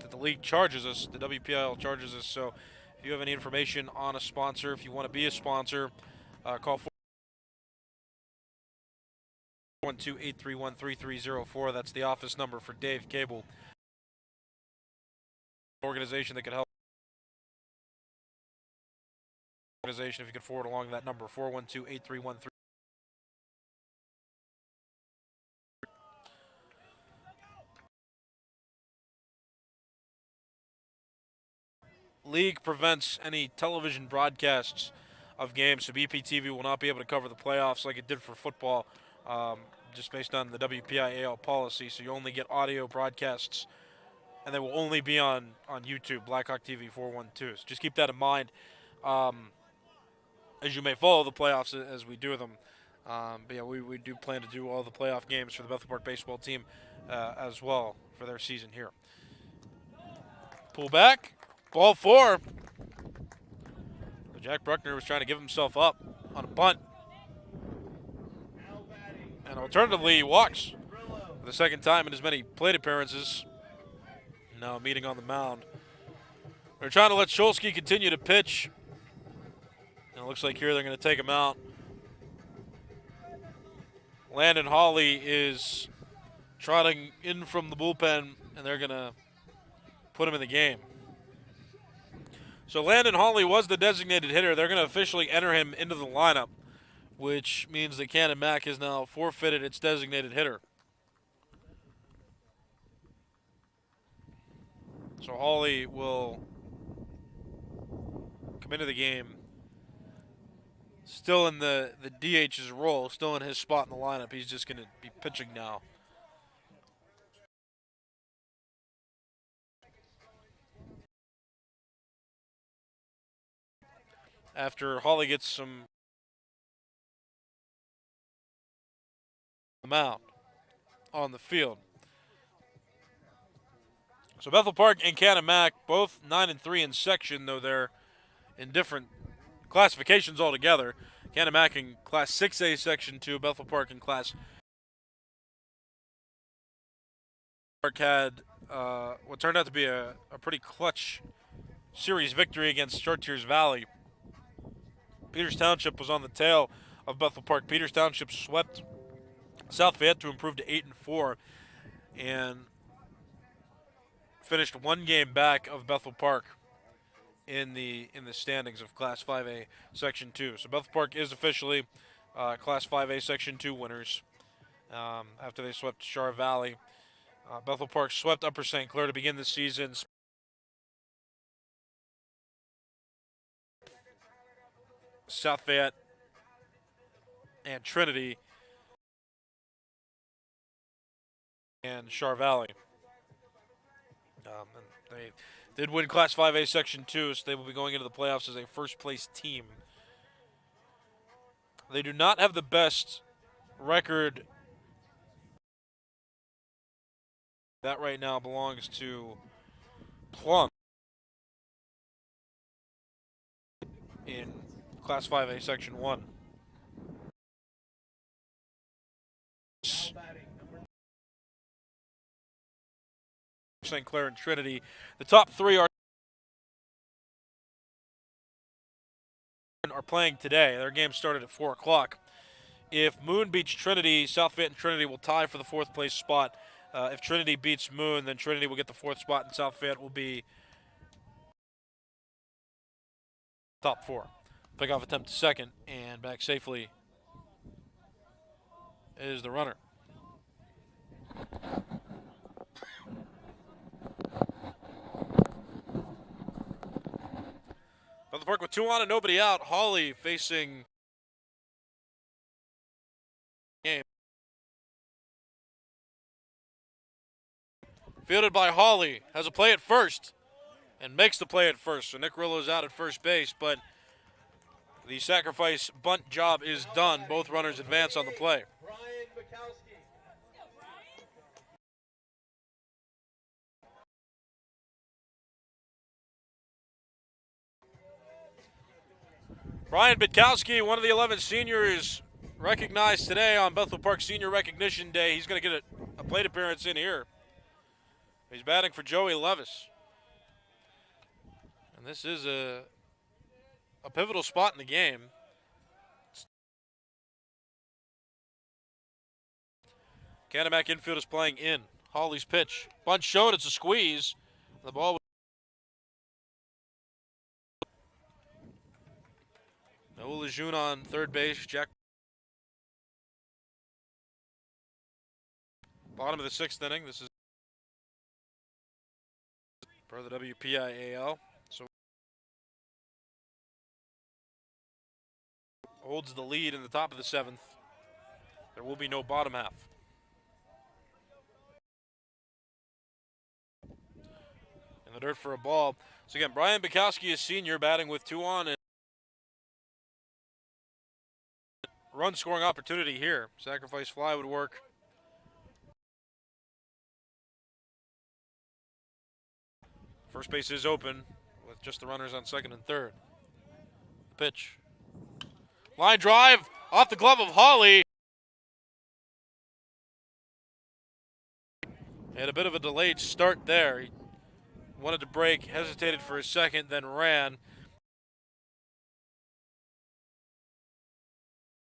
that the league charges us, the WPIL charges us. So if you have any information on a sponsor, if you want to be a sponsor, call 412-831-3304. That's the office number for Dave Cable. Organization that could help. Organization, if you could forward along that number, 412-831-3304. League prevents any television broadcasts of games, so BPTV will not be able to cover the playoffs like it did for football, just based on the WPIAL policy. So you only get audio broadcasts, and they will only be on YouTube, Blackhawk TV 412. So just keep that in mind as you may follow the playoffs as we do them. But yeah, we do plan to do all the playoff games for the Bethel Park baseball team as well for their season here. Pull back, ball 4. So Jack Bruckner was trying to give himself up on a bunt. And alternatively, he walks for the 2nd time in as many plate appearances. Now meeting on the mound. They're trying to let Shulsky continue to pitch. And it looks like here they're going to take him out. Landon Hawley is trotting in from the bullpen, and they're going to put him in the game. So Landon Hawley was the designated hitter. They're going to officially enter him into the lineup, which means that Canon-Mac has now forfeited its designated hitter. So Hawley will come into the game still in the DH's role, still in his spot in the lineup. He's just going to be pitching now. After Hawley gets some mound on the field. So Bethel Park and Canon-Mac, both 9-3 in section, though they're in different classifications altogether. Canon-Mac in Class 6A Section 2, Bethel Park in Class Park had what turned out to be a pretty clutch series victory against Chartiers Valley. Peters Township was on the tail of Bethel Park. Peters Township swept South Fayette to improve to 8-4 and finished 1 game back of Bethel Park in the standings of Class 5A Section 2. So Bethel Park is officially Class 5A Section 2 winners after they swept Char Valley. Bethel Park swept Upper St. Clair to begin the season. South Fayette and Trinity and Char Valley. And they did win Class 5A Section 2, so they will be going into the playoffs as a first-place team. They do not have the best record. That right now belongs to Plum in Class 5A Section 1. St. Clair and Trinity. The top three are playing today. Their game started at 4 o'clock. If Moon beats Trinity, South Fayette and Trinity will tie for the 4th place spot. If Trinity beats Moon, then Trinity will get the 4th spot, and South Fayette will be top 4. Pickoff attempt to second, and back safely is the runner. Bethel Park with 2 on and nobody out. Hawley facing game. Fielded by Hawley. Has a play at first and makes the play at first. So Nick Rillo's out at first base, but the sacrifice bunt job is done. Both runners advance on the play. Brian Bitkowski, one of the 11 seniors, recognized today on Bethel Park Senior Recognition Day. He's going to get a plate appearance in here. He's batting for Joey Levis. And this is a pivotal spot in the game. Canon-Mac infield is playing in. Hawley's pitch. Bunt showed, it's a squeeze. The ball was Noah Lejeune on third base. Jack. Bottom of the 6th inning. This is per the WPIAL. So holds the lead in the top of the 7th. There will be no bottom half. In the dirt for a ball. So again, Brian Bukowski is senior, batting with 2 on, and run scoring opportunity here. Sacrifice fly would work. First base is open with just the runners on 2nd and 3rd. The pitch. Line drive off the glove of Hawley. Had a bit of a delayed start there. He wanted to break, hesitated for a second, then ran.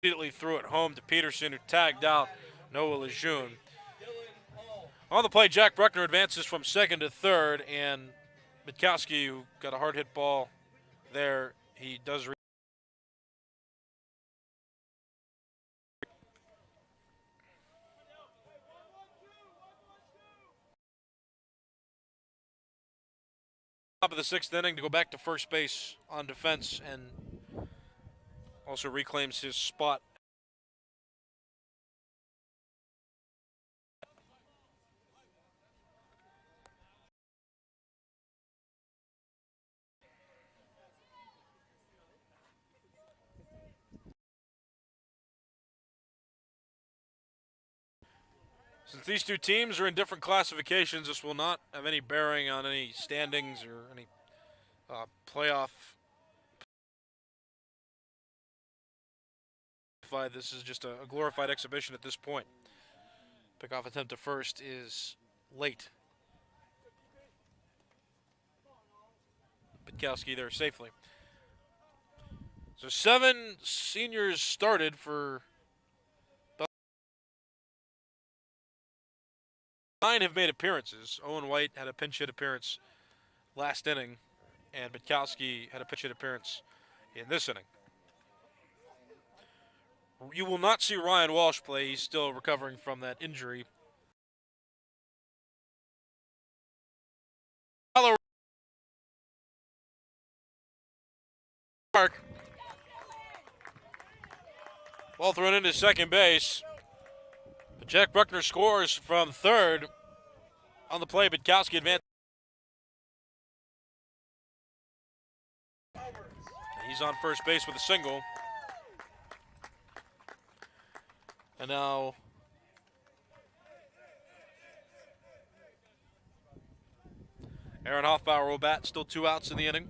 Immediately threw it home to Peterson, who tagged out Noah Lejeune. On the play, Jack Bruckner advances from 2nd to 3rd, and Bitkowski, who got a hard hit ball there, he does top of the 6th inning to go back to first base on defense, and also reclaims his spot. Since these two teams are in different classifications, this will not have any bearing on any standings or any playoff. This is just a glorified exhibition at this point. Pickoff attempt to first is late. Bitkowski there safely. So 7 seniors started for 9 have made appearances. Owen White had a pinch hit appearance last inning, and Bitkowski had a pitch hit appearance in this inning. You will not see Ryan Walsh play. He's still recovering from that injury. Park. Ball thrown into second base. But Jack Bruckner scores from third. On the play, Bitkowski advances. He's on first base with a single. And now Aaron Hoffbauer will bat. Still 2 outs in the inning.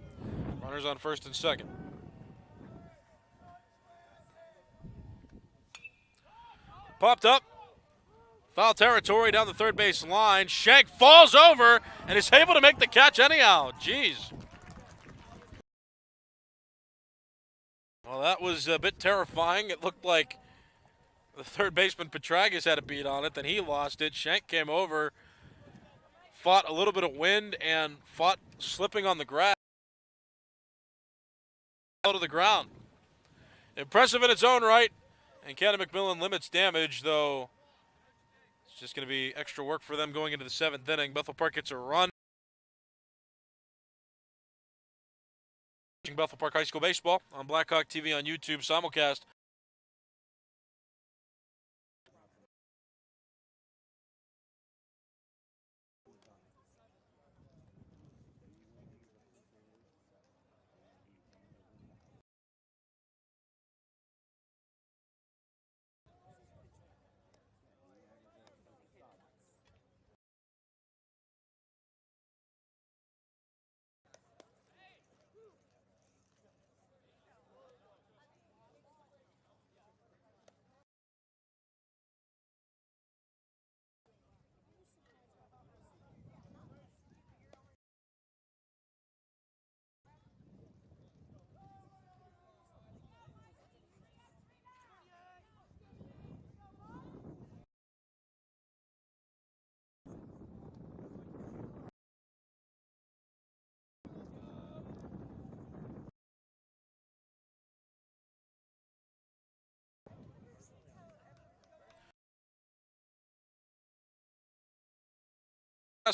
Runners on first and second. Popped up. Foul territory down the third base line. Shank falls over and is able to make the catch anyhow. Jeez. Well, that was a bit terrifying. It looked like the third baseman Petragas had a beat on it. Then he lost it. Shank came over, fought a little bit of wind, and fought slipping on the grass. To the ground. Impressive in its own right. And Cannon McMillan limits damage, though it's just going to be extra work for them going into the 7th inning. Bethel Park gets a run. Watching Bethel Park High School baseball on Blackhawk TV on YouTube simulcast.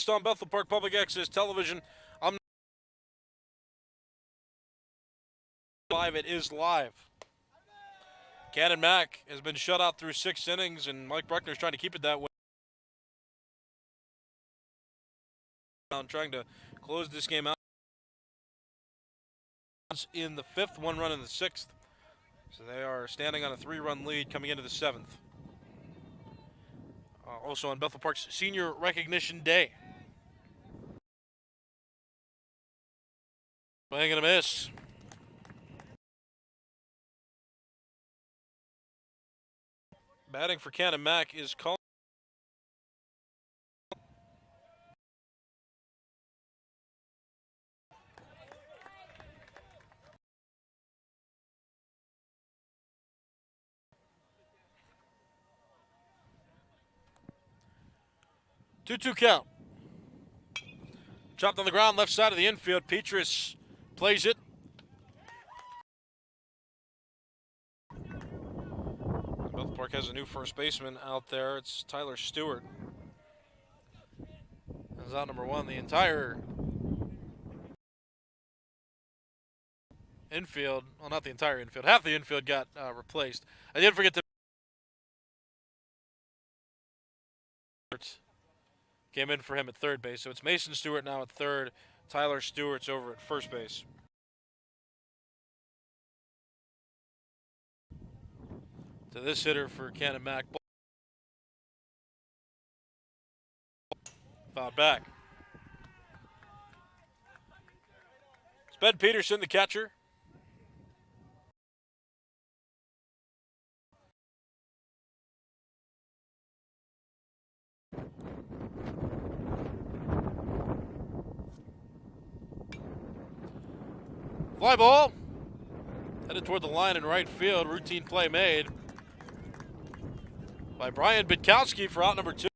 On Bethel Park Public Access Television. I'm live. It is live. Canon-Mac has been shut out through 6 innings, and Mike Bruckner's trying to keep it that way. Trying to close this game out in the 5th, 1 run in the 6th. So they are standing on a 3-run lead coming into the 7th. Also on Bethel Park's Senior Recognition Day. Swing and a miss. Batting for Canon-Mac is Colin. Two count. Chopped on the ground, left side of the infield. Petrus plays it. Bethel Park has a new first baseman out there. It's Tyler Stewart. That's out number 1. The entire infield, well, not the entire infield, half the infield got replaced. I did forget to came in for him at third base. So it's Mason Stewart now at third. Tyler Stewart's over at first base. To this hitter for Canon-Mac. Fouled back. It's Ben Peterson, the catcher. Fly ball. Headed toward the line in right field. Routine play made by Brian Bitkowski for out number 2.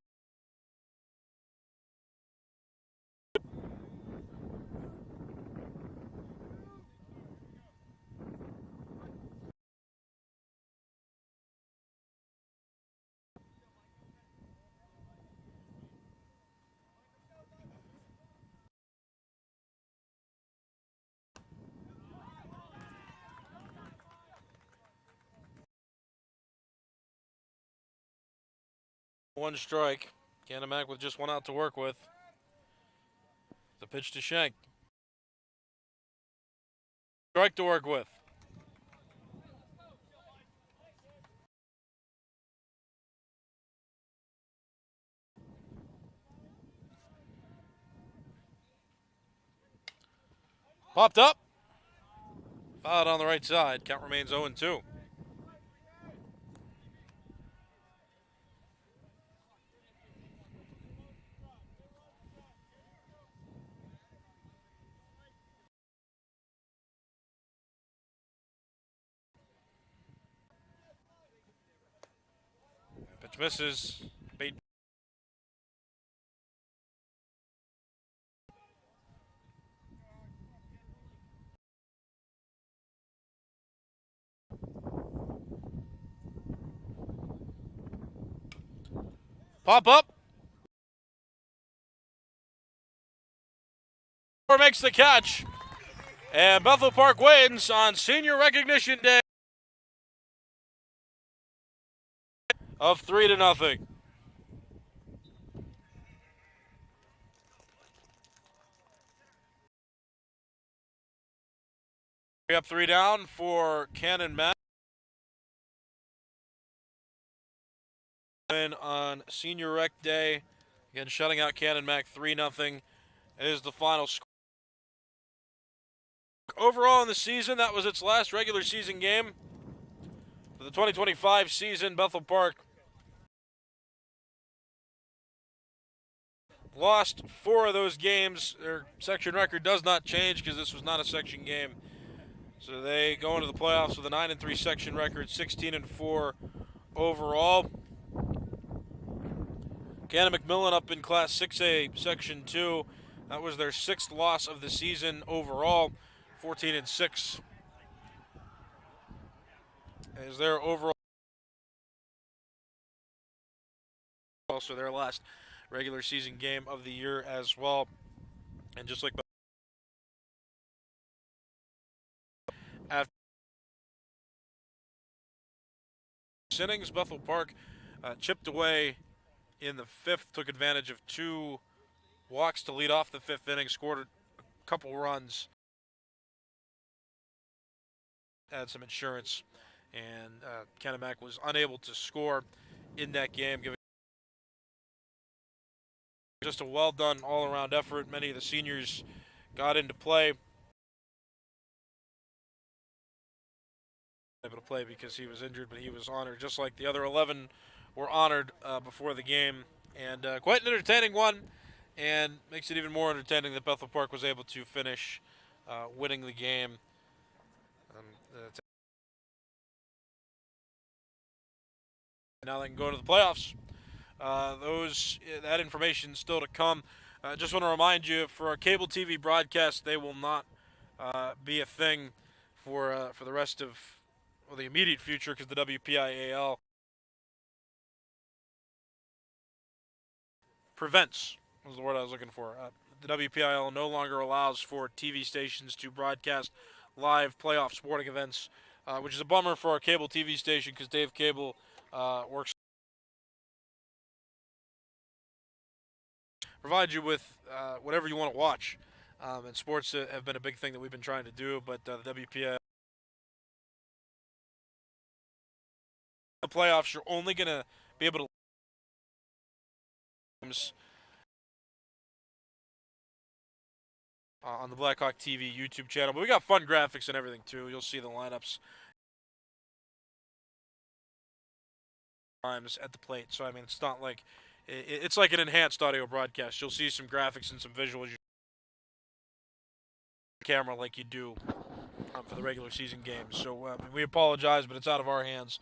One strike. Canon-Mac with just one out to work with. The pitch to Shank. Strike to work with. Popped up. Fouled on the right side. Count remains 0-2. Pitch misses. Bait. Pop up. Makes the catch. And Bethel Park wins on Senior Recognition Day of 3-0. Up 3 down for Canon-Mac. Win on Senior Rec Day. Again, shutting out Canon-Mac 3-0 is the final score. Overall in the season, that was its last regular season game. For the 2025 season, Bethel Park lost 4 of those games. Their section record does not change because this was not a section game. So they go into the playoffs with a 9-3 section record, 16-4 overall. Canon-McMillan up in Class 6A, Section 2. That was their 6th loss of the season overall, 14-6. Is their overall, also their last regular season game of the year as well. And just like after innings, Bethel Park chipped away in the 5th, took advantage of 2 walks to lead off the 5th inning, scored a couple runs, had some insurance, and Canon-Mac was unable to score in that game, giving just a well-done all-around effort. Many of the seniors got into play. Able to play because he was injured, but he was honored just like the other 11 were honored before the game, and quite an entertaining one, and makes it even more entertaining that Bethel Park was able to finish winning the game. Now they can go to the playoffs. That information still to come. Just want to remind you, for our cable TV broadcast, they will not be a thing for the rest of the immediate future, because the WPIAL prevents, was the word I was looking for. The WPIL no longer allows for TV stations to broadcast live playoff sporting events, which is a bummer for our cable TV station, because Dave Cable works provide you with whatever you want to watch, and sports have been a big thing that we've been trying to do, but the WPIL the playoffs, you're only going to be able to on the Blackhawk TV YouTube channel. But we got fun graphics and everything too. You'll see the lineups times at the plate. So I mean, it's not like it's like an enhanced audio broadcast. You'll see some graphics and some visuals camera like you do for the regular season games. So we apologize, but it's out of our hands.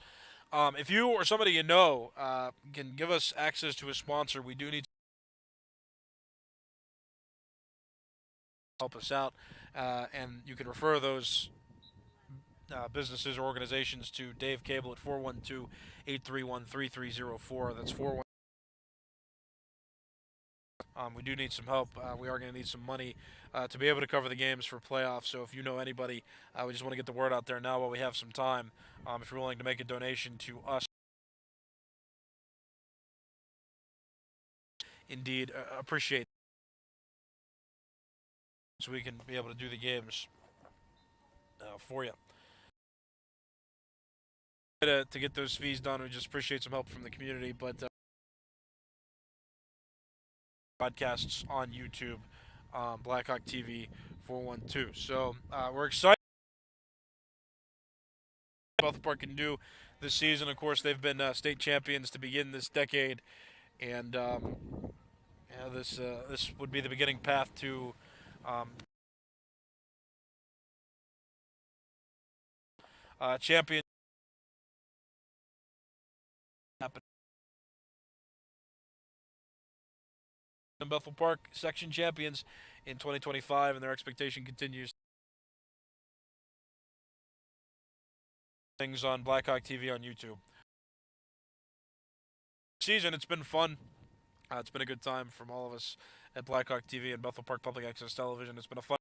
If you or somebody you know can give us access to a sponsor, we do need to help us out, and you can refer those businesses or organizations to Dave Cable at 412-831-3304. That's 412. We do need some help. We are going to need some money to be able to cover the games for playoffs. So if you know anybody, we just want to get the word out there now while we have some time. If you're willing to make a donation to us. indeed appreciate, so we can be able to do the games for you. To get those fees done, we just appreciate some help from the community, but podcasts on YouTube, Blackhawk TV 412. So we're excited what Bethel Park can do this season. Of course, they've been state champions to begin this decade, and this would be the beginning path to champion. Bethel Park section champions in 2025, and their expectation continues. Things on Blackhawk TV on YouTube. Season, it's been fun. It's been a good time from all of us at Blackhawk TV and Bethel Park Public Access Television. It's been a fun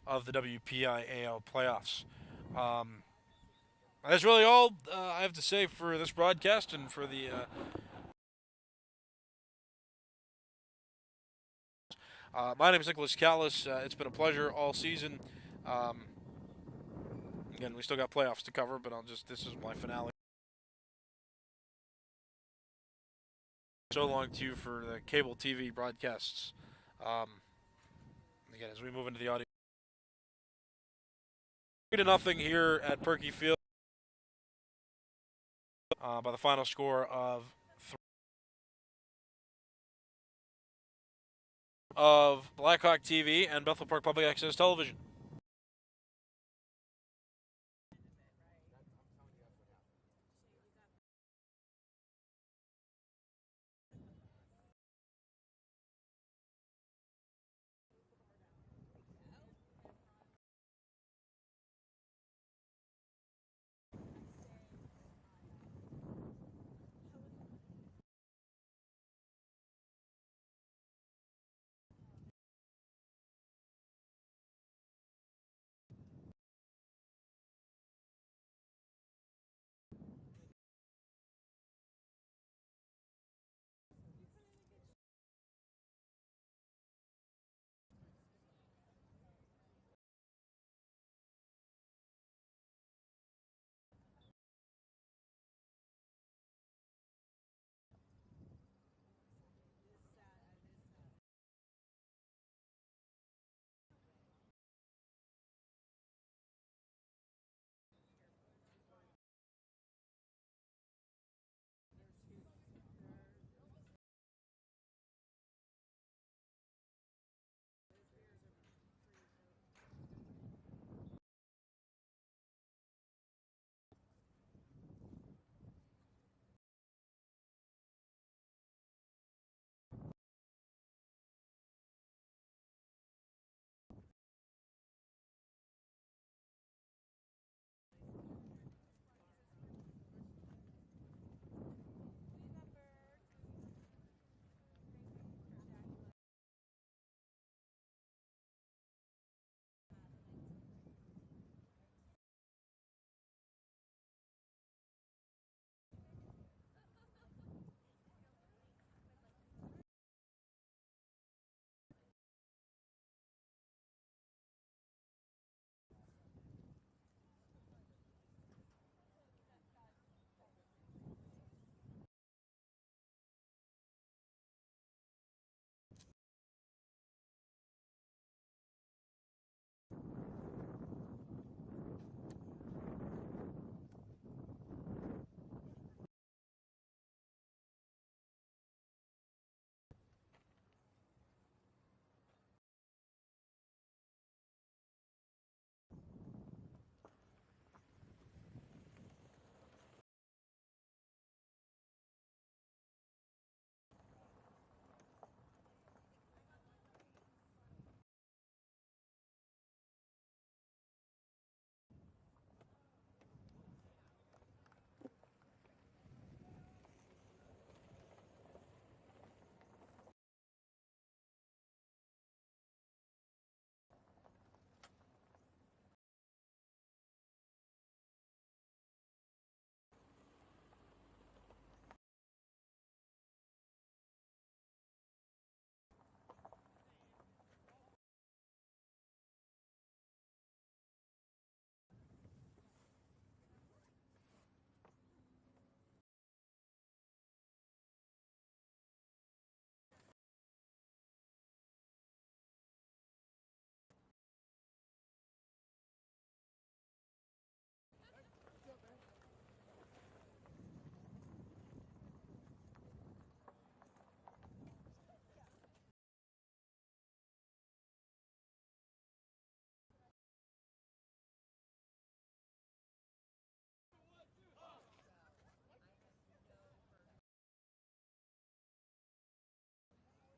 of the WPIAL playoffs. That's really all I have to say for this broadcast and for the my name is Nicholas Callis. It's been a pleasure all season. Again, we still got playoffs to cover, but this is my finale. So long to you for the cable TV broadcasts. Again, as we move into the audio. 3-0 here at Perky Field by the final score of Blackhawk TV and Bethel Park Public Access Television.